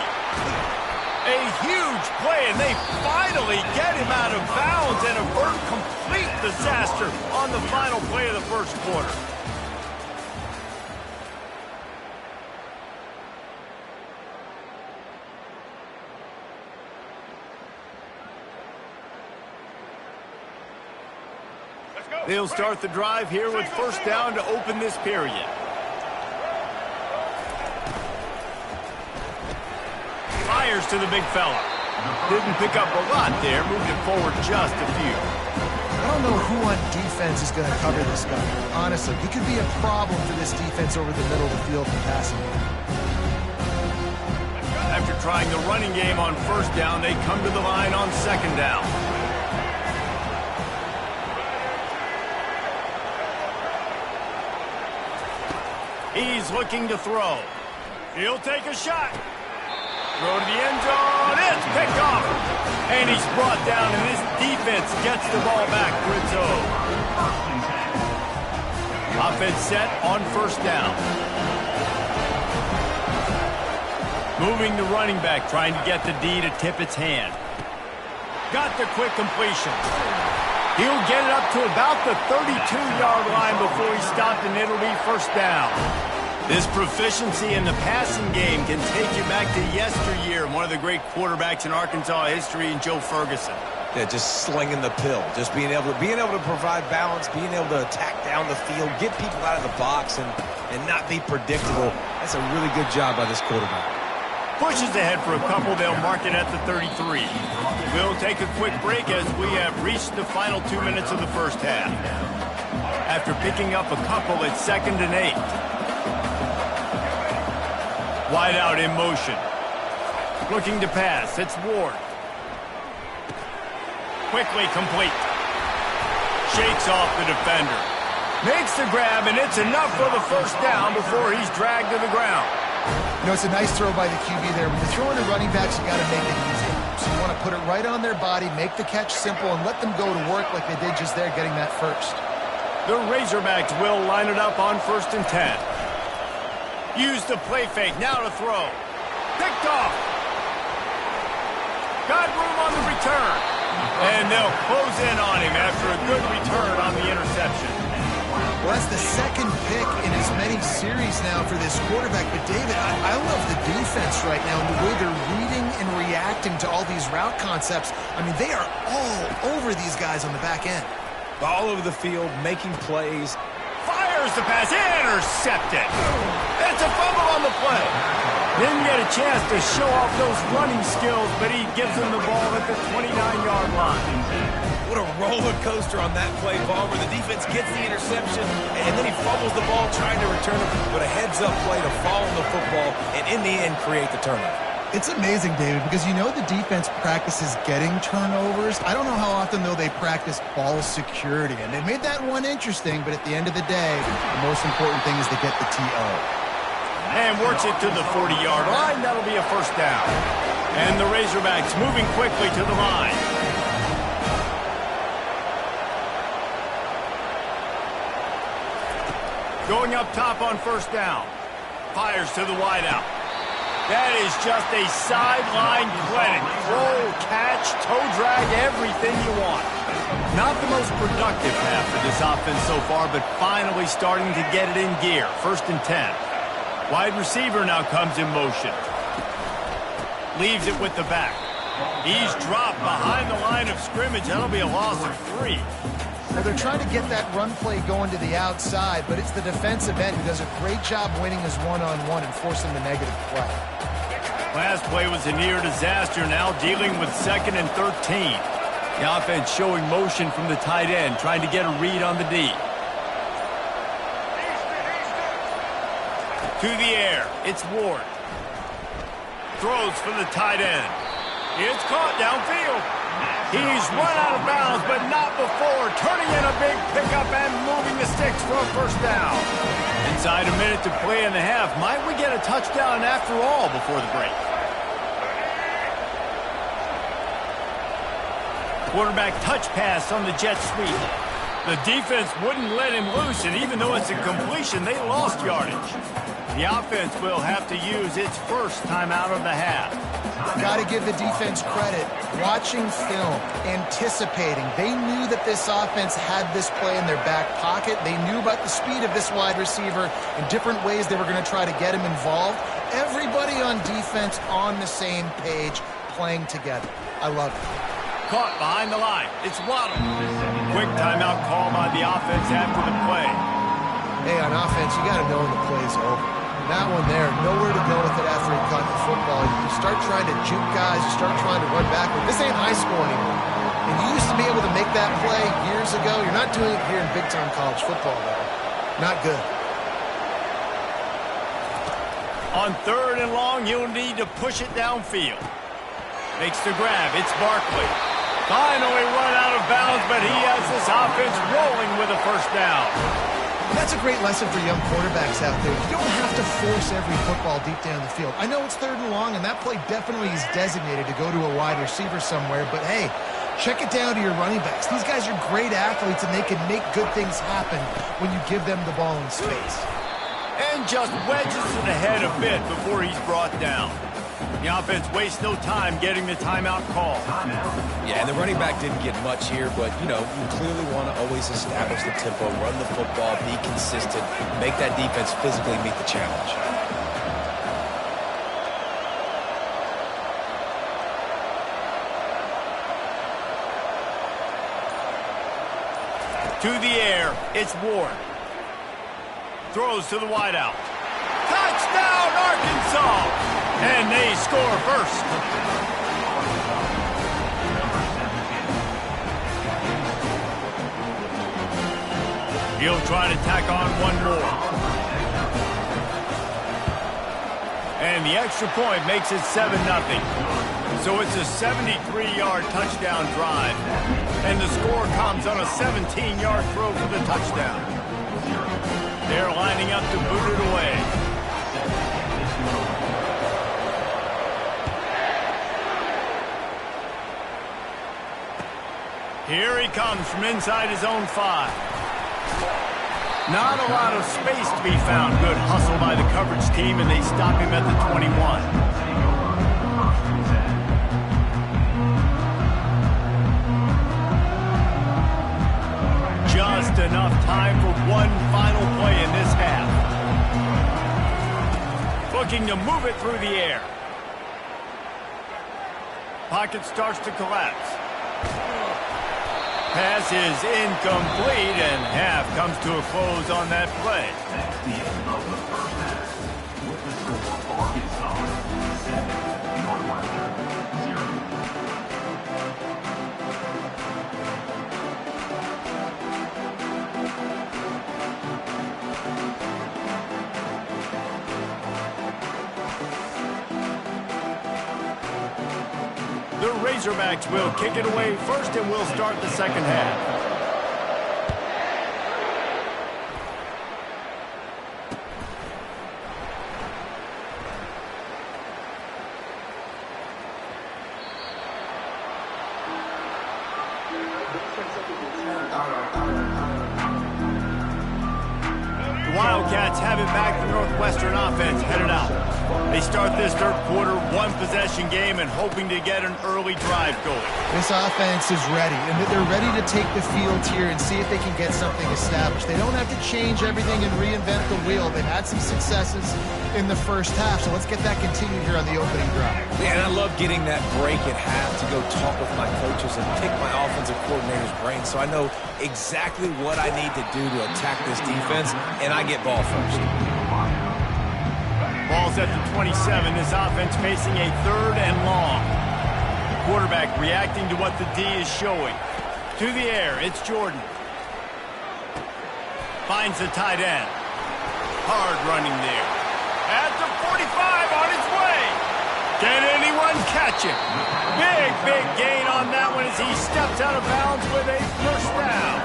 A huge play, and they finally get him out of bounds and avert complete disaster on the final play of the first quarter. They'll start the drive here with first down to open this period. Fires to the big fella. Didn't pick up a lot there, moved it forward just a few. I don't know who on defense is going to cover this guy. Honestly, he could be a problem for this defense over the middle of the field in passing. After trying the running game on first down, they come to the line on second down. He's looking to throw. He'll take a shot. Throw to the end zone. It's picked off. And he's brought down, and this defense gets the ball back for its own. Offense set on first down. Moving the running back, trying to get the D to tip its hand. Got the quick completion. He'll get it up to about the 32-yard line before he stopped, and it'll be first down. This proficiency in the passing game can take you back to yesteryear, one of the great quarterbacks in Arkansas history, Joe Ferguson. Yeah, just slinging the pill, just being able to provide balance, being able to attack down the field, get people out of the box, and not be predictable. That's a really good job by this quarterback. Pushes ahead for a couple. They'll mark it at the 33. We'll take a quick break as we have reached the final 2 minutes of the first half. After picking up a couple, it's 2nd and 8. Wide out in motion. Looking to pass. It's Ward. Quickly complete. Shakes off the defender. Makes the grab, and it's enough for the first down before he's dragged to the ground. You know, it's a nice throw by the QB there. When you're throwing to running backs, you got to make it easy. So you want to put it right on their body, make the catch simple, and let them go to work like they did just there, getting that first. The Razorbacks will line it up on 1st and 10. Use the play fake, now to throw. Picked off. Got room on the return. And they'll close in on him after a good return on the interception. Well, that's the second pick in as many series now for this quarterback. But, David, I love the defense right now and the way they're reading and reacting to all these route concepts. I mean, they are all over these guys on the back end. All over the field, making plays. Fires the pass, intercepted. It's a fumble on the play. Didn't get a chance to show off those running skills, but he gives them the ball at the 29-yard line. What a roller coaster on that play, Palmer. The defense gets the interception, and then he fumbles the ball trying to return it, but a heads-up play to fall on the football and, in the end, create the turnover. It's amazing, David, because you know the defense practices getting turnovers. I don't know how often, though, they practice ball security. And they made that one interesting, but at the end of the day, the most important thing is to get the TO. And works it to the 40-yard line. That'll be a first down. And the Razorbacks moving quickly to the line. Going up top on first down. Fires to the wideout. That is just a sideline clinic. Roll, catch, toe drag, everything you want. Not the most productive half for this offense so far, but finally starting to get it in gear. First and 10. Wide receiver now comes in motion. Leaves it with the back. He's dropped behind the line of scrimmage. That'll be a loss of 3. Now they're trying to get that run play going to the outside, but it's the defensive end who does a great job winning his one-on-one and forcing the negative play. Last play was a near disaster, now dealing with 2nd and 13. The offense showing motion from the tight end, trying to get a read on the D. To the air, it's Ward. Throws for the tight end. It's caught downfield. He's run out of bounds, but not before. Turning in a big pickup and moving the sticks for a first down. Inside a minute to play in the half. Might we get a touchdown after all before the break? Quarterback touch pass on the jet sweep. The defense wouldn't let him loose, and even though it's a completion, they lost yardage. The offense will have to use its first timeout of the half. Got to give the defense credit. Watching film, anticipating. They knew that this offense had this play in their back pocket. They knew about the speed of this wide receiver and different ways they were going to try to get him involved. Everybody on defense on the same page, playing together. I love it. Caught behind the line. It's Waddle. Quick timeout call by the offense after the play. Hey, on offense, you got to know when the play's over. That one there, nowhere to go with it after he caught the football. You start trying to juke guys, you start trying to run backward. This ain't high school anymore. And you used to be able to make that play years ago. You're not doing it here in big-time college football, though. Not good. On 3rd and long, you'll need to push it downfield. Makes the grab. It's Barkley. Finally run out of bounds, but he has this offense rolling with a first down. That's a great lesson for young quarterbacks out there. You don't have to force every football deep down the field. I know it's 3rd and long, and that play definitely is designated to go to a wide receiver somewhere, but hey, check it down to your running backs. These guys are great athletes, and they can make good things happen when you give them the ball in space. And just wedges it ahead a bit before he's brought down. The offense wastes no time getting the timeout call. Yeah, and the running back didn't get much here, but, you know, you clearly want to always establish the tempo, run the football, be consistent, make that defense physically meet the challenge. To the air, it's Ward. Throws to the wideout. Touchdown, Arkansas! And they score first. He'll try to tack on one more. And the extra point makes it 7-0. So it's a 73-yard touchdown drive. And the score comes on a 17-yard throw for the touchdown. They're lining up to boot it away. Here he comes from inside his own 5. Not a lot of space to be found. Good hustle by the coverage team, and they stop him at the 21. Just enough time for one final play in this half. Looking to move it through the air. Pocket starts to collapse. Pass is incomplete, and half comes to a close on that play. That's the end of the first half. With the score, Arkansas Northwestern 0. The Razorbacks will kick it away first, and we'll start the second half. The Wildcats have it back. The Northwestern offense headed out. They start this third quarter, one-possession game, and hoping to get an early drive going. This offense is ready, and they're ready to take the field here and see if they can get something established. They don't have to change everything and reinvent the wheel. They've had some successes in the first half, so let's get that continued here on the opening drive. Yeah, and I love getting that break at half to go talk with my coaches and pick my offensive coordinator's brain so I know exactly what I need to do to attack this defense, and I get ball first. Ball's at the 27. This offense facing a third and long. Quarterback reacting to what the D is showing. To the air, it's Jordan. Finds the tight end. Hard running there. At the 45, on his way. Can anyone catch him? Big gain on that one as he steps out of bounds with a first down.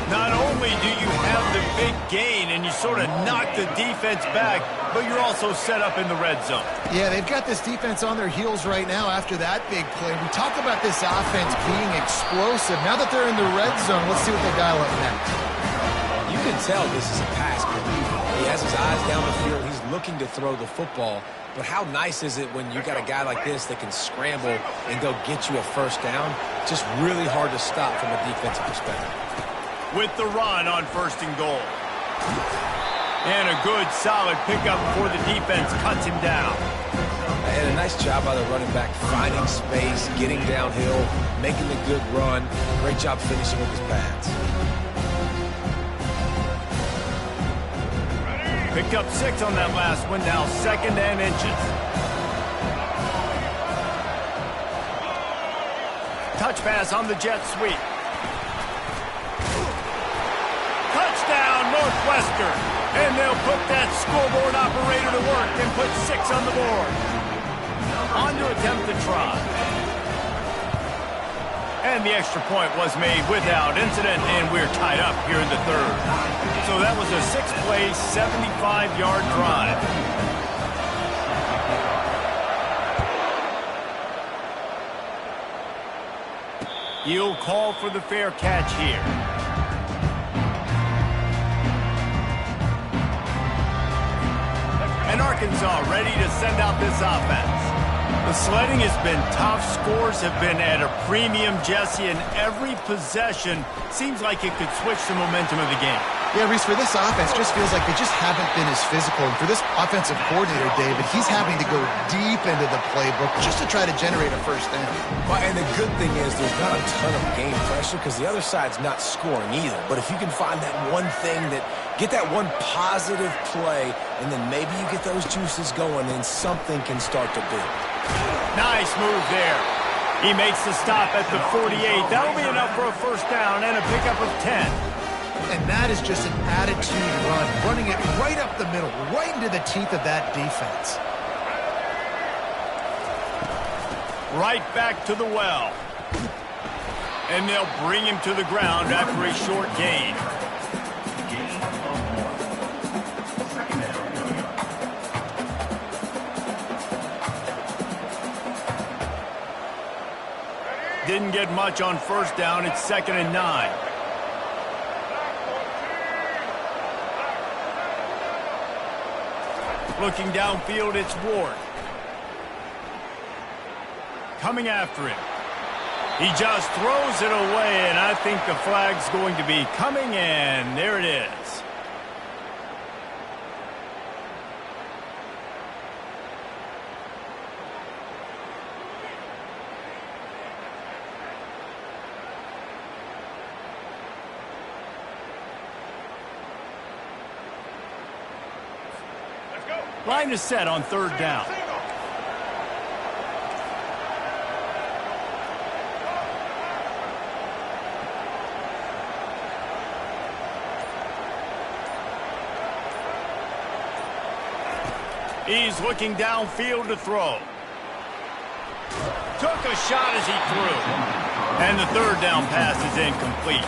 Not only do you have the big gain and you sort of knock the defense back, but you're also set up in the red zone. Yeah, they've got this defense on their heels right now after that big play. We talk about this offense being explosive. Now that they're in the red zone, let's see what they dial up next. You can tell this is a pass play. He has his eyes down the field. He's looking to throw the football. But how nice is it when you got a guy like this that can scramble and go get you a first down? Just really hard to stop from a defensive perspective. With the run on first and goal. And a good, solid pickup before the defense cuts him down. And a nice job by the running back, finding space, getting downhill, making a good run. Great job finishing with his pads. Picked up 6 on that last one, now second and inches. Touch pass on the jet sweep. Touchdown, Northwestern. And they'll put that scoreboard operator to work and put 6 on the board. On to attempt the try. And the extra point was made without incident, and we're tied up here in the third. So that was a 6-play, 75-yard drive. He'll call for the fair catch here. And Arkansas ready to send out this offense. The sledding has been tough. Scores have been at a premium, Jesse, and every possession seems like it could switch the momentum of the game. Yeah, Reese, for this offense, just feels like they just haven't been as physical. And for this offensive coordinator, David, he's having to go deep into the playbook just to try to generate a first down. Well, and the good thing is there's not a ton of game pressure because the other side's not scoring either. But if you can find that one thing get that one positive play, and then maybe you get those juices going, then something can start to build. Nice move there. He makes the stop at the 48. That'll be enough for a first down and a pickup of 10. And that is just an attitude run, running it right up the middle, right into the teeth of that defense. Right back to the well. And they'll bring him to the ground after a short gain. Didn't get much on first down. It's 2nd and 9. Looking downfield, it's Ward. Coming after him. He just throws it away, and I think the flag's going to be coming in. There it is. Line is set on third down. He's looking downfield to throw. Took a shot as he threw. And the third down pass is incomplete.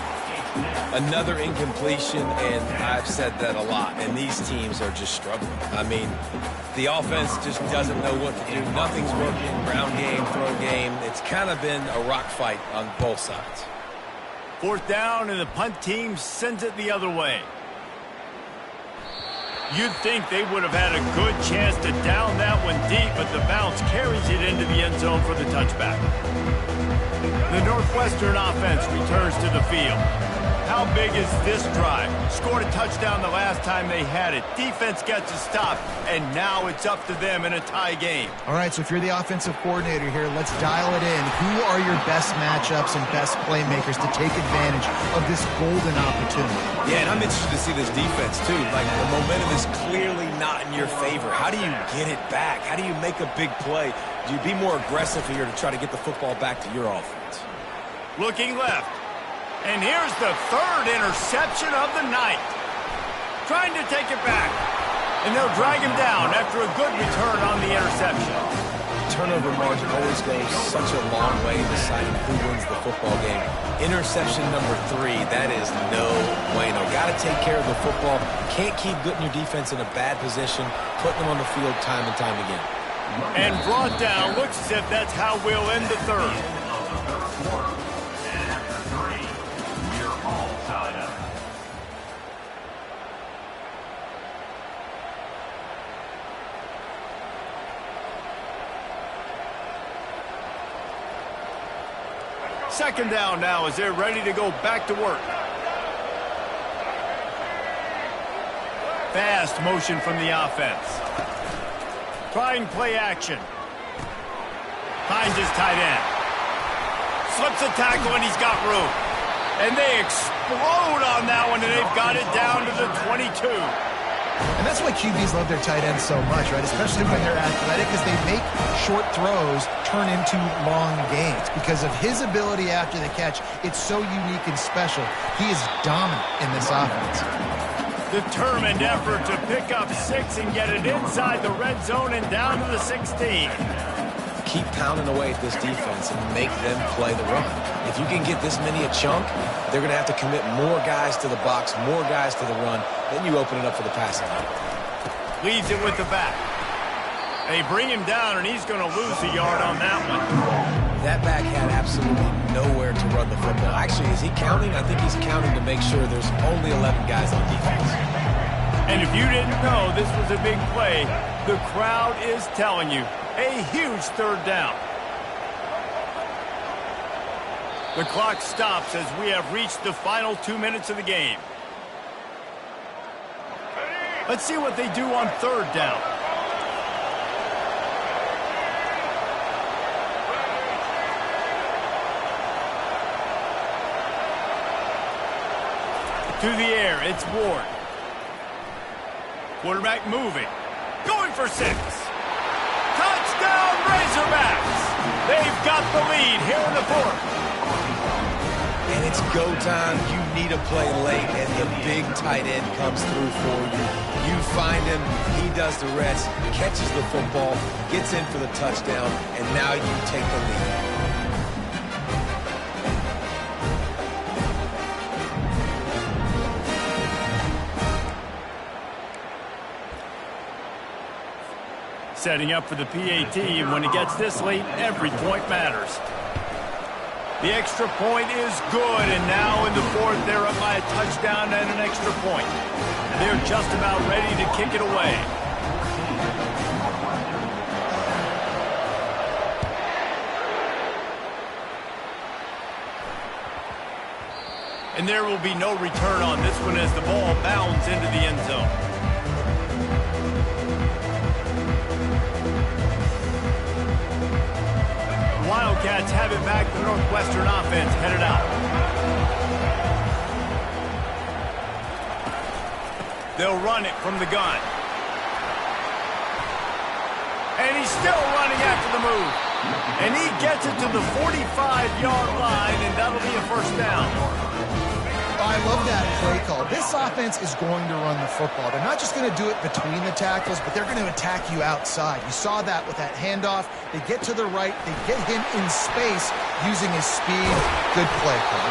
Another incompletion, and I've said that a lot, and these teams are just struggling. I mean, the offense just doesn't know what to do. Nothing's working. Ground game, throw game. It's kind of been a rock fight on both sides. Fourth down, and the punt team sends it the other way. You'd think they would have had a good chance to down that one deep, but the bounce carries it into the end zone for the touchback. The Northwestern offense returns to the field. How big is this drive? Scored a touchdown the last time they had it. Defense gets a stop, and now it's up to them in a tie game. All right, so if you're the offensive coordinator here, let's dial it in. Who are your best matchups and best playmakers to take advantage of this golden opportunity? Yeah, and I'm interested to see this defense, too. Like, the momentum is clearly not in your favor. How do you get it back? How do you make a big play? Do you be more aggressive here to try to get the football back to your offense? Looking left. And here's the third interception of the night. Trying to take it back. And they'll drag him down after a good return on the interception. Turnover margin always goes such a long way in deciding who wins the football game. Interception number 3, that is no bueno. Got to take care of the football. Can't keep putting your defense in a bad position, putting them on the field time and time again. And brought down. Looks as if that's how we'll end the third. Second down now as they're ready to go back to work. Fast motion from the offense. Trying play action. Finds his tight end. Slips a tackle and he's got room. And they explode on that one, and they've got it down to the 22. And that's why QBs love their tight ends so much, right? Especially when they're athletic, because they make short throws turn into long gains. Because of his ability after the catch, it's so unique and special. He is dominant in this offense. Determined effort to pick up 6 and get it inside the red zone and down to the 16. Keep pounding away at this defense and make them play the run. If you can get this many a chunk, they're going to have to commit more guys to the box, more guys to the run. Then you open it up for the passing game. Leads it with the back. They bring him down, and he's going to lose a yard on that one. That back had absolutely nowhere to run the football. Actually, is he counting? I think he's counting to make sure there's only 11 guys on defense. And if you didn't know this was a big play, the crowd is telling you. A huge third down. The clock stops as we have reached the final 2 minutes of the game. Let's see what they do on third down. To the air, it's Ward. Quarterback moving. Going for 6. Touchdown, Razorbacks! They've got the lead here in the fourth. And it's go time. You need a play late, and the big tight end comes through for you. You find him, he does the rest, catches the football, gets in for the touchdown, and now you take the lead. Setting up for the PAT, and when it gets this late, every point matters. The extra point is good, and now in the fourth, they're up by a touchdown and an extra point. They're just about ready to kick it away. And there will be no return on this one as the ball bounds into the end zone. Wildcats have it back. The Northwestern offense headed out. They'll run it from the gun. And he's still running after the move. And he gets it to the 45-yard line, and that'll be a first down. I love that play call. This offense is going to run the football. They're not just going to do it between the tackles, but they're going to attack you outside. You saw that with that handoff. They get to the right. They get him in space using his speed. Good play call.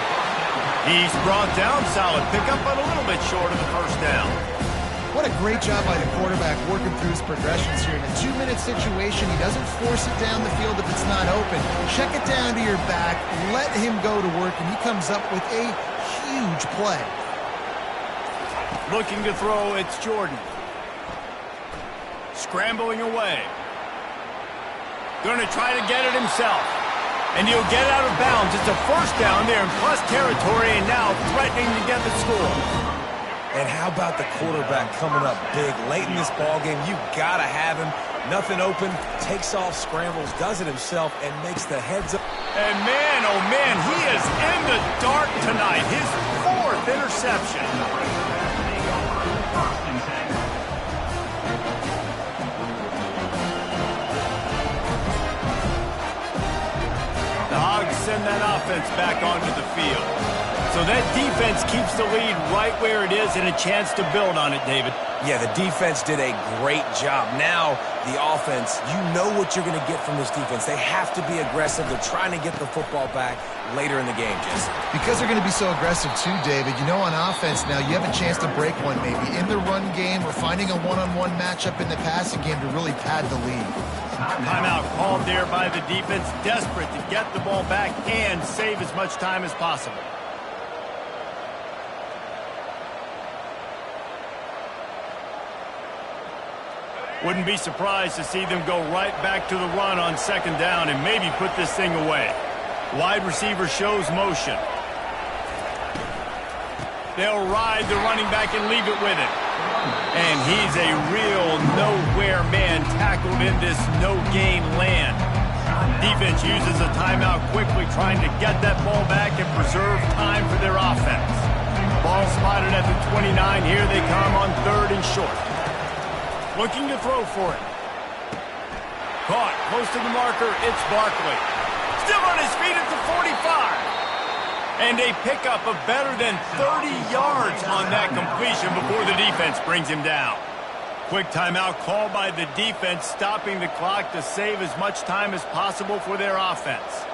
He's brought down. Solid pickup, but a little bit short of the first down. What a great job by the quarterback working through his progressions here. In a 2-minute situation, he doesn't force it down the field if it's not open. Check it down to your back, let him go to work, and he comes up with a huge play. Looking to throw, it's Jordan. Scrambling away. Going to try to get it himself. And he'll get out of bounds. It's a first down there in plus territory, and now threatening to get the score. And how about the quarterback coming up big late in this ball game? You got to have him. Nothing open, takes off, scrambles, does it himself, and makes the heads up. And man, oh man, he is in the dark tonight. His 4th interception. The Hogs send that offense back onto the field. So that defense keeps the lead right where it is and a chance to build on it, David. Yeah, the defense did a great job. Now, the offense, you know what you're going to get from this defense. They have to be aggressive. They're trying to get the football back later in the game, Jesse. Because they're going to be so aggressive too, David, you know on offense now you have a chance to break one maybe in the run game or finding a one-on-one matchup in the passing game to really pad the lead. Timeout called there by the defense, desperate to get the ball back and save as much time as possible. Wouldn't be surprised to see them go right back to the run on 2nd down and maybe put this thing away. Wide receiver shows motion. They'll ride the running back and leave it with him. And he's a real nowhere man tackled in this no-gain land. Defense uses a timeout quickly, trying to get that ball back and preserve time for their offense. Ball spotted at the 29. Here they come on 3rd and short. Looking to throw for it. Caught close to the marker. It's Barkley. Still on his feet at the 45. And a pickup of better than 30 yards on that completion before the defense brings him down. Quick timeout called by the defense, stopping the clock to save as much time as possible for their offense.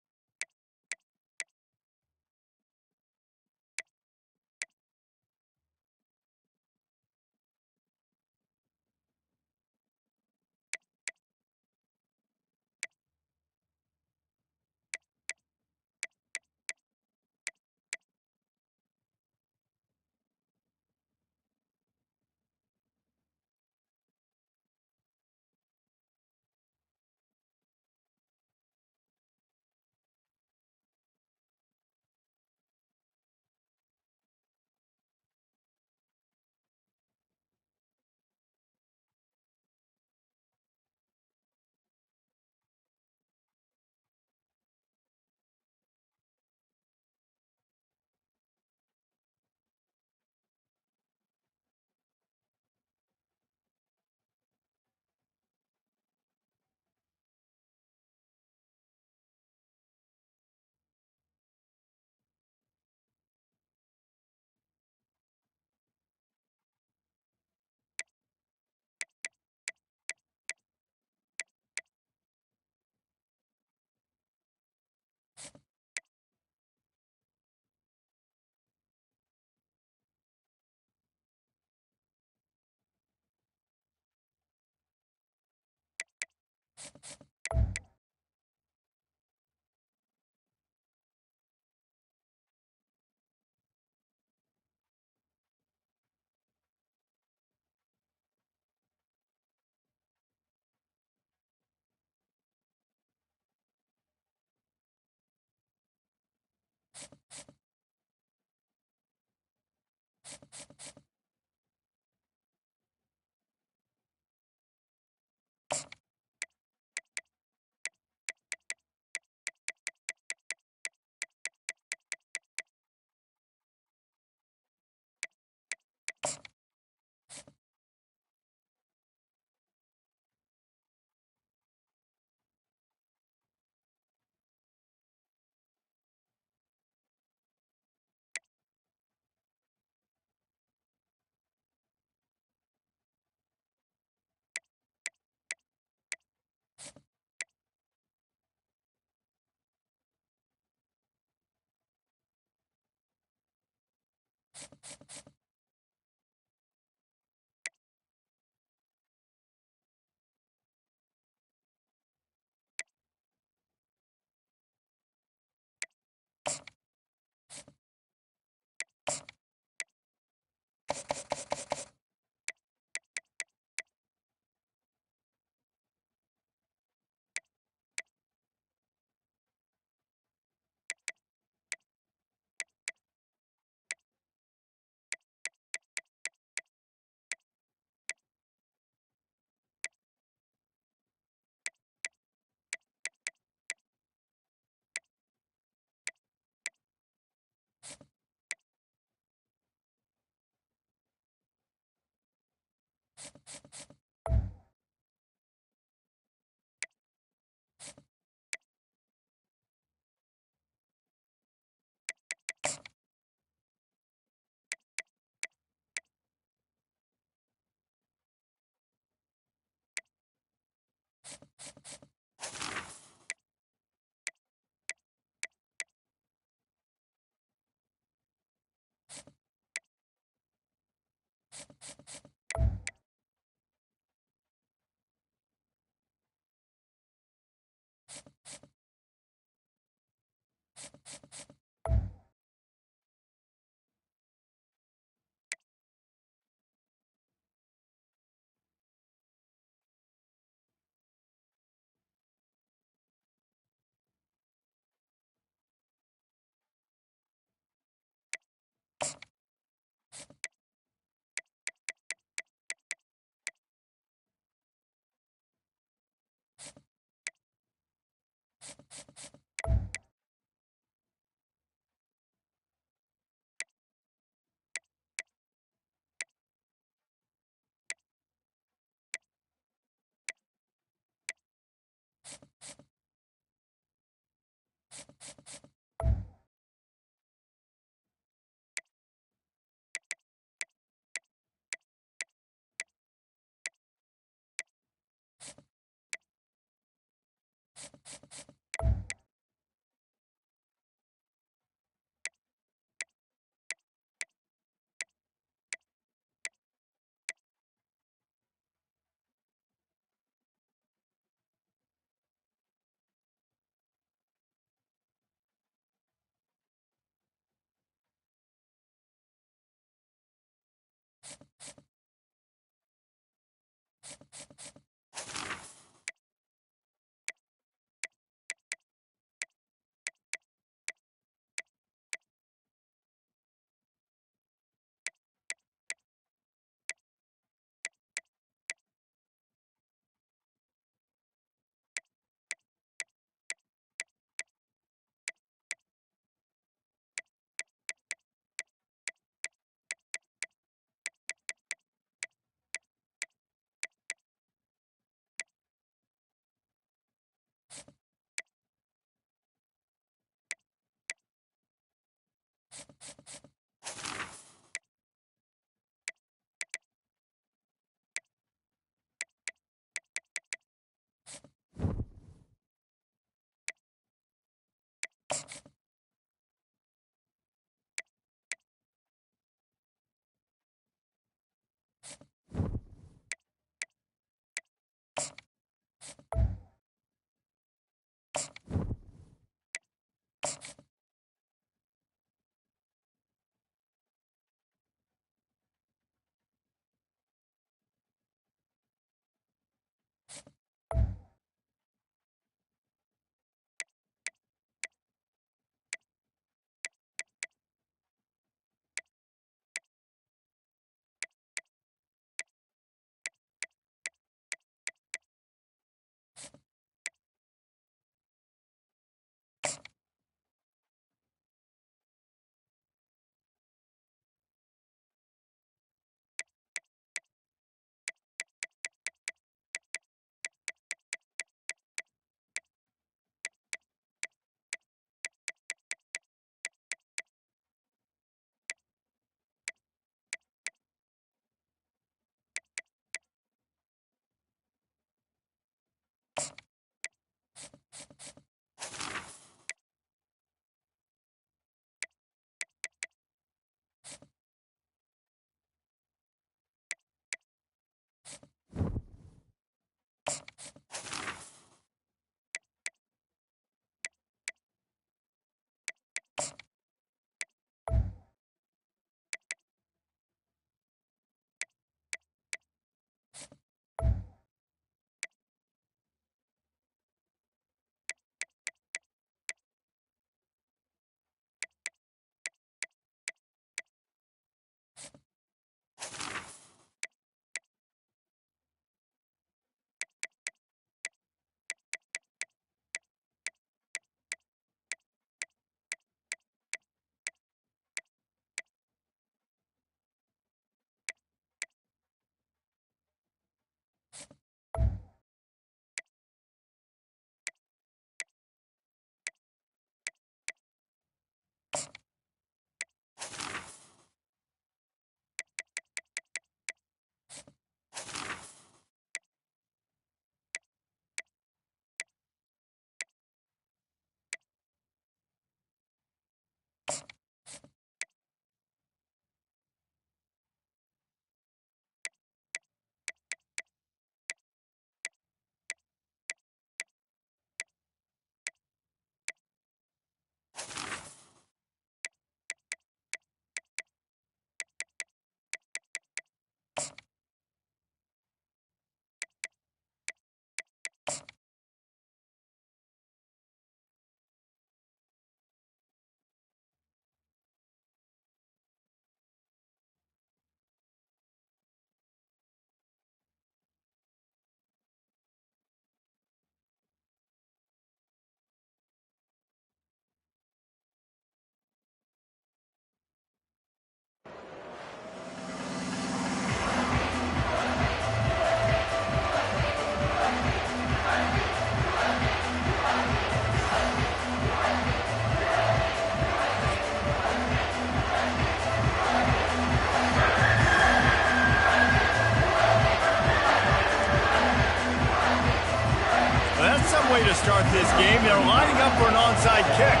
this game. They're lining up for an onside kick.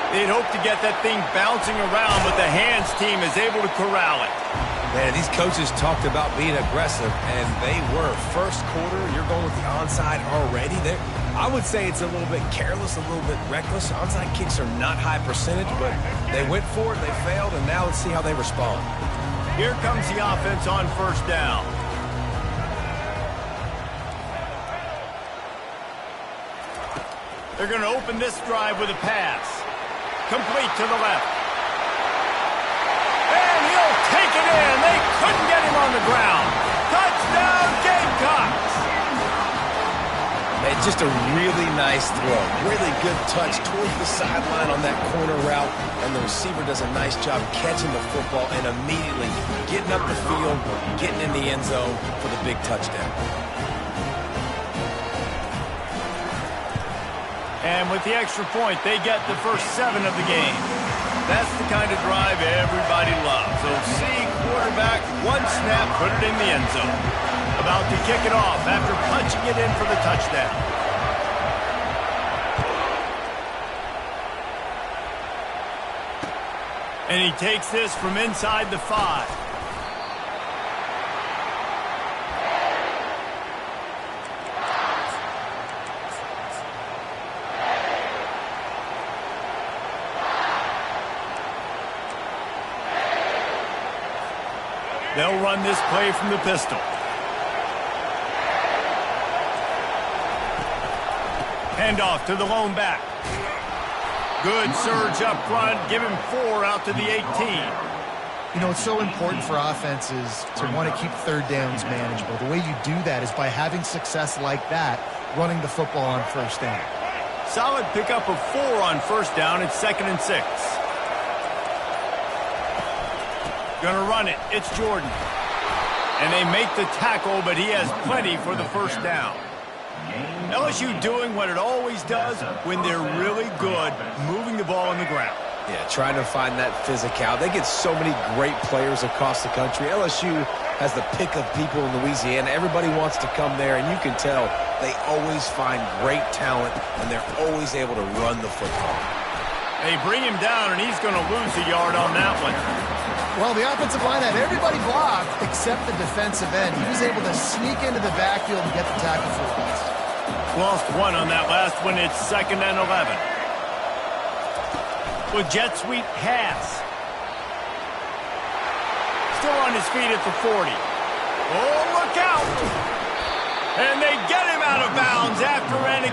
They'd hope to get that thing bouncing around, but the hands team is able to corral it. Man, these coaches talked about being aggressive, and they were. First quarter, you're going with the onside already. I would say it's a little bit careless, a little bit reckless. Onside kicks are not high percentage, but they went for it, they failed, and now let's see how they respond. Here comes the offense on first down. They're going to open this drive with a pass. Complete to the left. And he'll take it in. They couldn't get him on the ground. Touchdown, Gamecocks. It's just a really nice throw. Really good touch towards the sideline on that corner route. And the receiver does a nice job catching the football and immediately getting up the field, getting in the end zone for the big touchdown. And with the extra point, they get the first 7 of the game. That's the kind of drive everybody loves. So see quarterback, one snap, put it in the end zone. About to kick it off after punching it in for the touchdown. And he takes this from inside the 5. They'll run this play from the pistol. Handoff to the lone back. Good surge up front. Give him 4 out to the 18. You know, it's so important for offenses to want to keep third downs manageable. The way you do that is by having success like that, running the football on first down. Solid pickup of 4 on first down. It's 2nd and 6. Gonna run it. It's Jordan. And they make the tackle, but he has plenty for the first down. LSU doing what it always does when they're really good, moving the ball on the ground. Yeah, trying to find that physical. They get so many great players across the country. LSU has the pick of people in Louisiana. Everybody wants to come there, and you can tell they always find great talent, and they're always able to run the football. They bring him down, and he's going to lose a yard on that one. Well, the offensive line had everybody blocked except the defensive end. He was able to sneak into the backfield and get the tackle for loss. Lost 1 on that last one. It's 2nd and 11. With jet sweep pass. Still on his feet at the 40. Oh, look out! And they get him out of bounds after an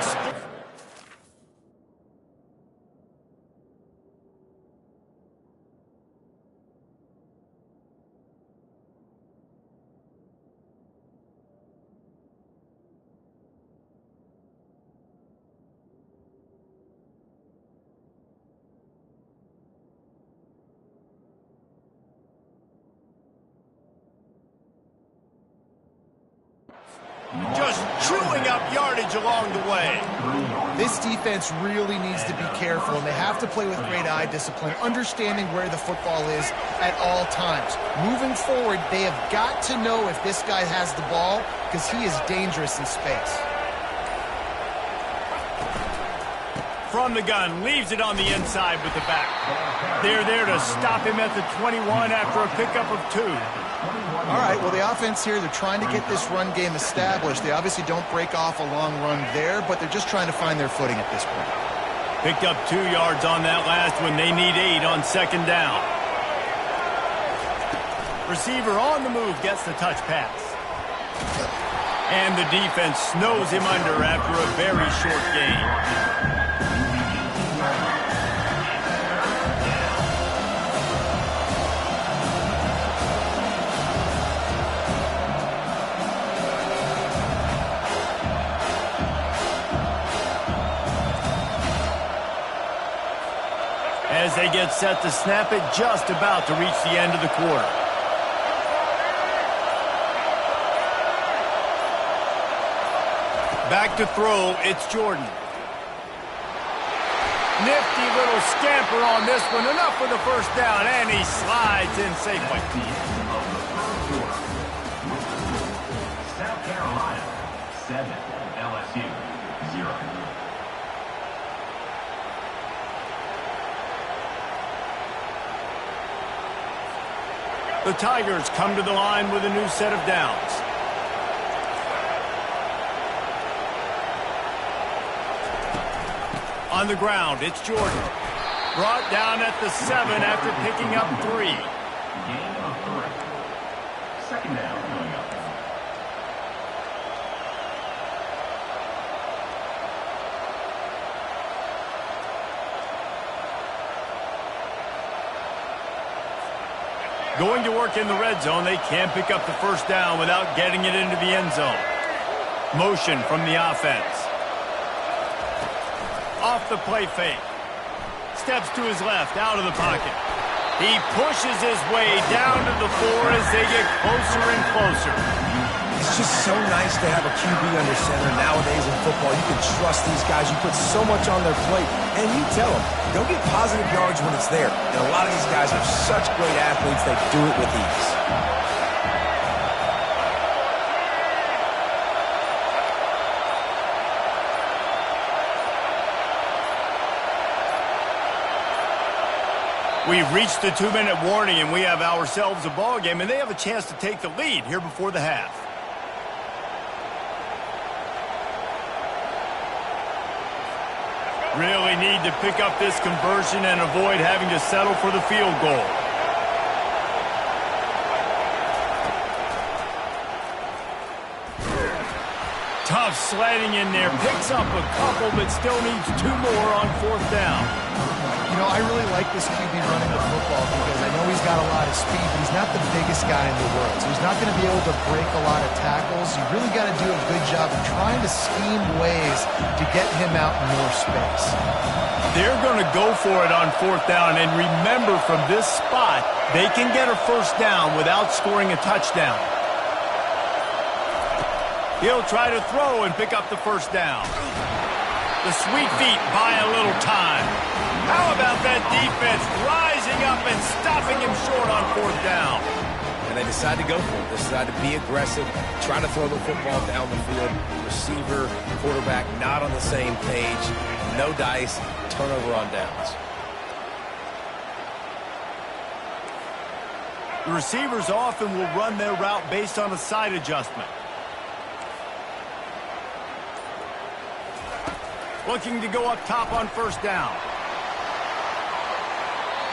just chewing up yardage along the way. This defense really needs to be careful, and they have to play with great eye discipline, understanding where the football is at all times. Moving forward, they have got to know if this guy has the ball, because he is dangerous in space. From the gun, leaves it on the inside with the back. They're there to stop him at the 21 after a pickup of 2. All right, well, the offense here, they're trying to get this run game established. They obviously don't break off a long run there, but they're just trying to find their footing at this point. Picked up 2 yards on that last one. They need 8 on 2nd down. Receiver on the move gets the touch pass. And the defense snows him under after a very short game. As they get set to snap it, just about to reach the end of the quarter. Back to throw, it's Jordan. Nifty little scamper on this one, enough for the first down, and he slides in safely. South Carolina, 7, LSU. The Tigers come to the line with a new set of downs. On the ground, it's Jordan. Brought down at the 7 after picking up 3. Gain of 3. Second down coming up. Going to work in the red zone, they can't pick up the first down without getting it into the end zone. Motion from the offense. Off the play fake. Steps to his left, out of the pocket. He pushes his way down to the 4 as they get closer and closer. It's just so nice to have a QB under center nowadays in football. You can trust these guys. You put so much on their plate. And you tell them, go get positive yards when it's there. And a lot of these guys are such great athletes, they do it with ease. We've reached the 2-minute warning, and we have ourselves a ball game, and they have a chance to take the lead here before the half. Really need to pick up this conversion and avoid having to settle for the field goal. Tough sledding in there. Picks up a couple, but still needs 2 more on 4th down. You know, I really like this QB running the football because I know he's got a lot of speed, but he's not the biggest guy in the world. So he's not going to be able to break a lot of tackles. You really got to do a good job of trying to scheme ways to get him out in more space. They're going to go for it on 4th down, and remember, from this spot, they can get a first down without scoring a touchdown. He'll try to throw and pick up the first down. The sweet feet buy a little time. How about that defense rising up and stopping him short on 4th down? And they decide to go for it. They decide to be aggressive, try to throw the football down the field. Receiver, quarterback not on the same page. No dice, turnover on downs. The receivers often will run their route based on a side adjustment. Looking to go up top on 1st down.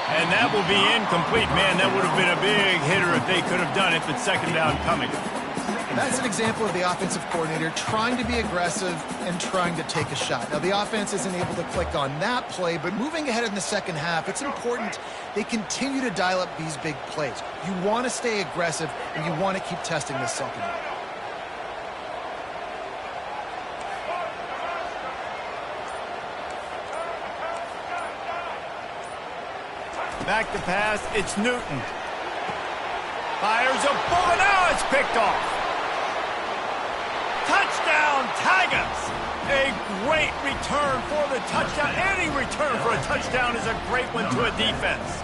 And that will be incomplete. Man, that would have been a big hitter if they could have done it, but 2nd down coming. That's an example of the offensive coordinator trying to be aggressive and trying to take a shot. Now, the offense isn't able to click on that play, but moving ahead in the second half, it's important they continue to dial up these big plays. You want to stay aggressive, and you want to keep testing the secondary. Back to pass, it's Newton. Fires a ball, now it's picked off. Touchdown, Tigers! A great return for the touchdown. Any return for a touchdown is a great one to a defense.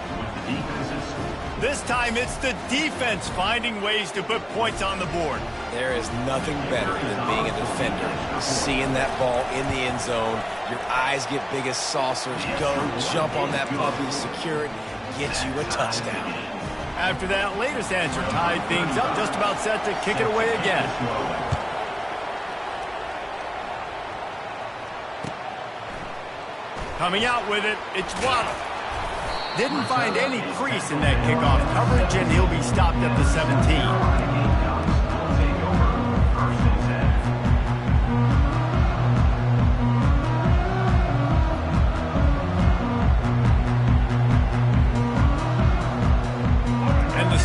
This time it's the defense finding ways to put points on the board. There is nothing better than being a defender. Seeing that ball in the end zone, your eyes get big as saucers. Go, jump on that puppy, secure it, get you a touchdown. After that latest answer tied things up, just about set to kick it away again. Coming out with it, it's Waddle. Didn't find any crease in that kickoff coverage, and he'll be stopped at the 17.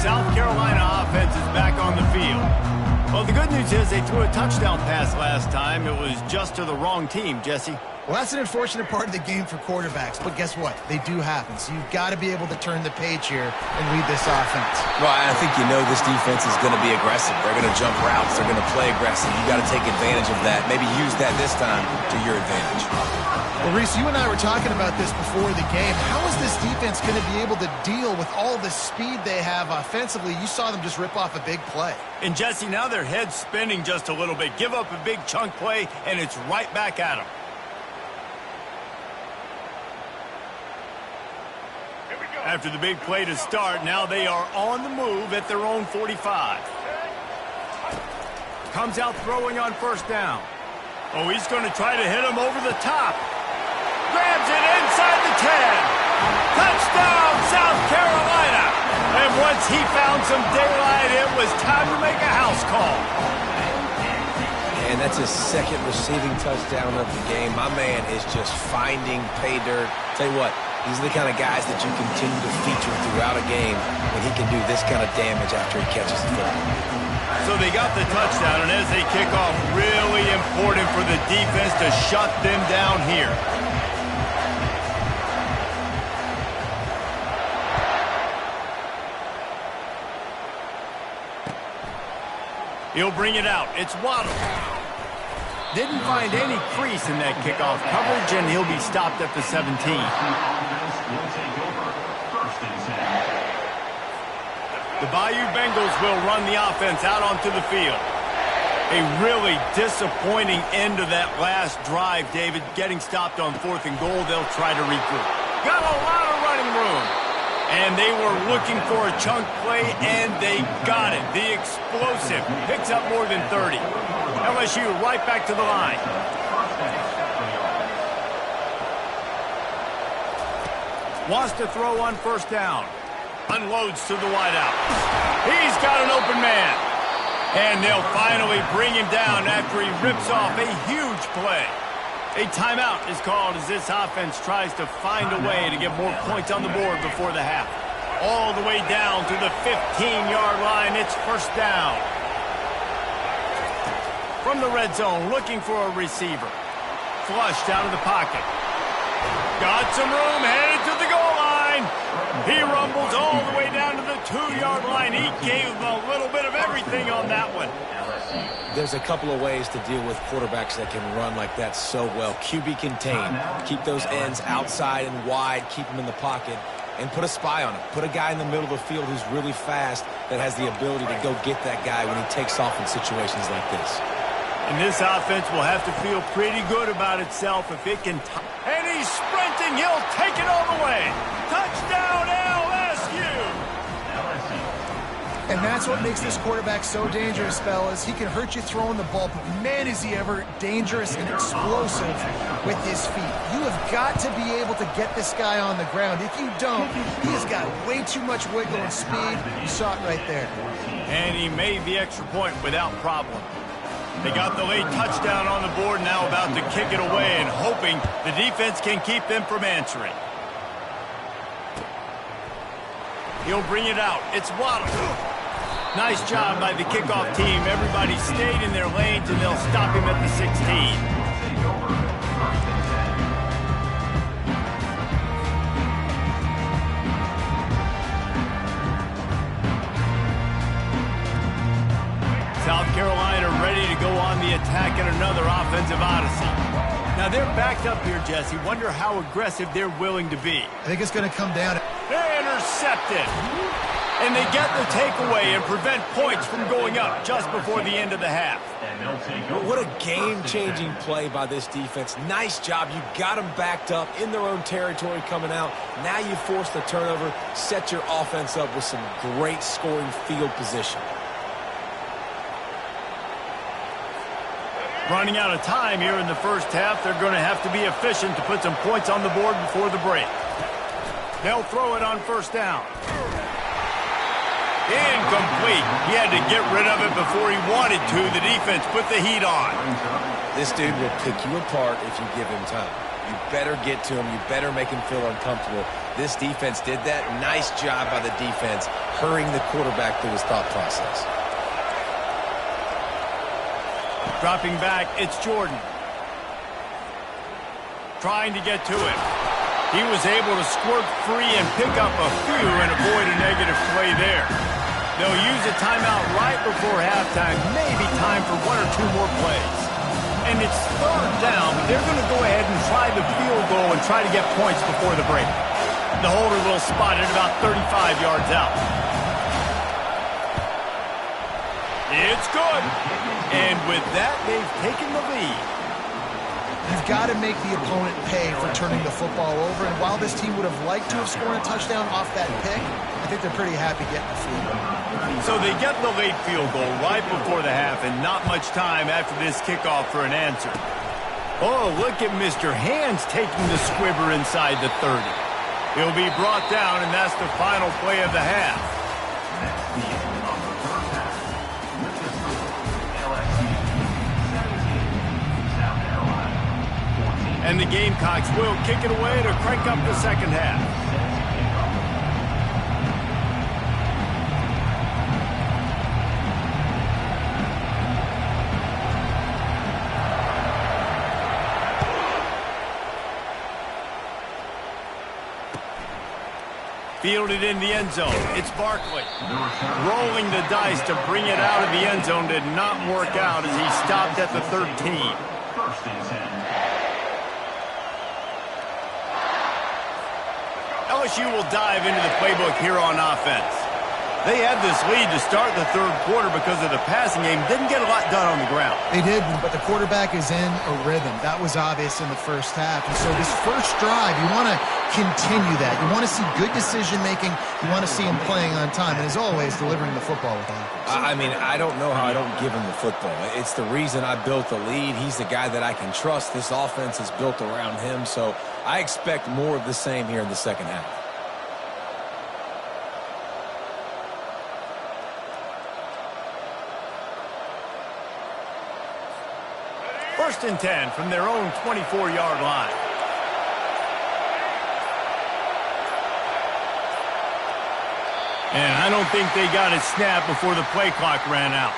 South Carolina offense is back on the field. Well, the good news is they threw a touchdown pass last time. It was just to the wrong team, Jesse. Well, that's an unfortunate part of the game for quarterbacks, but guess what? They do happen, so you've got to be able to turn the page here and lead this offense. Well, I think you know this defense is going to be aggressive. They're going to jump routes. They're going to play aggressive. You got to take advantage of that. Maybe use that this time to your advantage. Well, Reese, you and I were talking about this before the game. How is this defense going to be able to deal with all the speed they have offensively? You saw them just rip off a big play. And, Jesse, now their head's spinning just a little bit. Give up a big chunk play, and it's right back at them. Here we go. After the big play to start, now they are on the move at their own 45. Comes out throwing on first down. Oh, he's going to try to hit him over the top. Grabs it inside the 10. Touchdown, South Carolina. And once he found some daylight, it was time to make a house call. And that's his second receiving touchdown of the game. My man is just finding pay dirt. Tell you what, these are the kind of guys that you continue to feature throughout a game when he can do this kind of damage after he catches the football. So they got the touchdown, and as they kick off, really important for the defense to shut them down here. He'll bring it out. It's Waddle. Didn't find any crease in that kickoff coverage, and he'll be stopped at the 17. The Bayou Bengals will run the offense out onto the field. A really disappointing end to that last drive, David. Getting stopped on 4th and goal, they'll try to regroup. Got a lot of running room. And they were looking for a chunk play, and they got it. The explosive picks up more than 30. LSU right back to the line. Wants to throw on first down. Unloads to the wideout. He's got an open man. And they'll finally bring him down after he rips off a huge play. A timeout is called as this offense tries to find a way to get more points on the board before the half. All the way down to the 15-yard line, it's first down. From the red zone, looking for a receiver. Flushed out of the pocket. Got some room, headed to the goal line. He rumbles all the way down to the 2-yard line. He gave him a little bit of everything on that one. There's a couple of ways to deal with quarterbacks that can run like that so well. QB contain. Keep those ends outside and wide. Keep them in the pocket. And put a spy on it. Put a guy in the middle of the field who's really fast that has the ability to go get that guy when he takes off in situations like this. And this offense will have to feel pretty good about itself if it can. And he's sprinting. He'll take it all the way. Touchdown, LSU. And that's what makes this quarterback so dangerous, fellas. He can hurt you throwing the ball, but man, is he ever dangerous and explosive with his feet. You have got to be able to get this guy on the ground. If you don't, he has got way too much wiggle and speed. You saw it right there. And he made the extra point without problem. They got the late touchdown on the board, now about to kick it away and hoping the defense can keep them from answering. He'll bring it out. It's Waddle. Nice job by the kickoff team. Everybody stayed in their lanes, and they'll stop him at the 16. South Carolina ready to go on the attack in another offensive odyssey. Now they're backed up here, Jesse. Wonder how aggressive they're willing to be. I think it's going to come down. They're intercepted. And they get the takeaway and prevent points from going up just before the end of the half. What a game-changing play by this defense. Nice job. You got them backed up in their own territory coming out. Now you force the turnover, set your offense up with some great scoring field position. Running out of time here in the first half. They're going to have to be efficient to put some points on the board before the break. They'll throw it on first down. Incomplete. He had to get rid of it before he wanted to. The defense put the heat on. This dude will pick you apart if you give him time. You better get to him. You better make him feel uncomfortable. This defense did that. Nice job by the defense, hurrying the quarterback through his thought process. Dropping back, it's Jordan. Trying to get to it. He was able to squirt free and pick up a few and avoid a negative play there. They'll use a timeout right before halftime. Maybe time for one or two more plays. And it's third down, but they're going to go ahead and try the field goal and try to get points before the break. The holder will spot it about 35 yards out. It's good. And with that, they've taken the lead. You've got to make the opponent pay for turning the football over. And while this team would have liked to have scored a touchdown off that pick, I think they're pretty happy getting the field goal. So they get the late field goal right before the half and not much time after this kickoff for an answer. Oh, look at Mr. Hands taking the squibber inside the 30. He'll be brought down, and that's the final play of the half. That's the end of the first half. With the score, LSU 17, South Carolina 14. And the Gamecocks will kick it away to crank up the second half. Fielded in the end zone. It's Barkley. Rolling the dice to bring it out of the end zone did not work out as he stopped at the 13. First and 10. LSU will dive into the playbook here on offense. They had this lead to start the third quarter because of the passing game. Didn't get a lot done on the ground. They did, but the quarterback is in a rhythm. That was obvious in the first half. And so this first drive, you want to continue that. You want to see good decision-making. You want to see him playing on time. And as always, delivering the football with accuracy. I mean, I don't know how I don't give him the football. It's the reason I built the lead. He's the guy that I can trust. This offense is built around him. So I expect more of the same here in the second half. First and 10 from their own 24-yard line. And I don't think they got it snapped before the play clock ran out.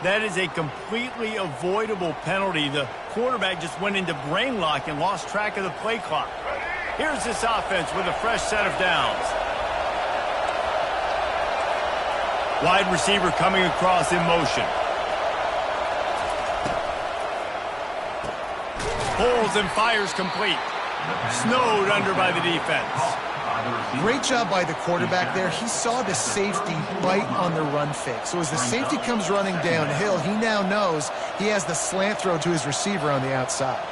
That is a completely avoidable penalty. The quarterback just went into brain lock and lost track of the play clock. Here's this offense with a fresh set of downs. Wide receiver coming across in motion. Pulls and fires complete. Snowed under by the defense. Great job by the quarterback there. He saw the safety bite on the run fake. So as the safety comes running downhill, he now knows he has the slant throw to his receiver on the outside.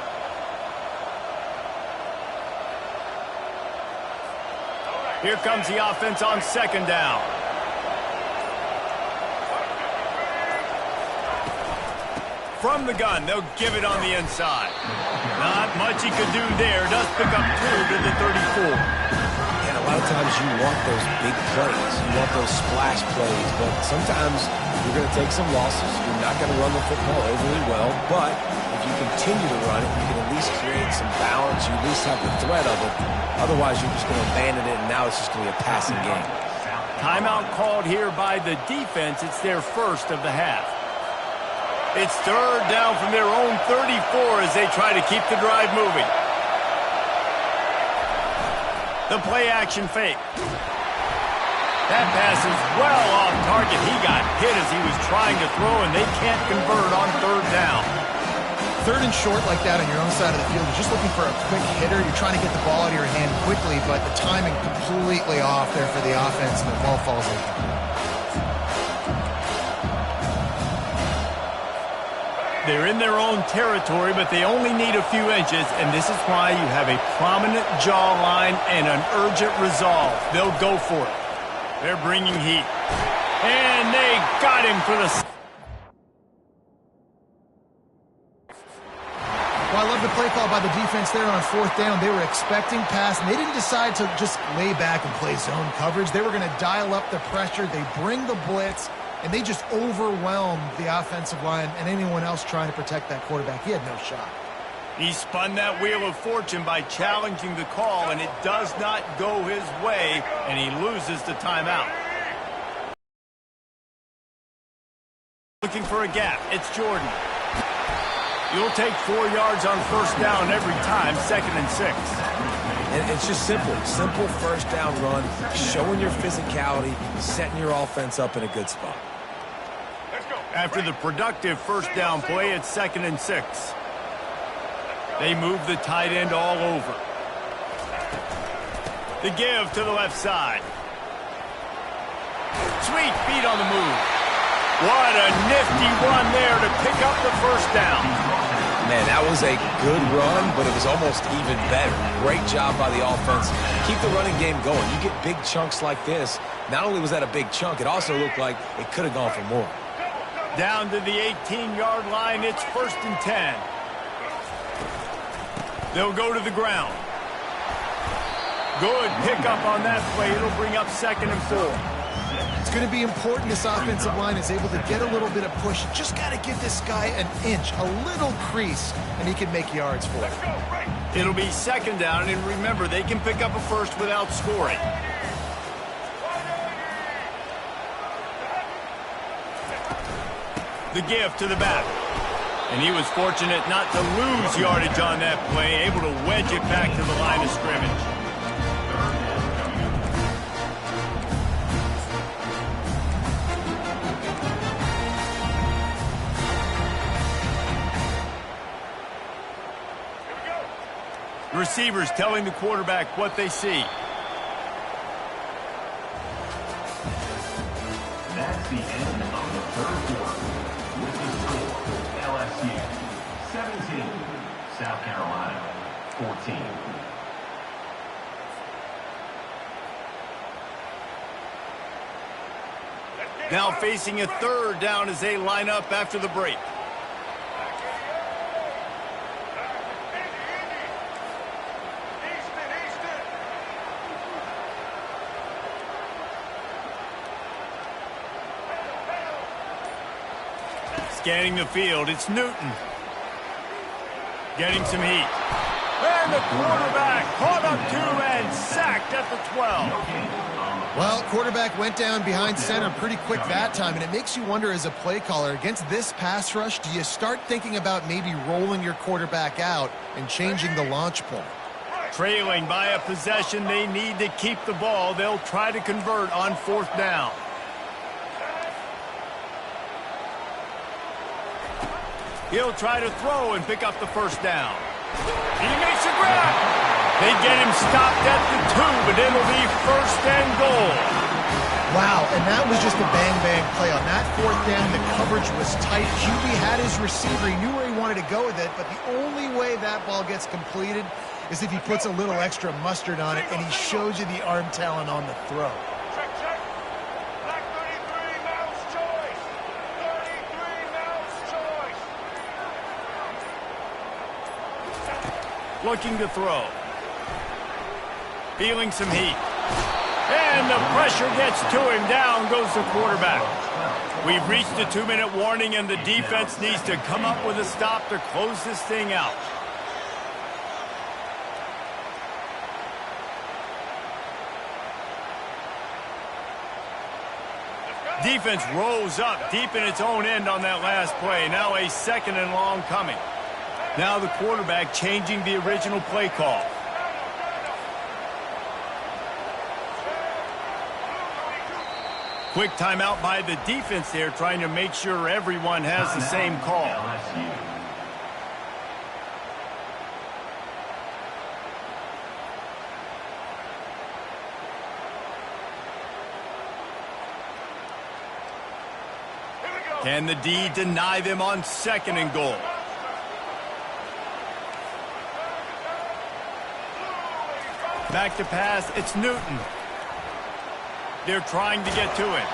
Here comes the offense on second down. From the gun, they'll give it on the inside. Not much he could do there. Does pick up 2 to the 34. And a lot of times you want those big plays. You want those splash plays. But sometimes you're going to take some losses. You're not going to run the football overly well. But if you continue to run it, you can at least create some balance. You at least have the threat of it. Otherwise, you're just going to abandon it, and now it's just going to be a passing game. Timeout called here by the defense. It's their first of the half. It's third down from their own 34 as they try to keep the drive moving. The play action fake. That pass is well off target. He got hit as he was trying to throw, and they can't convert on third down. Third and short like that on your own side of the field, you're just looking for a quick hitter. You're trying to get the ball out of your hand quickly, but the timing completely off there for the offense, and the ball falls in. They're in their own territory, but they only need a few inches, and this is why you have a prominent jawline and an urgent resolve. They'll go for it. They're bringing heat. And they got him for the... Well, I love the play call by the defense there on fourth down. They were expecting pass, and they didn't decide to just lay back and play zone coverage. They were going to dial up the pressure. They bring the blitz. And they just overwhelmed the offensive line and anyone else trying to protect that quarterback. He had no shot. He spun that wheel of fortune by challenging the call, and it does not go his way, and he loses the timeout. Looking for a gap. It's Jordan. You'll take 4 yards on first down every time, 2nd and 6. And it's just simple. Simple first down run, showing your physicality, setting your offense up in a good spot. After the productive first down play, it's 2nd and 6. They move the tight end all over. The give to the left side. Sweet feet on the move. What a nifty run there to pick up the first down. Man, that was a good run, but it was almost even better. Great job by the offense. Keep the running game going. You get big chunks like this. Not only was that a big chunk, it also looked like it could have gone for more. Down to the 18-yard line, it's 1st and 10. They'll go to the ground. Good pickup on that play. It'll bring up 2nd and 4. It's going to be important this offensive line is able to get a little bit of push. Just got to give this guy an inch, a little crease, and he can make yards for it. It'll be 2nd down, and remember, they can pick up a first without scoring. The give to the back. And he was fortunate not to lose yardage on that play, able to wedge it back to the line of scrimmage. Receivers telling the quarterback what they see. That's the end of the third quarter. With the score, LSU 17, South Carolina 14. Now facing a 3rd down as they line up after the break. Scanning the field, it's Newton. Getting some heat. And the quarterback caught up to and sacked at the 12. Well, quarterback went down behind center pretty quick that time, and it makes you wonder as a play caller, against this pass rush, do you start thinking about maybe rolling your quarterback out and changing the launch point? Trailing by a possession, they need to keep the ball. They'll try to convert on 4th down. He'll try to throw and pick up the first down. He makes a grab. They get him stopped at the 2, but it'll be 1st and goal. Wow, and that was just a bang-bang play. On that 4th down, the coverage was tight. QB had his receiver. He knew where he wanted to go with it, but the only way that ball gets completed is if he puts a little extra mustard on it, and he shows you the arm talent on the throw. Looking to throw. Feeling some heat. And the pressure gets to him. Down goes the quarterback. We've reached a 2-minute warning, and the defense needs to come up with a stop to close this thing out. Defense rose up deep in its own end on that last play. Now a 2nd and long coming. Now the quarterback changing the original play call. Quick timeout by the defense there, trying to make sure everyone has the same call. Can the D deny them on 2nd and goal? Back to pass, it's Newton. They're trying to get to it.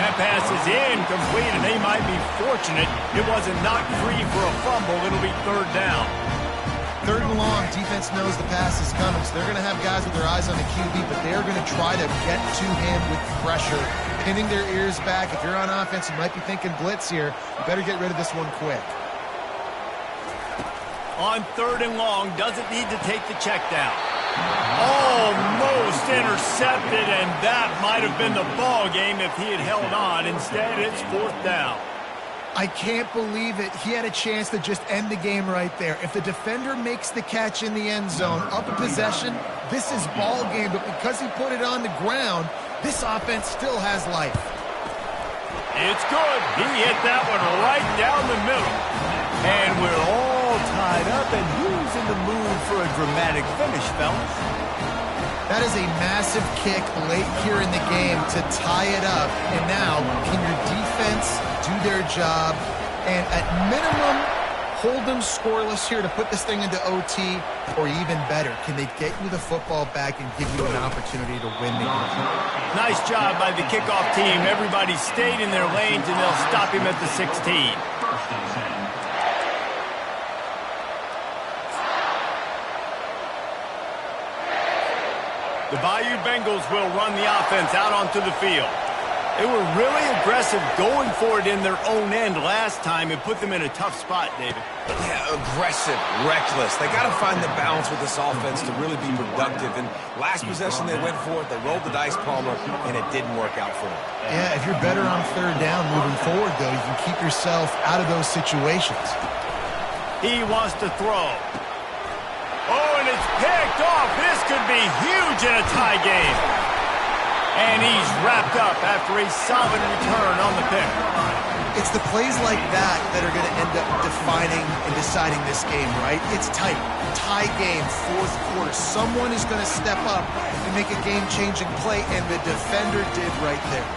That pass is incomplete, and they might be fortunate it wasn't knocked free for a fumble. It'll be 3rd down. 3rd and long, defense knows the pass is coming, so they're going to have guys with their eyes on the QB, but they're going to try to get to him with pressure, pinning their ears back. If you're on offense, you might be thinking blitz here. You better get rid of this one quick. On 3rd and long, doesn't need to take the check down. Almost intercepted, and that might have been the ball game if he had held on. Instead, it's 4th down. I can't believe it. He had a chance to just end the game right there. If the defender makes the catch in the end zone, up a possession, this is ball game. But because he put it on the ground, this offense still has life. It's good. He hit that one right down the middle. And we're all tied up, and who's in the mood for a dramatic finish, fellas? That is a massive kick late here in the game to tie it up. And now, can your defense do their job and at minimum hold them scoreless here to put this thing into OT? Or even better, can they get you the football back and give you an opportunity to win the game? Nice job by the kickoff team. Everybody stayed in their lanes, and they'll stop him at the 16. First and 10. The Bayou Bengals will run the offense out onto the field. They were really aggressive going for it in their own end last time. It put them in a tough spot, David. Yeah, aggressive, reckless. They got to find the balance with this offense to really be productive. And last possession they went for it, they rolled the dice, Palmer, and it didn't work out for them. Yeah, if you're better on third down moving forward, though, you can keep yourself out of those situations. He wants to throw. Oh, and it's picked off. This could be huge in a tie game. And he's wrapped up after a solid return on the pick. It's the plays like that that are going to end up defining and deciding this game, right? It's tight. Tie game, fourth quarter. Someone is going to step up and make a game-changing play, and the defender did right there.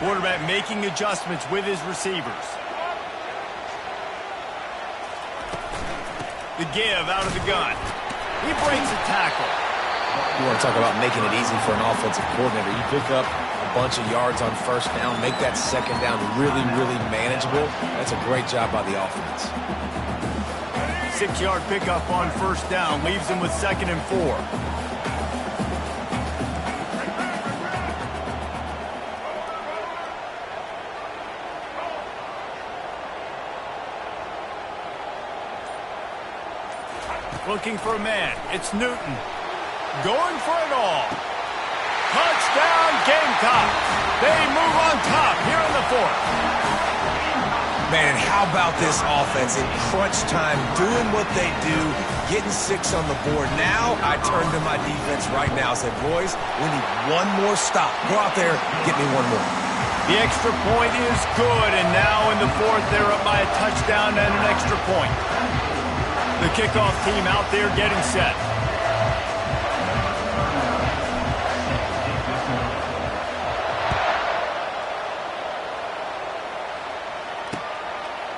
Quarterback making adjustments with his receivers. The give out of the gun. He breaks a tackle. You want to talk about making it easy for an offensive coordinator. You pick up a bunch of yards on first down, make that second down really, really manageable. That's a great job by the offense. 6-yard pickup on first down leaves him with 2nd and 4. Looking for a man. It's Newton. Going for it all. Touchdown, Gamecocks. They move on top here in the 4th. Man, and how about this offense in crunch time, doing what they do, getting 6 on the board. Now I turn to my defense right now and say, boys, we need one more stop. Go out there, get me one more. The extra point is good, and now in the 4th, they're up by a touchdown and an extra point. The kickoff team out there getting set.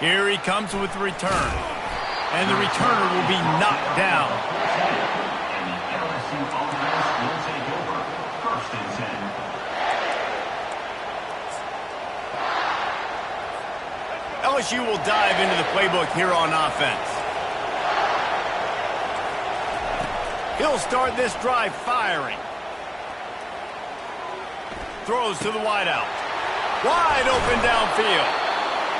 Here he comes with the return. And the returner will be knocked down. And the LSU offense will take over. First and 10. LSU will dive into the playbook here on offense. He'll start this drive firing. Throws to the wideout. Wide open downfield.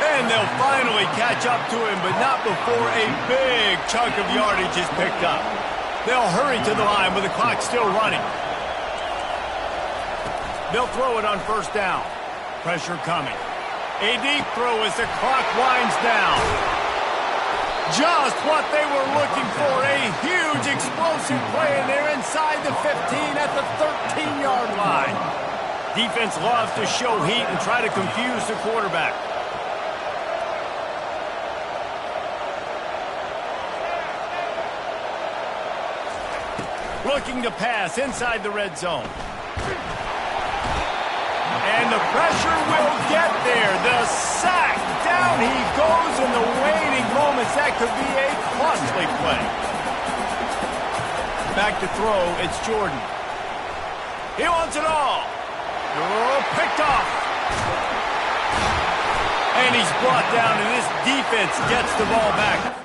And they'll finally catch up to him, but not before a big chunk of yardage is picked up. They'll hurry to the line with the clock still running. They'll throw it on first down. Pressure coming. A deep throw as the clock winds down. Just what they were looking for. A huge explosive play, and they're inside the 15 at the 13-yard line. Defense loves to show heat and try to confuse the quarterback. Looking to pass inside the red zone. And the pressure will get there. The sack. Down he goes in the waiting moments. That could be a costly play. Back to throw. It's Jordan. He wants it all. Oh, picked off. And he's brought down, and this defense gets the ball back.